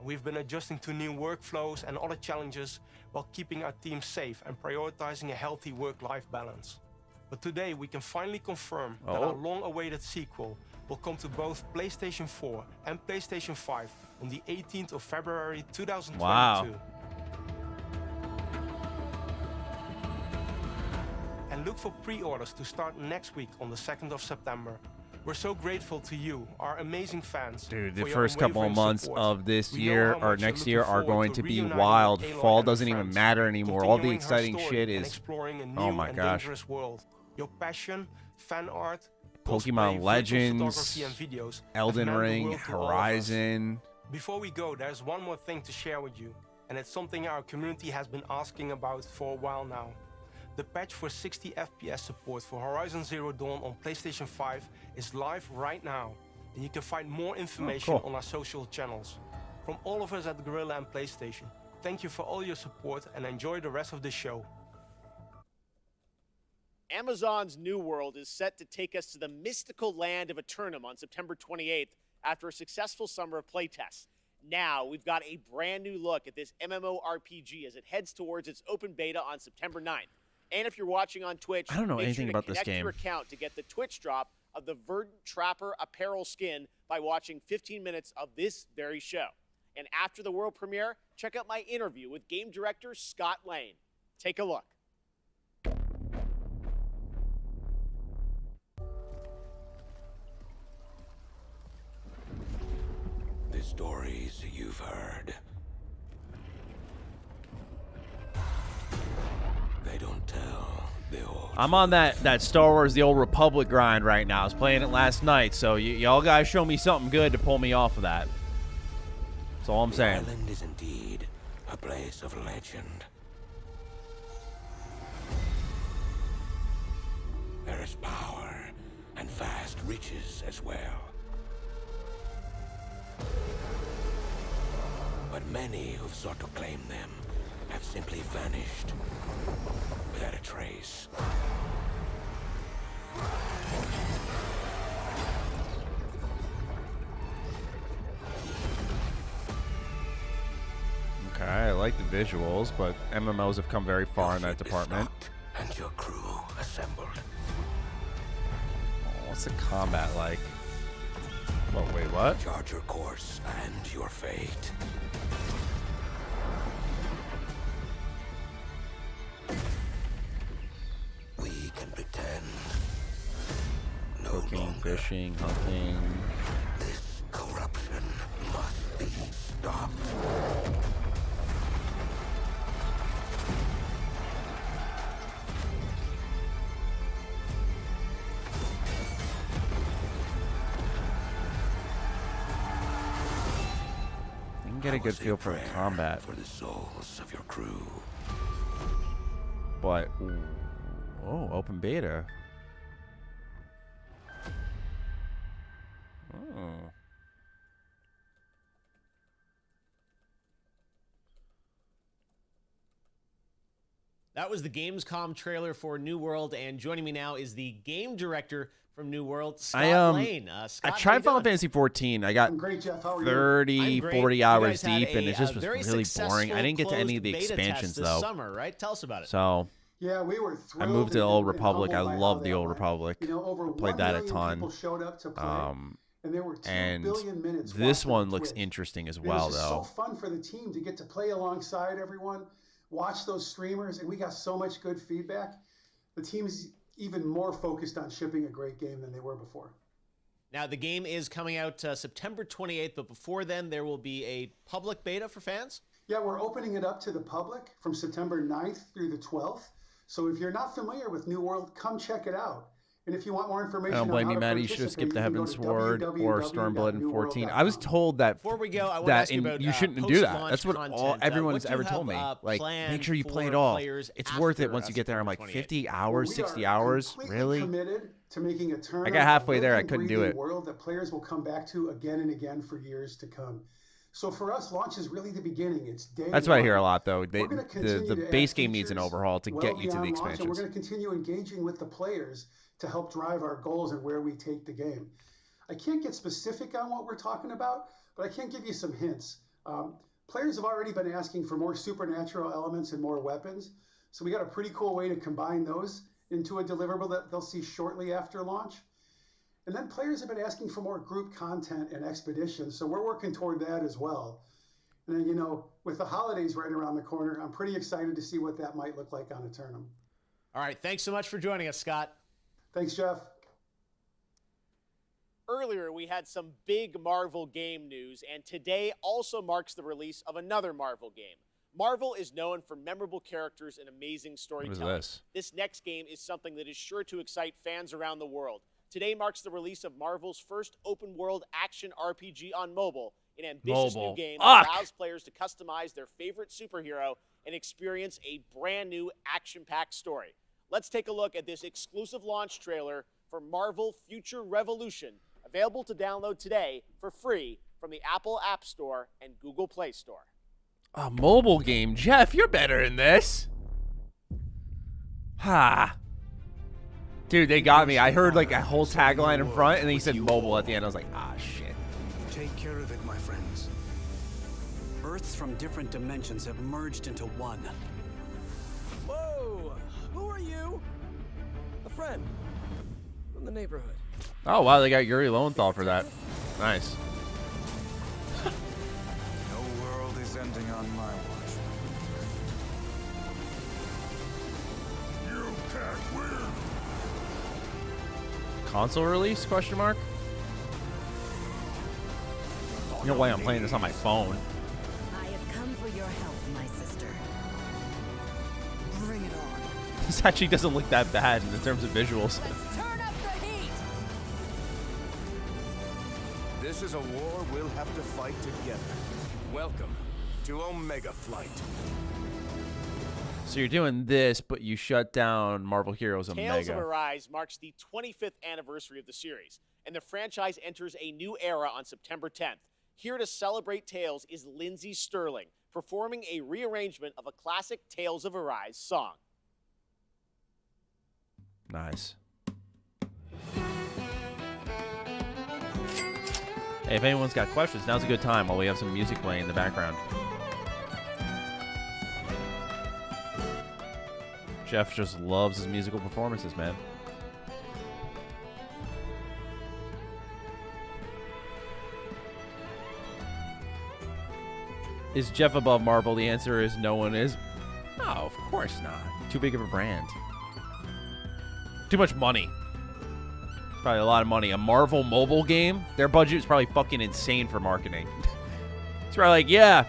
Speaker 14: We've been adjusting to new workflows and other challenges while keeping our team safe and prioritizing a healthy work-life balance. But today we can finally confirm that our long-awaited sequel will come to both PlayStation 4 and PlayStation 5 on the 18th of February 2022.
Speaker 1: Wow.
Speaker 14: And look for pre-orders to start next week on the 2nd of September. We're so grateful to you, our amazing fans.
Speaker 1: Dude, the first couple of months of this year or next year are going to be wild. Fall doesn't even matter anymore. All the exciting shit is, oh my gosh.
Speaker 14: Your passion, fan art,
Speaker 1: Pokemon Legends, Elden Ring, Horizon.
Speaker 14: Before we go, there's one more thing to share with you, and it's something our community has been asking about for a while now. The patch for 60 FPS support for Horizon Zero Dawn on PlayStation 5 is live right now, and you can find more information on our social channels. From all of us at Guerrilla and PlayStation, thank you for all your support and enjoy the rest of the show.
Speaker 5: Amazon's New World is set to take us to the mystical land of Eternum on September 28th after a successful summer of playtests. Now we've got a brand new look at this MMORPG as it heads towards its open beta on September 9th. And if you're watching on Twitch,
Speaker 1: I don't know
Speaker 5: make
Speaker 1: anything
Speaker 5: sure to
Speaker 1: about this
Speaker 5: connect
Speaker 1: game.
Speaker 5: your account to get the Twitch drop of the Verdant Trapper apparel skin by watching 15 minutes of this very show. And after the world premiere, check out my interview with game director Scott Lane. Take a look.
Speaker 8: The stories you've heard, they don't tell the old.
Speaker 1: I'm on that Star Wars The Old Republic grind right now. I was playing it last night, so y'all guys show me something good to pull me off of that. That's all I'm saying.
Speaker 8: The island is indeed a place of legend. There is power and vast riches as well. But many who've sought to claim them have simply vanished without a trace.
Speaker 1: Okay, I like the visuals, but MMOs have come very far in that department.
Speaker 8: And your crew assembled.
Speaker 1: Oh, what's the combat like? Oh, wait, what?
Speaker 8: Charge your course and your fate. We can pretend no
Speaker 1: Cooking,
Speaker 8: longer.
Speaker 1: fishing, hunting.
Speaker 8: This corruption must be stopped.
Speaker 1: You can get a good feel for the combat.
Speaker 8: For the souls of your crew.
Speaker 1: But, oh, open beta. Oh.
Speaker 5: That was the Gamescom trailer for New World, and joining me now is the game director from New World, Scott Lane. Scott,
Speaker 1: I tried Final Fantasy 14. I got
Speaker 4: great, Jeff. How are you?
Speaker 1: 30, 40 hours deep, and it just was
Speaker 5: very
Speaker 1: really boring. I didn't get to any of the
Speaker 5: closed beta
Speaker 1: expansions,
Speaker 5: test this
Speaker 1: though.
Speaker 5: summer, right? Tell us about it.
Speaker 1: So,
Speaker 4: Yeah, we were
Speaker 1: I
Speaker 4: thrilled.
Speaker 1: moved to the
Speaker 4: and-
Speaker 1: Old
Speaker 4: and
Speaker 1: Republic. I
Speaker 4: humbled by how
Speaker 1: love the
Speaker 4: that
Speaker 1: Old
Speaker 4: went.
Speaker 1: Republic.
Speaker 4: You know, over
Speaker 1: I
Speaker 4: 1
Speaker 1: played that a
Speaker 4: million
Speaker 1: ton.
Speaker 4: people showed up to play, and there were 2
Speaker 1: and
Speaker 4: billion minutes
Speaker 1: this
Speaker 4: watched
Speaker 1: one
Speaker 4: on
Speaker 1: looks
Speaker 4: Twitch.
Speaker 1: interesting as
Speaker 4: It
Speaker 1: well,
Speaker 4: was just
Speaker 1: though.
Speaker 4: so fun for the team to get to play alongside everyone, watch those streamers, and we got so much good feedback. The team's even more focused on shipping a great game than they were before.
Speaker 5: Now, the game is coming out September 28th, but before then, there will be a public beta for fans?
Speaker 4: Yeah, we're opening it up to the public from September 9th through the 12th. So if you're not familiar with New World, come check it out. And if you want more information
Speaker 1: I don't blame
Speaker 4: on
Speaker 1: you,
Speaker 4: how to
Speaker 1: Matty. You should have
Speaker 4: participate,
Speaker 1: skipped the
Speaker 4: you can go
Speaker 1: Heaven's
Speaker 4: to
Speaker 1: Sword or Stormblood in 14. I was
Speaker 4: www.newworld.com.
Speaker 1: told that
Speaker 5: Before we go, I want to ask you about
Speaker 1: you shouldn't do that.
Speaker 5: post-launch
Speaker 1: That's what
Speaker 5: content.
Speaker 1: everyone
Speaker 5: What
Speaker 1: has
Speaker 5: do you
Speaker 1: ever told me.
Speaker 5: have,
Speaker 1: Like,
Speaker 5: planned
Speaker 1: make sure you play
Speaker 5: for
Speaker 1: it all.
Speaker 5: players
Speaker 1: It's worth it
Speaker 5: after,
Speaker 1: once you get there. I'm like,
Speaker 5: 28th?
Speaker 1: 50 hours,
Speaker 4: We
Speaker 1: 60
Speaker 4: are
Speaker 1: hours?
Speaker 4: completely
Speaker 1: Really?
Speaker 4: committed to making a turn.
Speaker 1: I got halfway there. I couldn't do it.
Speaker 4: World that players will come back to again and again for years to come. So for us, launch is really the beginning. It's day
Speaker 1: That's what I
Speaker 4: one.
Speaker 1: hear a lot, though.
Speaker 4: We're gonna
Speaker 1: the
Speaker 4: continue to
Speaker 1: base
Speaker 4: add
Speaker 1: game needs an
Speaker 4: features
Speaker 1: overhaul to
Speaker 4: well
Speaker 1: get you to the
Speaker 4: beyond launch, and
Speaker 1: expansions.
Speaker 4: we're going to continue engaging with the players to help drive our goals and where we take the game. I can't get specific on what we're talking about, but I can give you some hints. Players have already been asking for more supernatural elements and more weapons, so we got a pretty cool way to combine those into a deliverable that they'll see shortly after launch. And then players have been asking for more group content and expeditions, so we're working toward that as well. And then, you know, with the holidays right around the corner, I'm pretty excited to see what that might look like on Eternum.
Speaker 5: All right, thanks so much for joining us, Scott.
Speaker 4: Thanks, Jeff.
Speaker 5: Earlier, we had some big Marvel game news, and today also marks the release of another Marvel game. Marvel is known for memorable characters and amazing storytelling.
Speaker 1: What is this?
Speaker 5: This next game is something that is sure to excite fans around the world. Today marks the release of Marvel's first open-world action RPG on mobile, an ambitious new game that allows players to customize their favorite superhero and experience a brand new action-packed story. Let's take a look at this exclusive launch trailer for Marvel Future Revolution, available to download today for free from the Apple App Store and Google Play Store.
Speaker 1: A mobile game? Jeff, you're better than this. Ha. Dude, they got me. I heard like a whole tagline in front, and then he said mobile at the end. I was like, ah, shit.
Speaker 15: Take care of it, my friends.
Speaker 16: Earths from different dimensions have merged into one.
Speaker 15: Whoa! Who are you? A friend from the neighborhood.
Speaker 1: Oh, wow, they got Yuri Lowenthal for that. Nice.
Speaker 17: No world is ending on my watch.
Speaker 3: You can't win.
Speaker 1: Console release, question mark? No way I'm playing this on my phone.
Speaker 18: I have come for your help, my sister. Bring it on.
Speaker 1: This actually doesn't look that bad in terms of visuals.
Speaker 18: Let's turn up the heat.
Speaker 15: This is a war we'll have to fight together. Welcome to Omega Flight.
Speaker 1: So you're doing this, but you shut down Marvel Heroes Omega.
Speaker 5: Tales of Arise marks the 25th anniversary of the series, and the franchise enters a new era on September 10th. Here to celebrate Tales is Lindsey Sterling, performing a rearrangement of a classic Tales of Arise song.
Speaker 1: Nice. Hey, if anyone's got questions, now's a good time while we have some music playing in the background. Jeff just loves his musical performances, man. Is Jeff above Marvel? The answer is no one is. No, of course not. Too big of a brand. Too much money. It's probably a lot of money. A Marvel mobile game, their budget is probably fucking insane for marketing. It's probably like, yeah,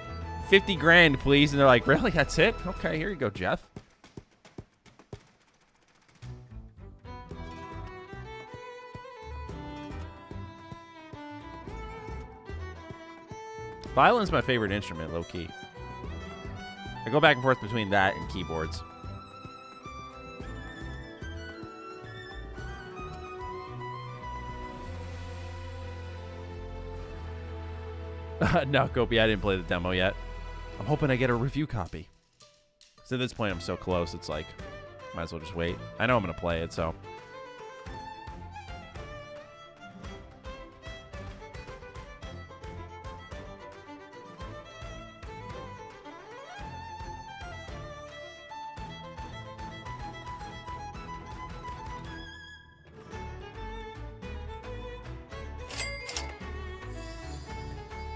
Speaker 1: 50 grand, please. And they're like, really? That's it? Okay, here you go, Jeff. Violin's my favorite instrument, low-key. I go back and forth between that and keyboards. No, Gopi, I didn't play the demo yet. I'm hoping I get a review copy. So at this point, I'm so close, it's like, might as well just wait. I know I'm going to play it, so...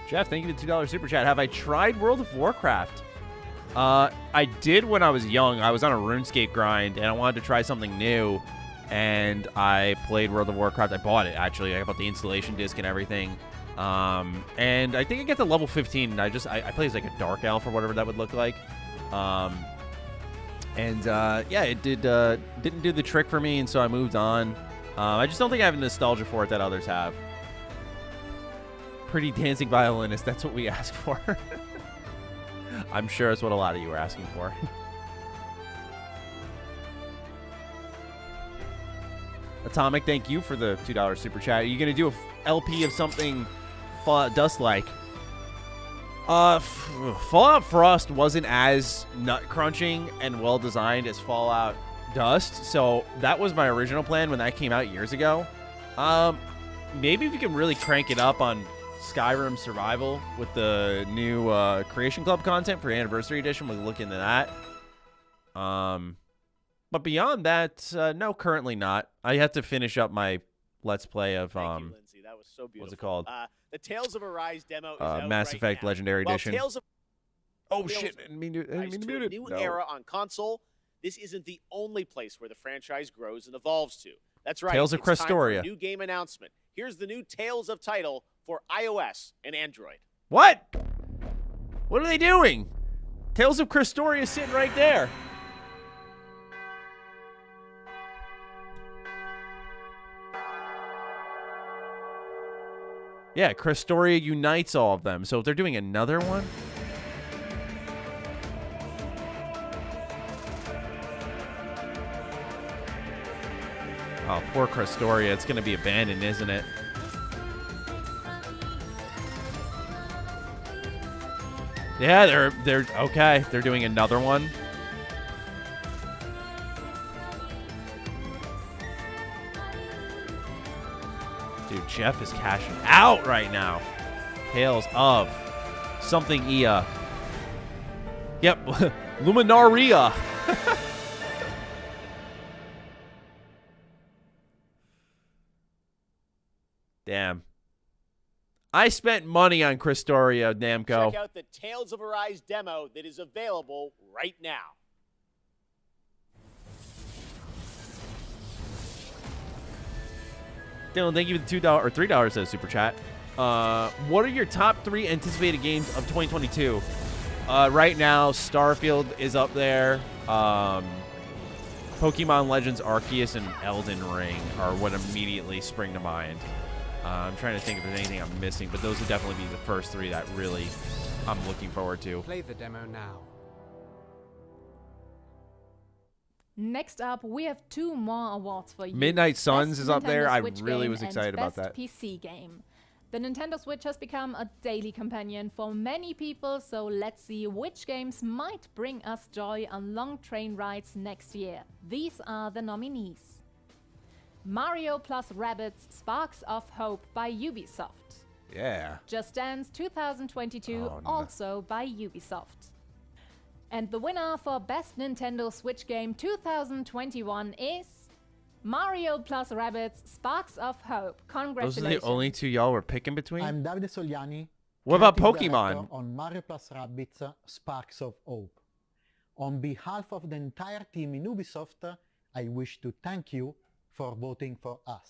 Speaker 1: Jeff, thank you for the $2 super chat. Have I tried World of Warcraft? I did when I was young. I was on a RuneScape grind, and I wanted to try something new, and I played World of Warcraft. I bought it, actually. I bought the installation disc and everything. And I think I get to level 15, and I play as like a Dark Elf or whatever that would look like. Yeah, it didn't do the trick for me, and so I moved on. I just don't think I have nostalgia for it that others have. Pretty dancing violinist, that's what we asked for. I'm sure it's what a lot of you are asking for. Atomic, thank you for the $2 super chat. Are you going to do a LP of something Fallout Dust-like? Fallout Frost wasn't as nut-crunching and well-designed as Fallout Dust, so that was my original plan when that came out years ago. Maybe if you can really crank it up on Skyrim Survival with the new Creation Club content for Anniversary Edition, we'll look into that. But beyond that, no, currently not. I have to finish up my Let's Play of
Speaker 5: Thank you, Lindsay. That was so beautiful.
Speaker 1: What's it called?
Speaker 5: The Tales of Arise demo is out
Speaker 1: Mass
Speaker 5: right
Speaker 1: Effect
Speaker 5: now.
Speaker 1: Legendary Edition.
Speaker 5: Tales of
Speaker 1: Oh shit! I didn't mean to mute it.
Speaker 5: New
Speaker 1: No.
Speaker 5: era on console. This isn't the only place where the franchise grows and evolves to. That's right.
Speaker 1: Tales of
Speaker 5: it's time for a
Speaker 1: Crestoria.
Speaker 5: new game announcement. Here's the new Tales of title for iOS and Android.
Speaker 1: What? What are they doing? Tales of Crestoria is sitting right there. Yeah, Crestoria unites all of them. So if they're doing another one. Oh, poor Crestoria. It's going to be abandoned, isn't it? Yeah, they're okay. They're doing another one. Dude, Jeff is cashing out right now. Tales of something Ia. Yep, Luminaria. Damn. I spent money on Christoria, Namco.
Speaker 5: Check out the Tales of Arise demo that is available right now.
Speaker 1: Dylan, thank you for the $2 or $3 says super chat. What are your top 3 anticipated games of 2022? Right now, Starfield is up there. Pokemon Legends Arceus and Elden Ring are what immediately spring to mind. I'm trying to think if there's anything I'm missing, but those would definitely be the first 3 that really I'm looking forward to.
Speaker 9: Play the demo now.
Speaker 19: Next up, we have 2 more awards for you.
Speaker 1: Midnight Suns
Speaker 19: Best
Speaker 1: is up there.
Speaker 19: Nintendo
Speaker 1: I
Speaker 19: Switch
Speaker 1: really
Speaker 19: game
Speaker 1: was
Speaker 19: and
Speaker 1: excited about
Speaker 19: Best
Speaker 1: that.
Speaker 19: PC game. The Nintendo Switch has become a daily companion for many people, so let's see which games might bring us joy on long train rides next year. These are the nominees. Mario plus Rabbids Sparks of Hope by Ubisoft.
Speaker 1: Yeah.
Speaker 19: Just Dance 2022,
Speaker 1: Oh, no.
Speaker 19: also by Ubisoft. And the winner for Best Nintendo Switch Game 2021 is Mario plus Rabbids Sparks of Hope.
Speaker 1: Those
Speaker 19: Congratulations.
Speaker 1: are the only 2 y'all were picking between?
Speaker 21: I'm Davide Soliani.
Speaker 1: What about
Speaker 21: creative
Speaker 1: Pokemon?
Speaker 21: director on Mario plus Rabbids Sparks of Hope. On behalf of the entire team in Ubisoft, I wish to thank you for voting for us.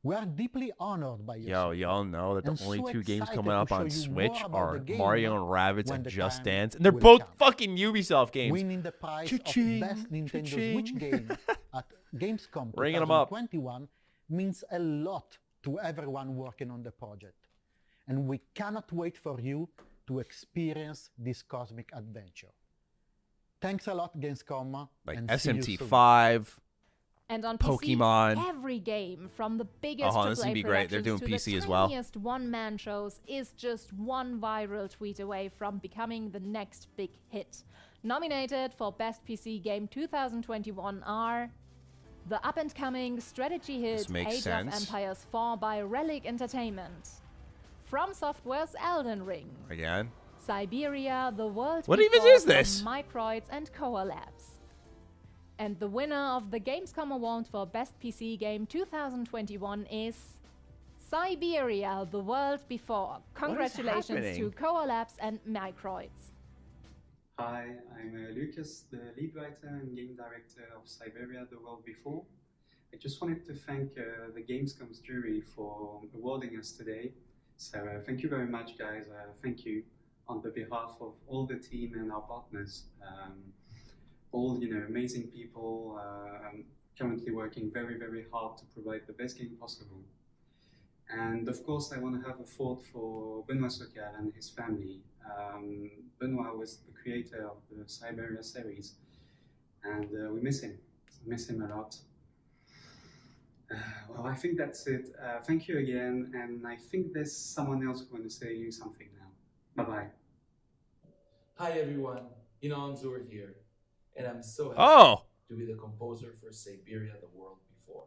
Speaker 21: We are deeply honored by your
Speaker 1: Y'all know that
Speaker 21: and
Speaker 1: the only
Speaker 21: so
Speaker 1: 2 games
Speaker 21: excited
Speaker 1: coming
Speaker 21: to
Speaker 1: up
Speaker 21: show
Speaker 1: on
Speaker 21: you
Speaker 1: Switch
Speaker 21: more about
Speaker 1: are
Speaker 21: the game
Speaker 1: Mario and Rabbids
Speaker 21: when
Speaker 1: and
Speaker 21: the
Speaker 1: Just
Speaker 21: time
Speaker 1: Dance, and they're
Speaker 21: will
Speaker 1: both
Speaker 21: come.
Speaker 1: fucking Ubisoft games.
Speaker 21: Winning the prize
Speaker 1: Cha-ching,
Speaker 21: of Best Nintendo
Speaker 1: cha-ching.
Speaker 21: Switch game at Gamescom
Speaker 1: Ringing 'em up.
Speaker 21: 2021 means a lot to everyone working on the project. And we cannot wait for you to experience this cosmic adventure. Thanks a lot, Gamescom.
Speaker 1: Like
Speaker 21: and see you soon.
Speaker 1: SMT5.
Speaker 19: And on
Speaker 1: Pokemon.
Speaker 19: PC, every game, from the biggest
Speaker 1: Oh, this would
Speaker 19: AAA
Speaker 1: be great. They're doing
Speaker 19: productions to
Speaker 1: PC
Speaker 19: the
Speaker 1: as well.
Speaker 19: tiniest one-man shows, is just one viral tweet away from becoming the next big hit. Nominated for Best PC Game 2021 are the up-and-coming strategy hit
Speaker 1: makes
Speaker 19: Age
Speaker 1: sense.
Speaker 19: of Empires 4 by Relic Entertainment, From Software's Elden Ring,
Speaker 1: Again?
Speaker 19: Siberia, The World
Speaker 1: What even
Speaker 19: Before
Speaker 1: is this?
Speaker 19: from Microids and Koa Labs. And the winner of the Gamescom Award for Best PC Game 2021 is Siberia, The World Before. Congratulations to
Speaker 1: happening?
Speaker 19: Koa Labs and Microids.
Speaker 22: Hi, I'm Lucas, the lead writer and game director of Siberia, The World Before. I just wanted to thank the Gamescom's jury for awarding us today. So thank you very much, guys. Thank you on the behalf of all the team and our partners. All amazing people currently working very, very hard to provide the best game possible. And of course, I want to have a thought for Benoit Socal and his family. Benoit was the creator of the Siberia series, and we miss him. We miss him a lot. Well, I think that's it. Thank you again, and I think there's someone else who wants to say you something now. Bye-bye.
Speaker 23: Hi everyone, Inan Zur here, and I'm so happy to be the composer for Siberia, The World Before.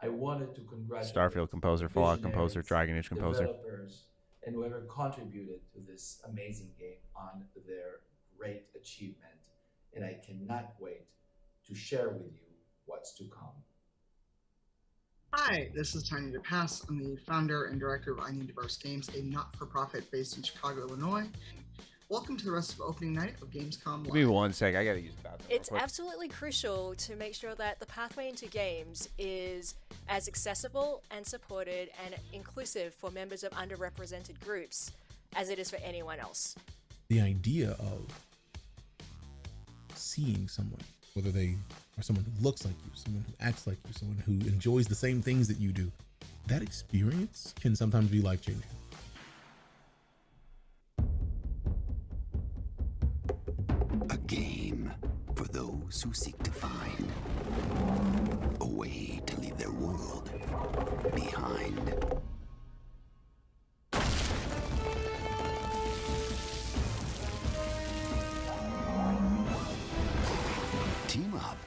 Speaker 23: I wanted to congratulate
Speaker 1: Starfield composer, Fallout composer,
Speaker 23: visionaries,
Speaker 1: Dragon Age composer.
Speaker 23: developers, and whoever contributed to this amazing game on their great achievement, and I cannot wait to share with you what's to come.
Speaker 26: Hi, this is Tiny DePass. I'm the founder and director of I Need Diverse Games, a not-for-profit based in Chicago, Illinois. Welcome to the rest of opening night of Gamescom
Speaker 1: Give me
Speaker 26: Live.
Speaker 1: 1 sec. I gotta use the bathroom.
Speaker 27: It's
Speaker 1: real quick.
Speaker 27: absolutely crucial to make sure that the pathway into games is as accessible and supported and inclusive for members of underrepresented groups as it is for anyone else.
Speaker 28: The idea of seeing someone, whether they are someone who looks like you, someone who acts like you, someone who enjoys the same things that you do, that experience can sometimes be life-changing.
Speaker 29: A game for those who seek to find a way to leave their world behind. Team up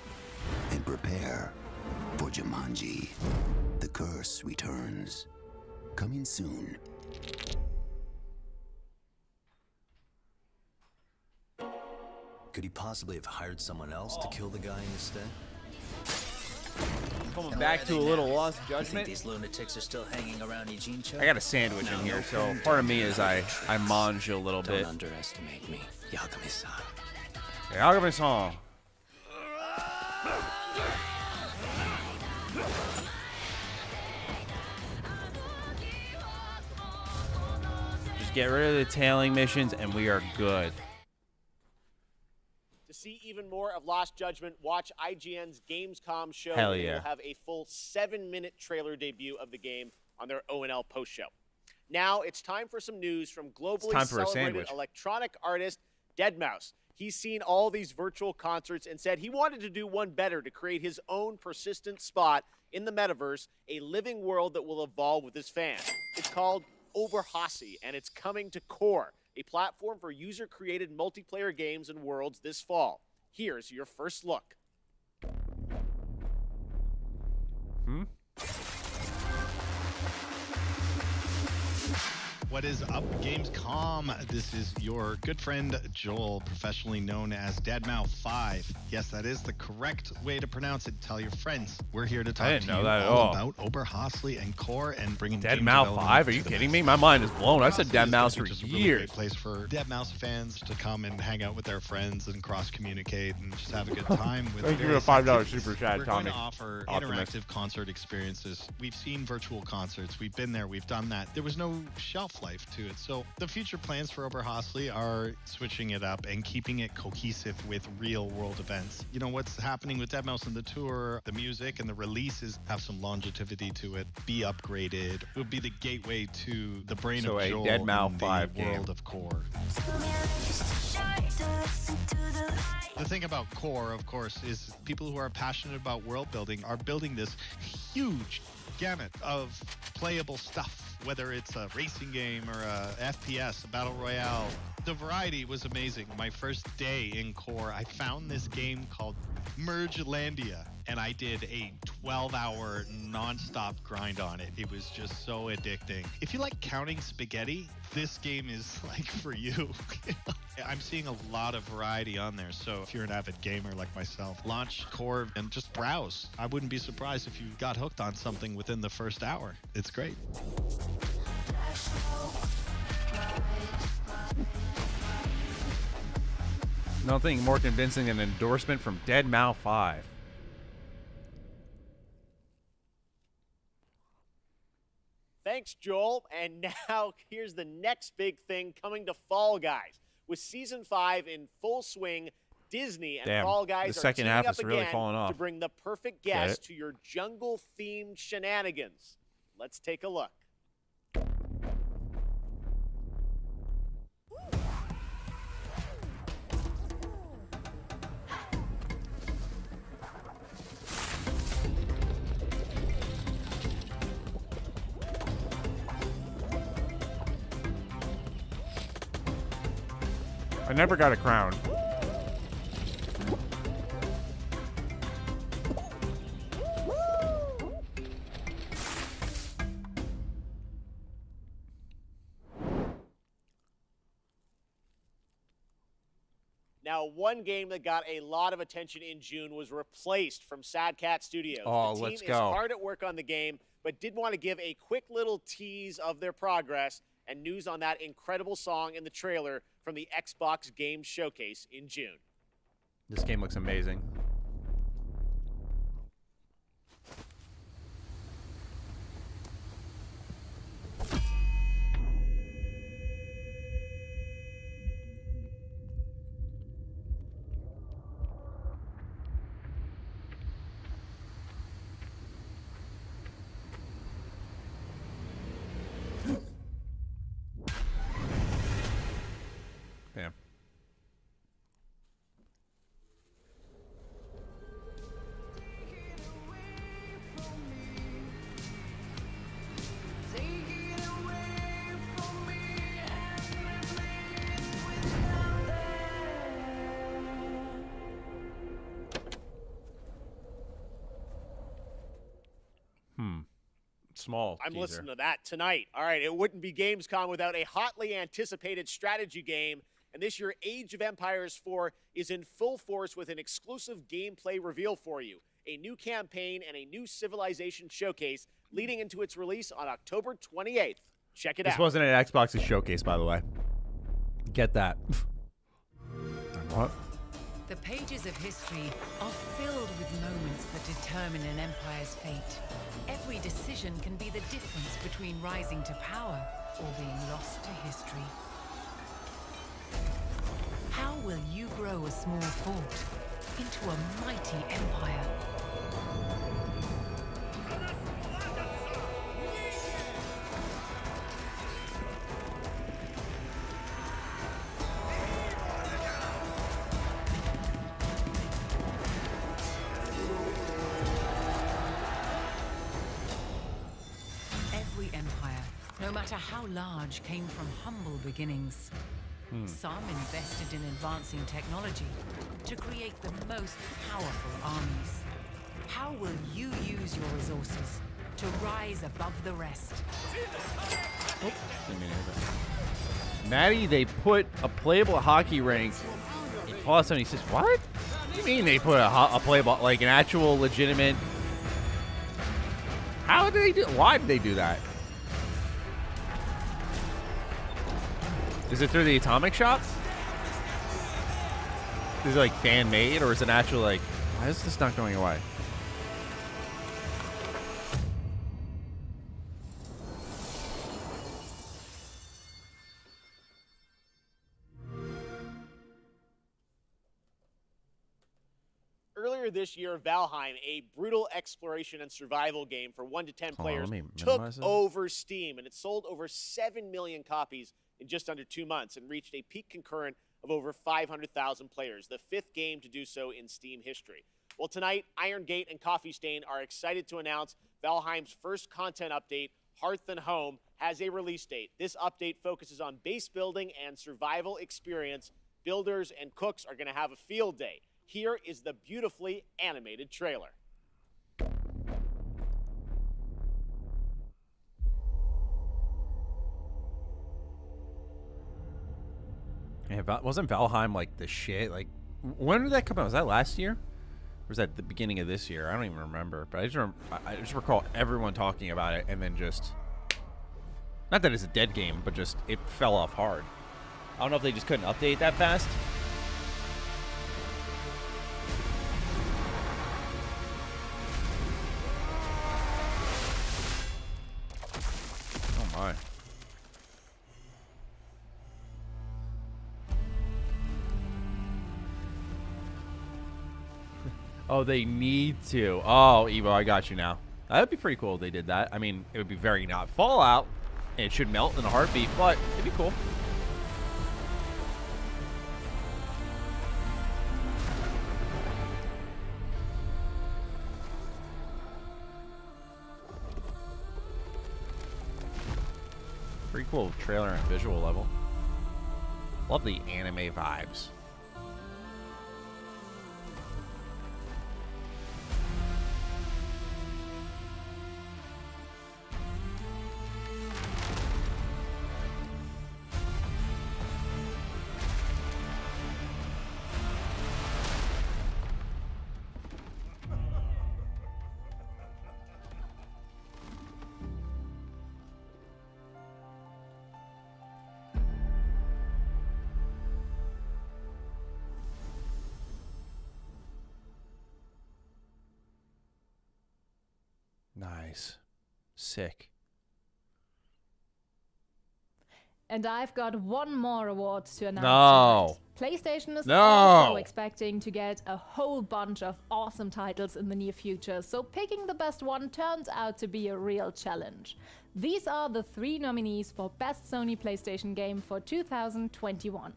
Speaker 29: and prepare for Jumanji. The Curse returns. Coming soon.
Speaker 2: Could he possibly have hired someone else to kill the guy instead?
Speaker 1: Coming back to a little Lost
Speaker 6: You think
Speaker 1: Judgment.
Speaker 6: these lunatics are still hanging around Eugene-cho?
Speaker 1: I got a sandwich in here, so part of me is I mange a little bit.
Speaker 2: Don't underestimate me, Yagami-san.
Speaker 1: Yagami-san. Just get rid of the tailing missions and we are good.
Speaker 5: To see even more of Lost Judgment, watch IGN's Gamescom show.
Speaker 1: Hell
Speaker 5: where
Speaker 1: yeah.
Speaker 5: We'll have a full 7-minute trailer debut of the game on their ONL post show. Now it's time for some news from globally
Speaker 1: time for a
Speaker 5: celebrated
Speaker 1: sandwich.
Speaker 5: electronic artist Deadmau5. He's seen all these virtual concerts and said he wanted to do one better to create his own persistent spot in the metaverse, a living world that will evolve with his fans. It's called Oberhassi, and it's coming to Core, a platform for user-created multiplayer games and worlds this fall. Here's your first look.
Speaker 7: What is up, Gamescom? This is your good friend Joel, professionally known as Deadmau5. Yes, that is the correct way to pronounce it. Tell your friends. We're here to talk
Speaker 1: I didn't
Speaker 7: to
Speaker 1: know
Speaker 7: you
Speaker 1: that at
Speaker 7: all
Speaker 1: all.
Speaker 7: about Oberhasli and Core and bringing game
Speaker 1: Deadmau5?
Speaker 7: development
Speaker 1: Are you
Speaker 7: to the
Speaker 1: kidding me?
Speaker 7: masses.
Speaker 1: My mind is blown. I said
Speaker 7: Oberhasli is
Speaker 1: Deadmau5 for
Speaker 7: just a really
Speaker 1: years.
Speaker 7: great place for Deadmau5 fans to come and hang out with their friends and cross-communicate and just have a good time with
Speaker 1: Thank you for the
Speaker 7: various
Speaker 1: $5
Speaker 7: activities.
Speaker 1: super chat,
Speaker 7: We're
Speaker 1: Tommy.
Speaker 7: going to offer
Speaker 1: Optimist.
Speaker 7: interactive concert experiences. We've seen virtual concerts. We've been there. We've done that. There was no shelf life to it. So the future plans for Oberhasli are switching it up and keeping it cohesive with real-world events. You know, what's happening with Deadmau5 and the tour, the music and the releases have some longevity to it, be upgraded. It would be the gateway to the brain
Speaker 1: So
Speaker 7: of
Speaker 1: a
Speaker 7: Joel
Speaker 1: Deadmau5
Speaker 7: in the
Speaker 1: game.
Speaker 7: world of Core. The thing about Core, of course, is people who are passionate about world building are building this huge gamut of playable stuff, whether it's a racing game or a FPS, a battle royale. The variety was amazing. My first day in Core, I found this game called Mergelandia, and I did a 12-hour non-stop grind on it. It was just so addicting. If you like counting spaghetti, this game is like for you. I'm seeing a lot of variety on there, so if you're an avid gamer like myself, launch Core and just browse. I wouldn't be surprised if you got hooked on something within the first hour. It's great.
Speaker 1: Nothing more convincing than an endorsement from Deadmau5.
Speaker 5: Thanks, Joel. And now here's the next big thing coming to Fall Guys. With Season 5 in full swing, Disney and
Speaker 1: Damn,
Speaker 5: Fall Guys
Speaker 1: the
Speaker 5: are
Speaker 1: second
Speaker 5: teaming
Speaker 1: half
Speaker 5: up
Speaker 1: is really
Speaker 5: again
Speaker 1: falling off.
Speaker 5: to bring the perfect
Speaker 1: Get
Speaker 5: guest
Speaker 1: it?
Speaker 5: to your jungle-themed shenanigans. Let's take a look.
Speaker 1: I never got a crown.
Speaker 5: Now, one game that got a lot of attention in June was replaced from Sad Cat Studios.
Speaker 1: Oh,
Speaker 5: the team
Speaker 1: let's
Speaker 5: is
Speaker 1: go.
Speaker 5: hard at work on the game, but did want to give a quick little tease of their progress and news on that incredible song in the trailer from the Xbox Games Showcase in June.
Speaker 1: This game looks amazing. Damn. Small
Speaker 5: I'm
Speaker 1: teaser.
Speaker 5: listening to that tonight. All right, it wouldn't be Gamescom without a hotly anticipated strategy game And this year, Age of Empires 4 is in full force with an exclusive gameplay reveal for you, a new campaign, and a new civilization showcase leading into its release on October 28th. Check it out.
Speaker 1: This wasn't an Xbox's showcase, by the way. Get that. What?
Speaker 18: The pages of history are filled with moments that determine an empire's fate. Every decision can be the difference between rising to power or being lost to history. How will you grow a small fort into a mighty empire? Every empire, no matter how large, came from humble beginnings. Some invested in advancing technology to create the most powerful armies. How will you use your resources to rise above the rest?
Speaker 1: Oh, didn't mean to hit that. Matty, they put a playable hockey rink in Fallout 76. What? What do you mean they put a playable, like an actual legitimate? How did they do? Why did they do that? Is it through the Atomic Shop? Is it like fan made, or is it actually like? Why is this not going away?
Speaker 5: Earlier this year, Valheim, a brutal exploration and survival game for 1 to 10 players,
Speaker 1: let me
Speaker 5: took
Speaker 1: minimize it.
Speaker 5: over Steam, and it sold over 7 million copies in just under 2 months and reached a peak concurrent of over 500,000 players, the 5th game to do so in Steam history. Well, tonight, Iron Gate and Coffee Stain are excited to announce Valheim's first content update, Hearth and Home, has a release date. This update focuses on base building and survival experience. Builders and cooks are going to have a field day. Here is the beautifully animated trailer.
Speaker 1: Yeah, wasn't Valheim like the shit? Like, when did that come out? Was that last year? Or was that the beginning of this year? I don't even remember. But I just recall everyone talking about it, and then just, not that it's a dead game, but just it fell off hard. I don't know if they just couldn't update that fast. Oh my. Oh, they need to. Oh, Evo, I got you now. That would be pretty cool if they did that. I mean, it would be very not Fallout, and it should melt in a heartbeat, but it'd be cool. Pretty cool trailer and visual level. Love the anime vibes. Nice. Sick.
Speaker 19: And I've got one more award to announce.
Speaker 1: No.
Speaker 19: Tonight. PlayStation is
Speaker 1: No.
Speaker 19: also expecting to get a whole bunch of awesome titles in the near future, so picking the best one turns out to be a real challenge. These are the 3 nominees for Best Sony PlayStation Game for 2021.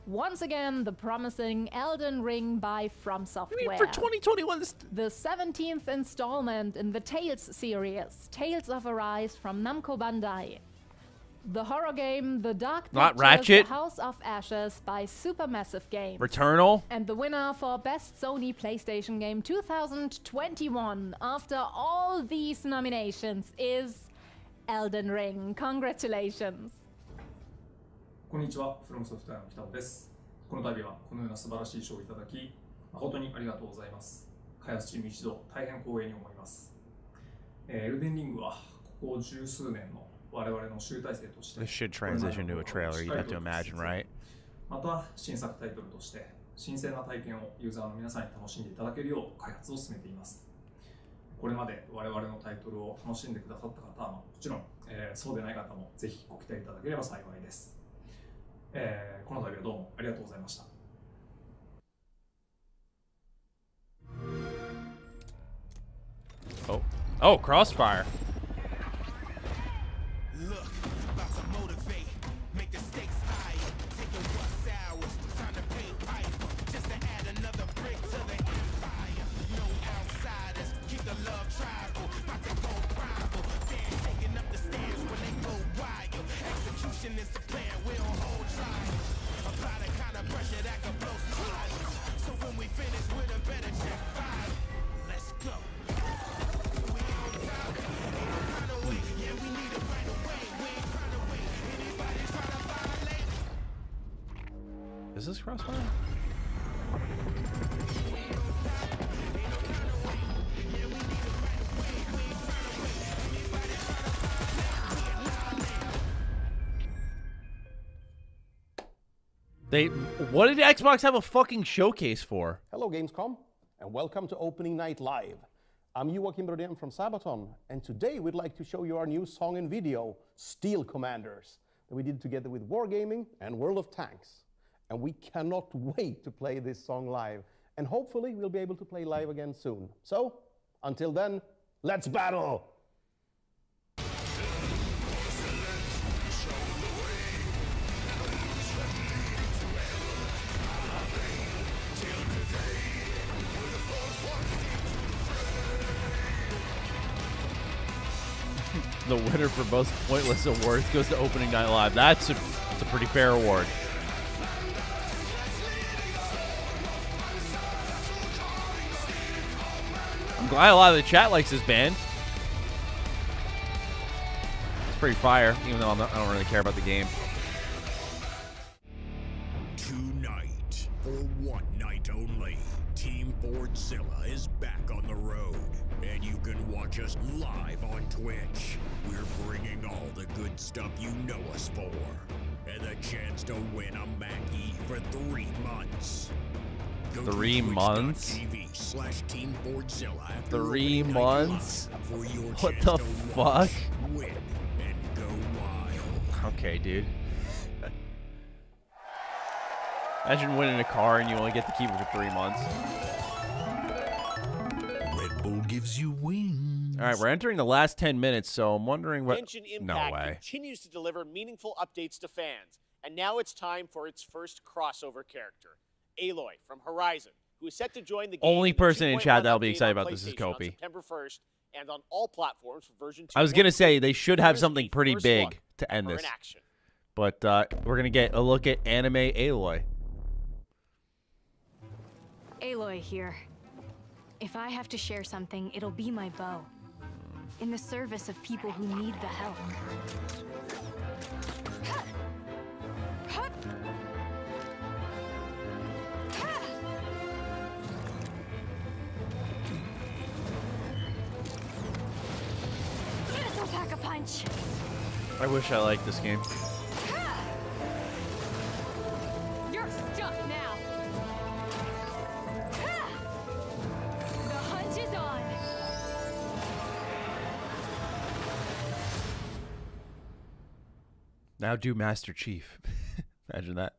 Speaker 19: Once again, the promising Elden Ring by From Software.
Speaker 1: For 2021,
Speaker 19: the 17th installment in the Tales series, Tales of Arise from Namco Bandai. The horror game The Dark
Speaker 1: Not
Speaker 19: Pictures,
Speaker 1: Ratchet.
Speaker 19: The House of Ashes by Supermassive Games.
Speaker 1: Returnal.
Speaker 19: And the winner for Best Sony PlayStation Game 2021 after all these nominations is Elden Ring. Congratulations.
Speaker 9: こんにちは、フロムソフトウェアの北尾です。この度はこのような素晴らしい賞をいただき、誠にありがとうございます。開発チーム一同、大変光栄に思います。エルデンリングはここ十数年の我々の集大成として、
Speaker 1: This should transition to a trailer, you'd have to imagine, right?
Speaker 9: また新作タイトルとして新鮮な体験をユーザーの皆さんに楽しんでいただけるよう開発を進めています。これまで我々のタイトルを楽しんでくださった方はもちろん、そうでない方もぜひご期待いただければ幸いです。この度はどうもありがとうございました。
Speaker 1: Oh, oh, Crossfire.
Speaker 8: Look, about to motivate, make the stakes higher. Take your what's hours, time to pay pipe, just to add another brick to the empire. No outsiders, keep the love tribal. About to go rival, fans taking up the stands when they go wild. Execution is the plan, we don't hold trials. Apply the kind of pressure that can blow smiles. So when we finish with a better check five, let's go.
Speaker 1: Is this Crossfire? What did Xbox have a fucking showcase for?
Speaker 10: Hello Gamescom, and welcome to Opening Night Live. I'm Joakim Brodén from Sabaton, and today we'd like to show you our new song and video, Steel Commanders, that we did together with Wargaming and World of Tanks. And we cannot wait to play this song live, and hopefully we'll be able to play live again soon. So, until then, let's battle!
Speaker 1: The winner for most pointless awards goes to Opening Night Live. That's a pretty fair award. I'm glad a lot of the chat likes this band. It's pretty fire, even though I don't really care about the game.
Speaker 11: Tonight, for one night only, Team Fordzilla is back on the road, and you can watch us live on Twitch. We're bringing all the good stuff you know us for, and the chance to win a Mackie for 3 months. Go
Speaker 1: 3 months? 3 months? What the fuck?
Speaker 11: Win and go wild.
Speaker 1: Okay, dude. Imagine winning a car and you only get to keep it for 3 months.
Speaker 11: Red Bull gives you wings.
Speaker 1: All right, we're entering the last 10 minutes, so I'm wondering what...
Speaker 5: Genshin Impact
Speaker 1: No way.
Speaker 5: continues to deliver meaningful updates to fans, and now it's time for its first crossover character, Aloy from Horizon, who is set to join the game.
Speaker 1: Only person in chat that'll be excited
Speaker 5: on
Speaker 1: about this is
Speaker 5: PlayStation on
Speaker 1: Kopi.
Speaker 5: September 1st, and on all platforms for version 2.
Speaker 1: I was going to say they should have something pretty
Speaker 5: first
Speaker 1: big
Speaker 5: look
Speaker 1: to end
Speaker 5: at her
Speaker 1: this.
Speaker 5: in action.
Speaker 1: But we're going to get a look at anime Aloy.
Speaker 12: Aloy here. If I have to share something, it'll be my bow. In the service of people who need the help. This'll pack a punch.
Speaker 1: I wish I liked this game.
Speaker 12: You're stuck now. The hunt is on.
Speaker 1: Now do Master Chief. Imagine that.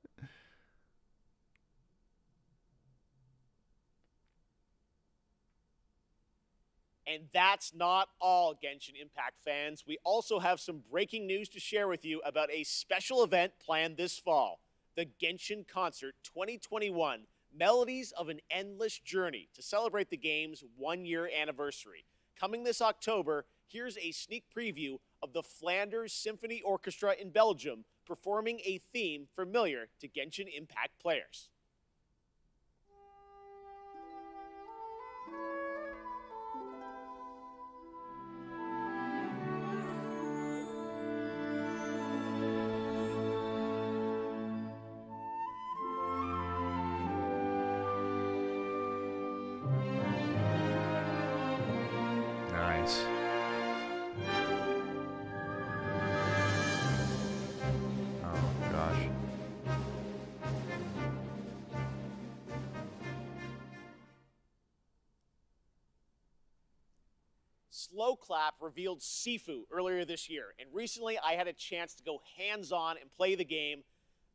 Speaker 5: And that's not all, Genshin Impact fans. We also have some breaking news to share with you about a special event planned this fall, the Genshin Concert 2021, Melodies of an Endless Journey, to celebrate the game's 1-year anniversary. Coming this October, here's a sneak preview of the Flanders Symphony Orchestra in Belgium performing a theme familiar to Genshin Impact players. Slow Clap revealed Sifu earlier this year, and recently I had a chance to go hands-on and play the game.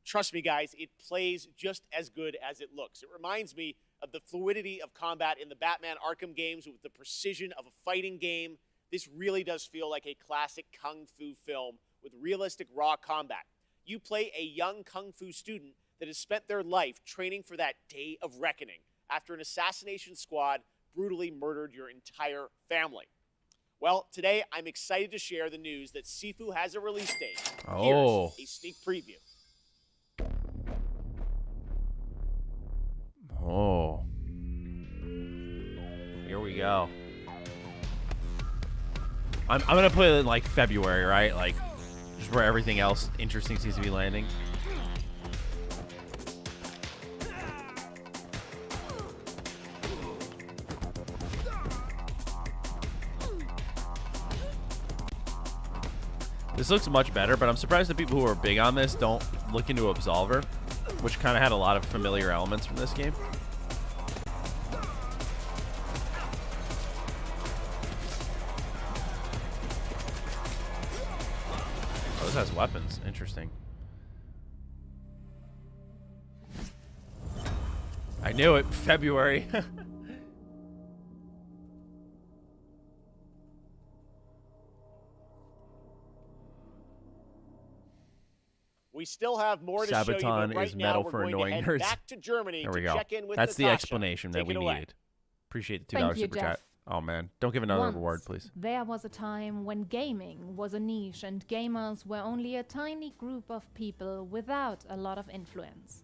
Speaker 5: Trust me, guys, it plays just as good as it looks. It reminds me of the fluidity of combat in the Batman Arkham games with the precision of a fighting game. This really does feel like a classic kung fu film with realistic raw combat. You play a young kung fu student that has spent their life training for that day of reckoning after an assassination squad brutally murdered your entire family. Well, today I'm excited to share the news that Sifu has a release date.
Speaker 1: Oh.
Speaker 5: Here's a sneak preview.
Speaker 1: Oh. Here we go. I'm gonna put it in like February, right? Like just where everything else interesting seems to be landing. This looks much better, but I'm surprised the people who are big on this don't look into Absolver, which kind of had a lot of familiar elements from this game. Oh, this has weapons. Interesting. I knew it. February.
Speaker 5: We still have more to show you,
Speaker 1: Sabaton
Speaker 5: but right
Speaker 1: is
Speaker 5: now
Speaker 1: metal
Speaker 5: we're
Speaker 1: for
Speaker 5: going to
Speaker 1: annoying
Speaker 5: head
Speaker 1: nerds.
Speaker 5: back to Germany
Speaker 1: There we
Speaker 5: to
Speaker 1: go.
Speaker 5: check in with
Speaker 1: That's the
Speaker 5: Natasha.
Speaker 1: explanation that
Speaker 5: Take
Speaker 1: we
Speaker 5: it away.
Speaker 1: needed. Appreciate the $2
Speaker 19: Thank you,
Speaker 1: super
Speaker 19: Jeff.
Speaker 1: chat. Oh man, don't give another
Speaker 19: Once,
Speaker 1: reward, please.
Speaker 19: There was a time when gaming was a niche and gamers were only a tiny group of people without a lot of influence.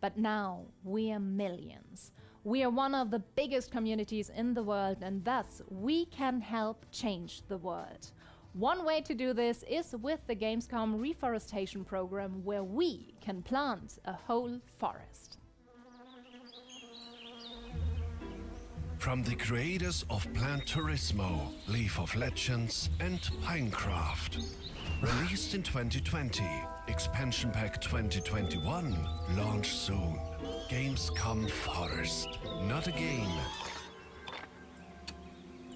Speaker 19: But now we are millions. We are one of the biggest communities in the world, and thus we can help change the world. One way to do this is with the Gamescom reforestation program, where we can plant a whole forest.
Speaker 3: From the creators of Plant Turismo, Leaf of Legends, and Pinecraft. Released in 2020, Expansion Pack 2021, launch soon. Gamescom Forest. Not a game,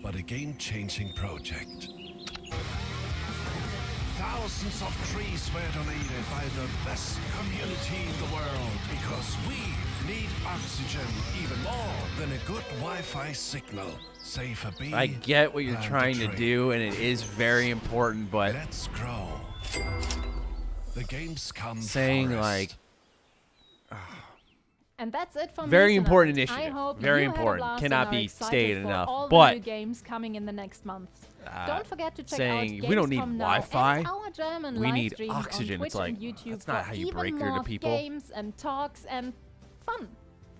Speaker 3: but a game-changing project. Thousands of trees were donated by the best community in the world because we need oxygen even more than a good Wi-Fi signal. Save a bee.
Speaker 1: I get what you're
Speaker 3: plant a
Speaker 1: trying to
Speaker 3: tree.
Speaker 1: do, and it is very important, but
Speaker 3: Let's grow. The Gamescom
Speaker 1: saying
Speaker 3: Forest.
Speaker 1: like
Speaker 19: And that's it from
Speaker 1: Very
Speaker 19: me
Speaker 1: important
Speaker 19: tonight.
Speaker 1: initiative.
Speaker 19: I hope
Speaker 1: Very
Speaker 19: you had a
Speaker 1: important.
Speaker 19: blast
Speaker 1: Cannot
Speaker 19: and are
Speaker 1: be
Speaker 19: excited
Speaker 1: stated
Speaker 19: for
Speaker 1: enough.
Speaker 19: all
Speaker 1: But
Speaker 19: the new games coming in the next month. Don't forget to check
Speaker 1: saying
Speaker 19: out
Speaker 1: we don't need
Speaker 19: Gamescom now
Speaker 1: Wi-Fi,
Speaker 19: and our German
Speaker 1: we
Speaker 19: live
Speaker 1: need
Speaker 19: streams on
Speaker 1: oxygen.
Speaker 19: Twitch
Speaker 1: It's like
Speaker 19: and YouTube
Speaker 1: that's not
Speaker 19: for
Speaker 1: how you
Speaker 19: even
Speaker 1: break
Speaker 19: more
Speaker 1: her to people.
Speaker 19: games and talks and fun.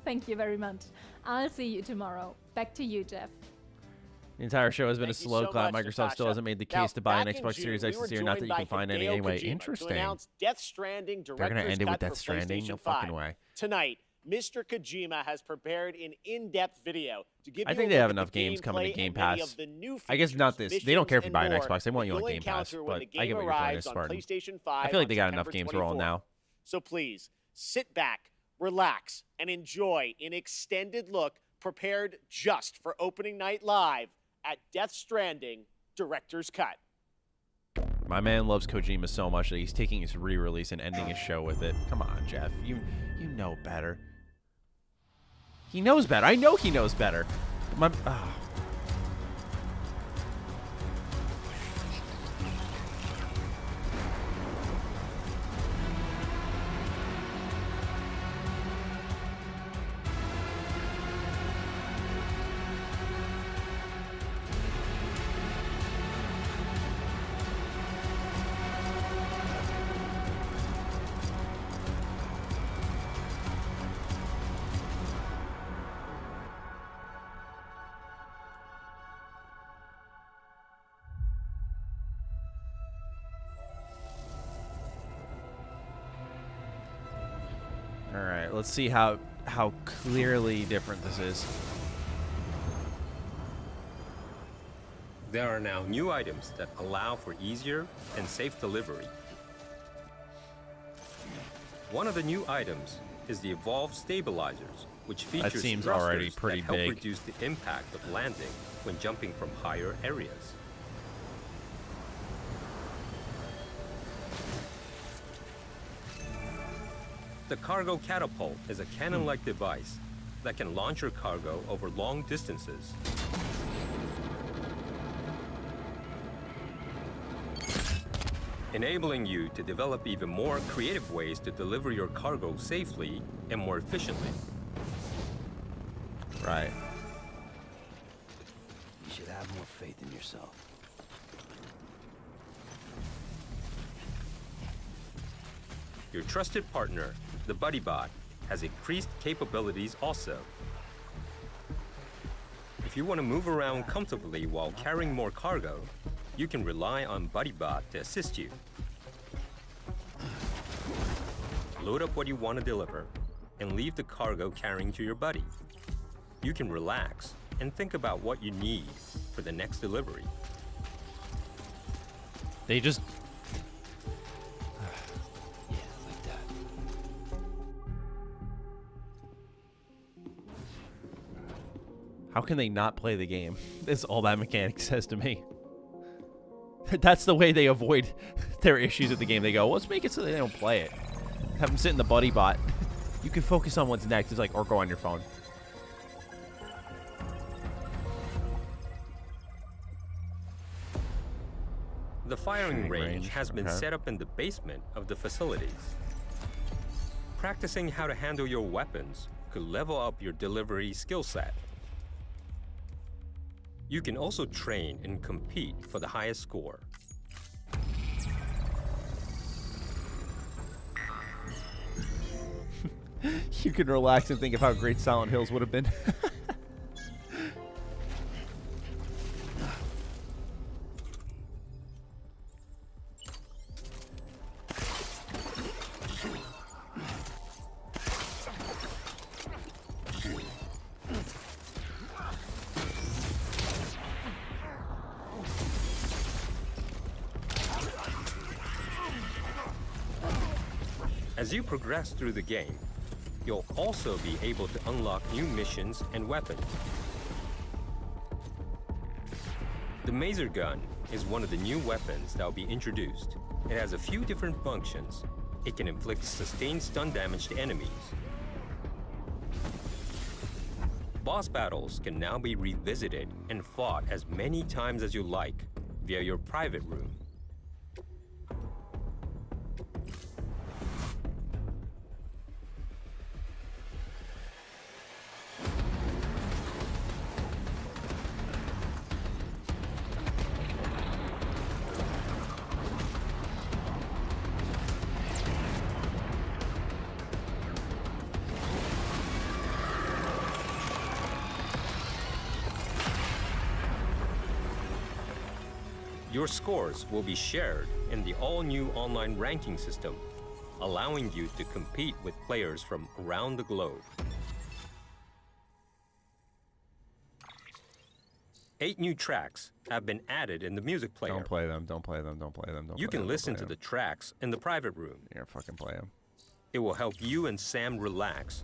Speaker 19: Thank you very much. I'll see you tomorrow. Back to you, Jeff.
Speaker 1: The entire show has been
Speaker 5: Thank
Speaker 1: a
Speaker 5: you
Speaker 1: slow
Speaker 5: so
Speaker 1: clap.
Speaker 5: much,
Speaker 1: Microsoft still
Speaker 5: Natasha.
Speaker 1: hasn't made the
Speaker 5: Now,
Speaker 1: case to buy an
Speaker 5: back in
Speaker 1: Xbox
Speaker 5: June,
Speaker 1: Series
Speaker 5: we
Speaker 1: X
Speaker 5: were
Speaker 1: this year. Not that
Speaker 5: joined
Speaker 1: you can
Speaker 5: by
Speaker 1: find it
Speaker 5: Hideo
Speaker 1: anyway.
Speaker 5: Kojima
Speaker 1: Interesting.
Speaker 5: To announce Death Stranding
Speaker 1: They're gonna
Speaker 5: Director's
Speaker 1: end it with
Speaker 5: Cut
Speaker 1: Death
Speaker 5: for
Speaker 1: Stranding?
Speaker 5: PlayStation
Speaker 1: No
Speaker 5: 5.
Speaker 1: fucking way.
Speaker 5: Tonight, Mr. Kojima has prepared an in-depth video to give
Speaker 1: I
Speaker 5: you
Speaker 1: think
Speaker 5: a
Speaker 1: they
Speaker 5: look
Speaker 1: have
Speaker 5: at the
Speaker 1: enough games coming to
Speaker 5: gameplay
Speaker 1: Game
Speaker 5: and many
Speaker 1: Pass.
Speaker 5: of the new
Speaker 1: I guess not this. They don't care if you
Speaker 5: features
Speaker 1: buy an
Speaker 5: and
Speaker 1: Xbox. They want you
Speaker 5: more
Speaker 1: on Game
Speaker 5: that you'll
Speaker 1: Pass.
Speaker 5: encounter when
Speaker 1: But
Speaker 5: the
Speaker 1: I get
Speaker 5: game
Speaker 1: what you're trying to
Speaker 5: arrives on
Speaker 1: start.
Speaker 5: PlayStation 5
Speaker 1: I feel like
Speaker 5: on
Speaker 1: they got enough
Speaker 5: September
Speaker 1: games rolling
Speaker 5: 24th.
Speaker 1: now.
Speaker 5: So please, sit back, relax, and enjoy an extended look prepared just for opening night live at Death Stranding Director's Cut.
Speaker 1: My man loves Kojima so much that he's taking his re-release and ending his show with it. Come on, Jeff. You know better. He knows better. I know he knows better. All right, let's see how clearly different this is.
Speaker 4: There are now new items that allow for easier and safe delivery. One of the new items is the Evolved Stabilizers, which features
Speaker 1: seems
Speaker 4: thrusters
Speaker 1: already pretty
Speaker 4: that help
Speaker 1: big.
Speaker 4: reduce the impact of landing when jumping from higher areas. The cargo catapult is a cannon-like device that can launch your cargo over long distances. Enabling you to develop even more creative ways to deliver your cargo safely and more efficiently.
Speaker 1: Right.
Speaker 29: You should have more faith in yourself.
Speaker 4: Your trusted partner, the BuddyBot, has increased capabilities also. If you want to move around comfortably while carrying more cargo, you can rely on BuddyBot to assist you. Load up what you want to deliver and leave the cargo carrying to your buddy. You can relax and think about what you need for the next delivery.
Speaker 1: They just... How can they not play the game? That's all that mechanic says to me. That's the way they avoid their issues with the game. They go, let's make it so they don't play it. Have them sit in the BuddyBot. You can focus on what's next. It's like, or go on your phone.
Speaker 4: The firing range has been set up in the basement of the facilities. Practicing how to handle your weapons could level up your delivery skill set. You can also train and compete for the highest score.
Speaker 1: You can relax and think of how great Silent Hills would have been.
Speaker 4: As you progress through the game, you'll also be able to unlock new missions and weapons. The Maser Gun is one of the new weapons that will be introduced. It has a few different functions. It can inflict sustained stun damage to enemies. Boss battles can now be revisited and fought as many times as you like via your private room. Your scores will be shared in the all-new online ranking system, allowing you to compete with players from around the globe. 8 new tracks have been added in the music player.
Speaker 1: Don't play them, don't play them, don't play them, don't
Speaker 4: You
Speaker 1: play
Speaker 4: can
Speaker 1: them,
Speaker 4: listen
Speaker 1: don't
Speaker 4: to
Speaker 1: play
Speaker 4: the tracks in the private room.
Speaker 1: Yeah, fucking play them.
Speaker 4: It will help you and Sam relax.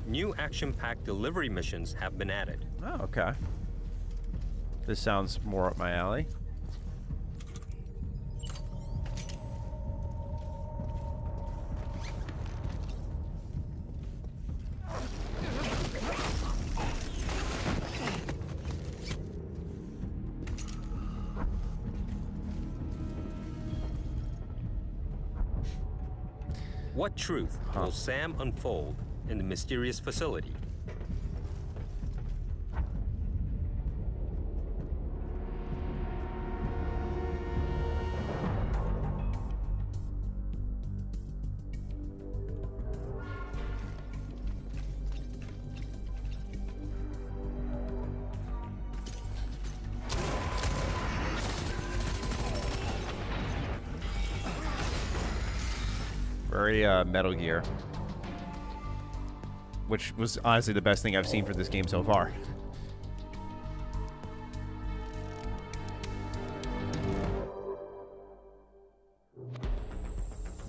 Speaker 4: New action-packed delivery missions have been added.
Speaker 1: Oh, okay. This sounds more up my alley.
Speaker 4: What truth will Sam unfold in the mysterious facility?
Speaker 1: Very Metal Gear. Which was honestly the best thing I've seen for this game so far.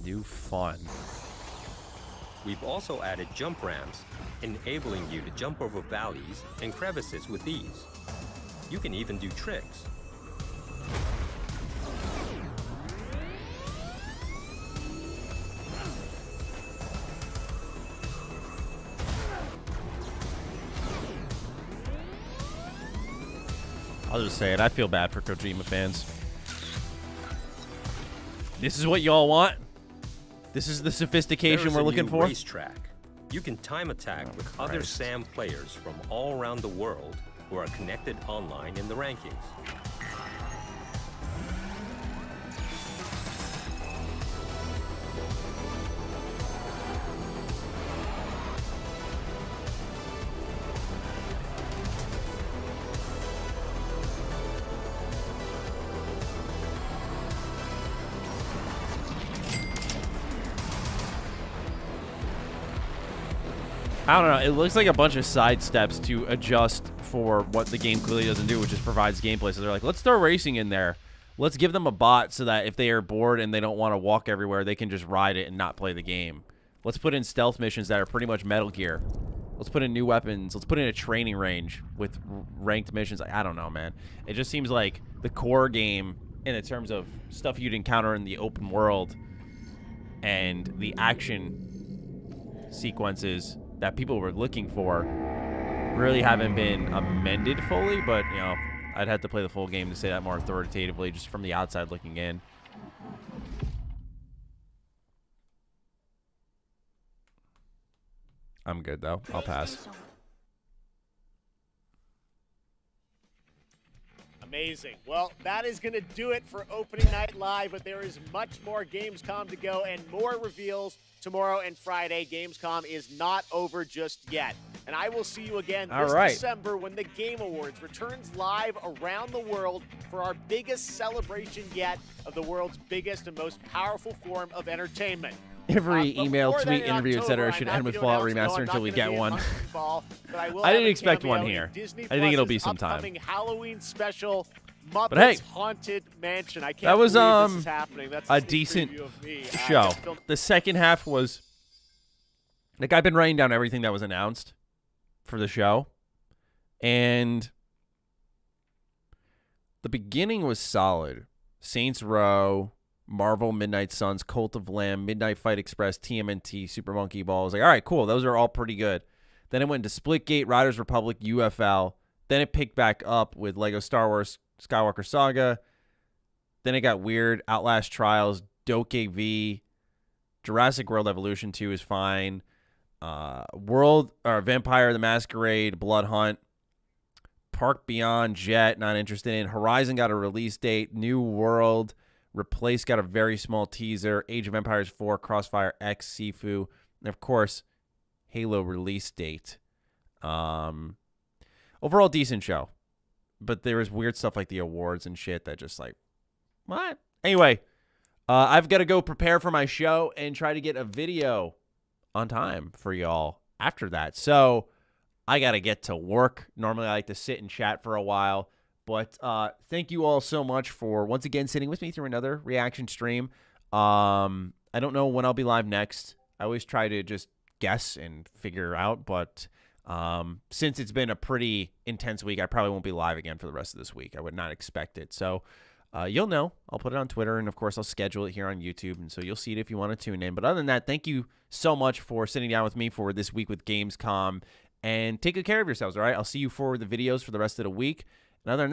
Speaker 1: New fun.
Speaker 4: We've also added jump ramps, enabling you to jump over valleys and crevices with ease. You can even do tricks.
Speaker 1: I'll just say it. I feel bad for Kojima fans. This is what y'all want? This is the sophistication
Speaker 4: There's
Speaker 1: we're
Speaker 4: a
Speaker 1: looking
Speaker 4: new
Speaker 1: for?
Speaker 4: racetrack. You can time attack with other
Speaker 1: Christ.
Speaker 4: SAM players from all around the world who are connected online in the rankings.
Speaker 1: I don't know. It looks like a bunch of side steps to adjust for what the game clearly doesn't do, which is provides gameplay. So they're like, let's throw racing in there. Let's give them a bot so that if they are bored and they don't want to walk everywhere, they can just ride it and not play the game. Let's put in stealth missions that are pretty much Metal Gear. Let's put in new weapons. Let's put in a training range with ranked missions. I don't know, man. It just seems like the core game in terms of stuff you'd encounter in the open world and the action sequences that people were looking for really haven't been amended fully, but, you know, I'd have to play the full game to say that more authoritatively just from the outside looking in. I'm good, though. I'll pass.
Speaker 5: Amazing. Well, that is going to do it for Opening Night Live, but there is much more Gamescom to go and more reveals tomorrow and Friday. Gamescom is not over just yet. And I will see you again this December when the Game Awards returns live around the world for our biggest celebration yet of the world's biggest and most powerful form of entertainment.
Speaker 1: Every email, tweet, interview, etc. should end with Fallout Remaster until we get one. I didn't expect one here. I think it'll be sometime.
Speaker 5: Halloween special, Muppets
Speaker 1: But hey,
Speaker 5: Haunted Mansion. I can't
Speaker 1: that was
Speaker 5: believe this is happening. That's
Speaker 1: a decent show. The second half was like I've been writing down everything that was announced for the show, and the beginning was solid. Saints Row, Marvel Midnight Suns, Cult of Lamb, Midnight Fight Express, TMNT, Super Monkey Ball. I was like, all right, cool. Those are all pretty good. Then it went to Splitgate, Riders Republic, UFL. Then it picked back up with Lego Star Wars Skywalker Saga. Then it got weird. Outlast Trials, Doke V, Jurassic World Evolution 2 is fine. Vampire the Masquerade, Blood Hunt, Park Beyond, Jet, not interested in. Horizon got a release date. New World, Replace got a very small teaser. Age of Empires 4, Crossfire X, Sifu, and of course, Halo release date. Overall, decent show, but there was weird stuff like the awards and shit that just like, what? Anyway, I've got to go prepare for my show and try to get a video on time for y'all after that. So I got to get to work. Normally, I like to sit and chat for a while. But thank you all so much for, once again, sitting with me through another reaction stream. I don't know when I'll be live next. I always try to just guess and figure out. But since it's been a pretty intense week, I probably won't be live again for the rest of this week. I would not expect it. So you'll know. I'll put it on Twitter. And, of course, I'll schedule it here on YouTube. And so you'll see it if you want to tune in. But other than that, thank you so much for sitting down with me for this week with Gamescom. And take good care of yourselves, all right? I'll see you for the videos for the rest of the week. And other than that,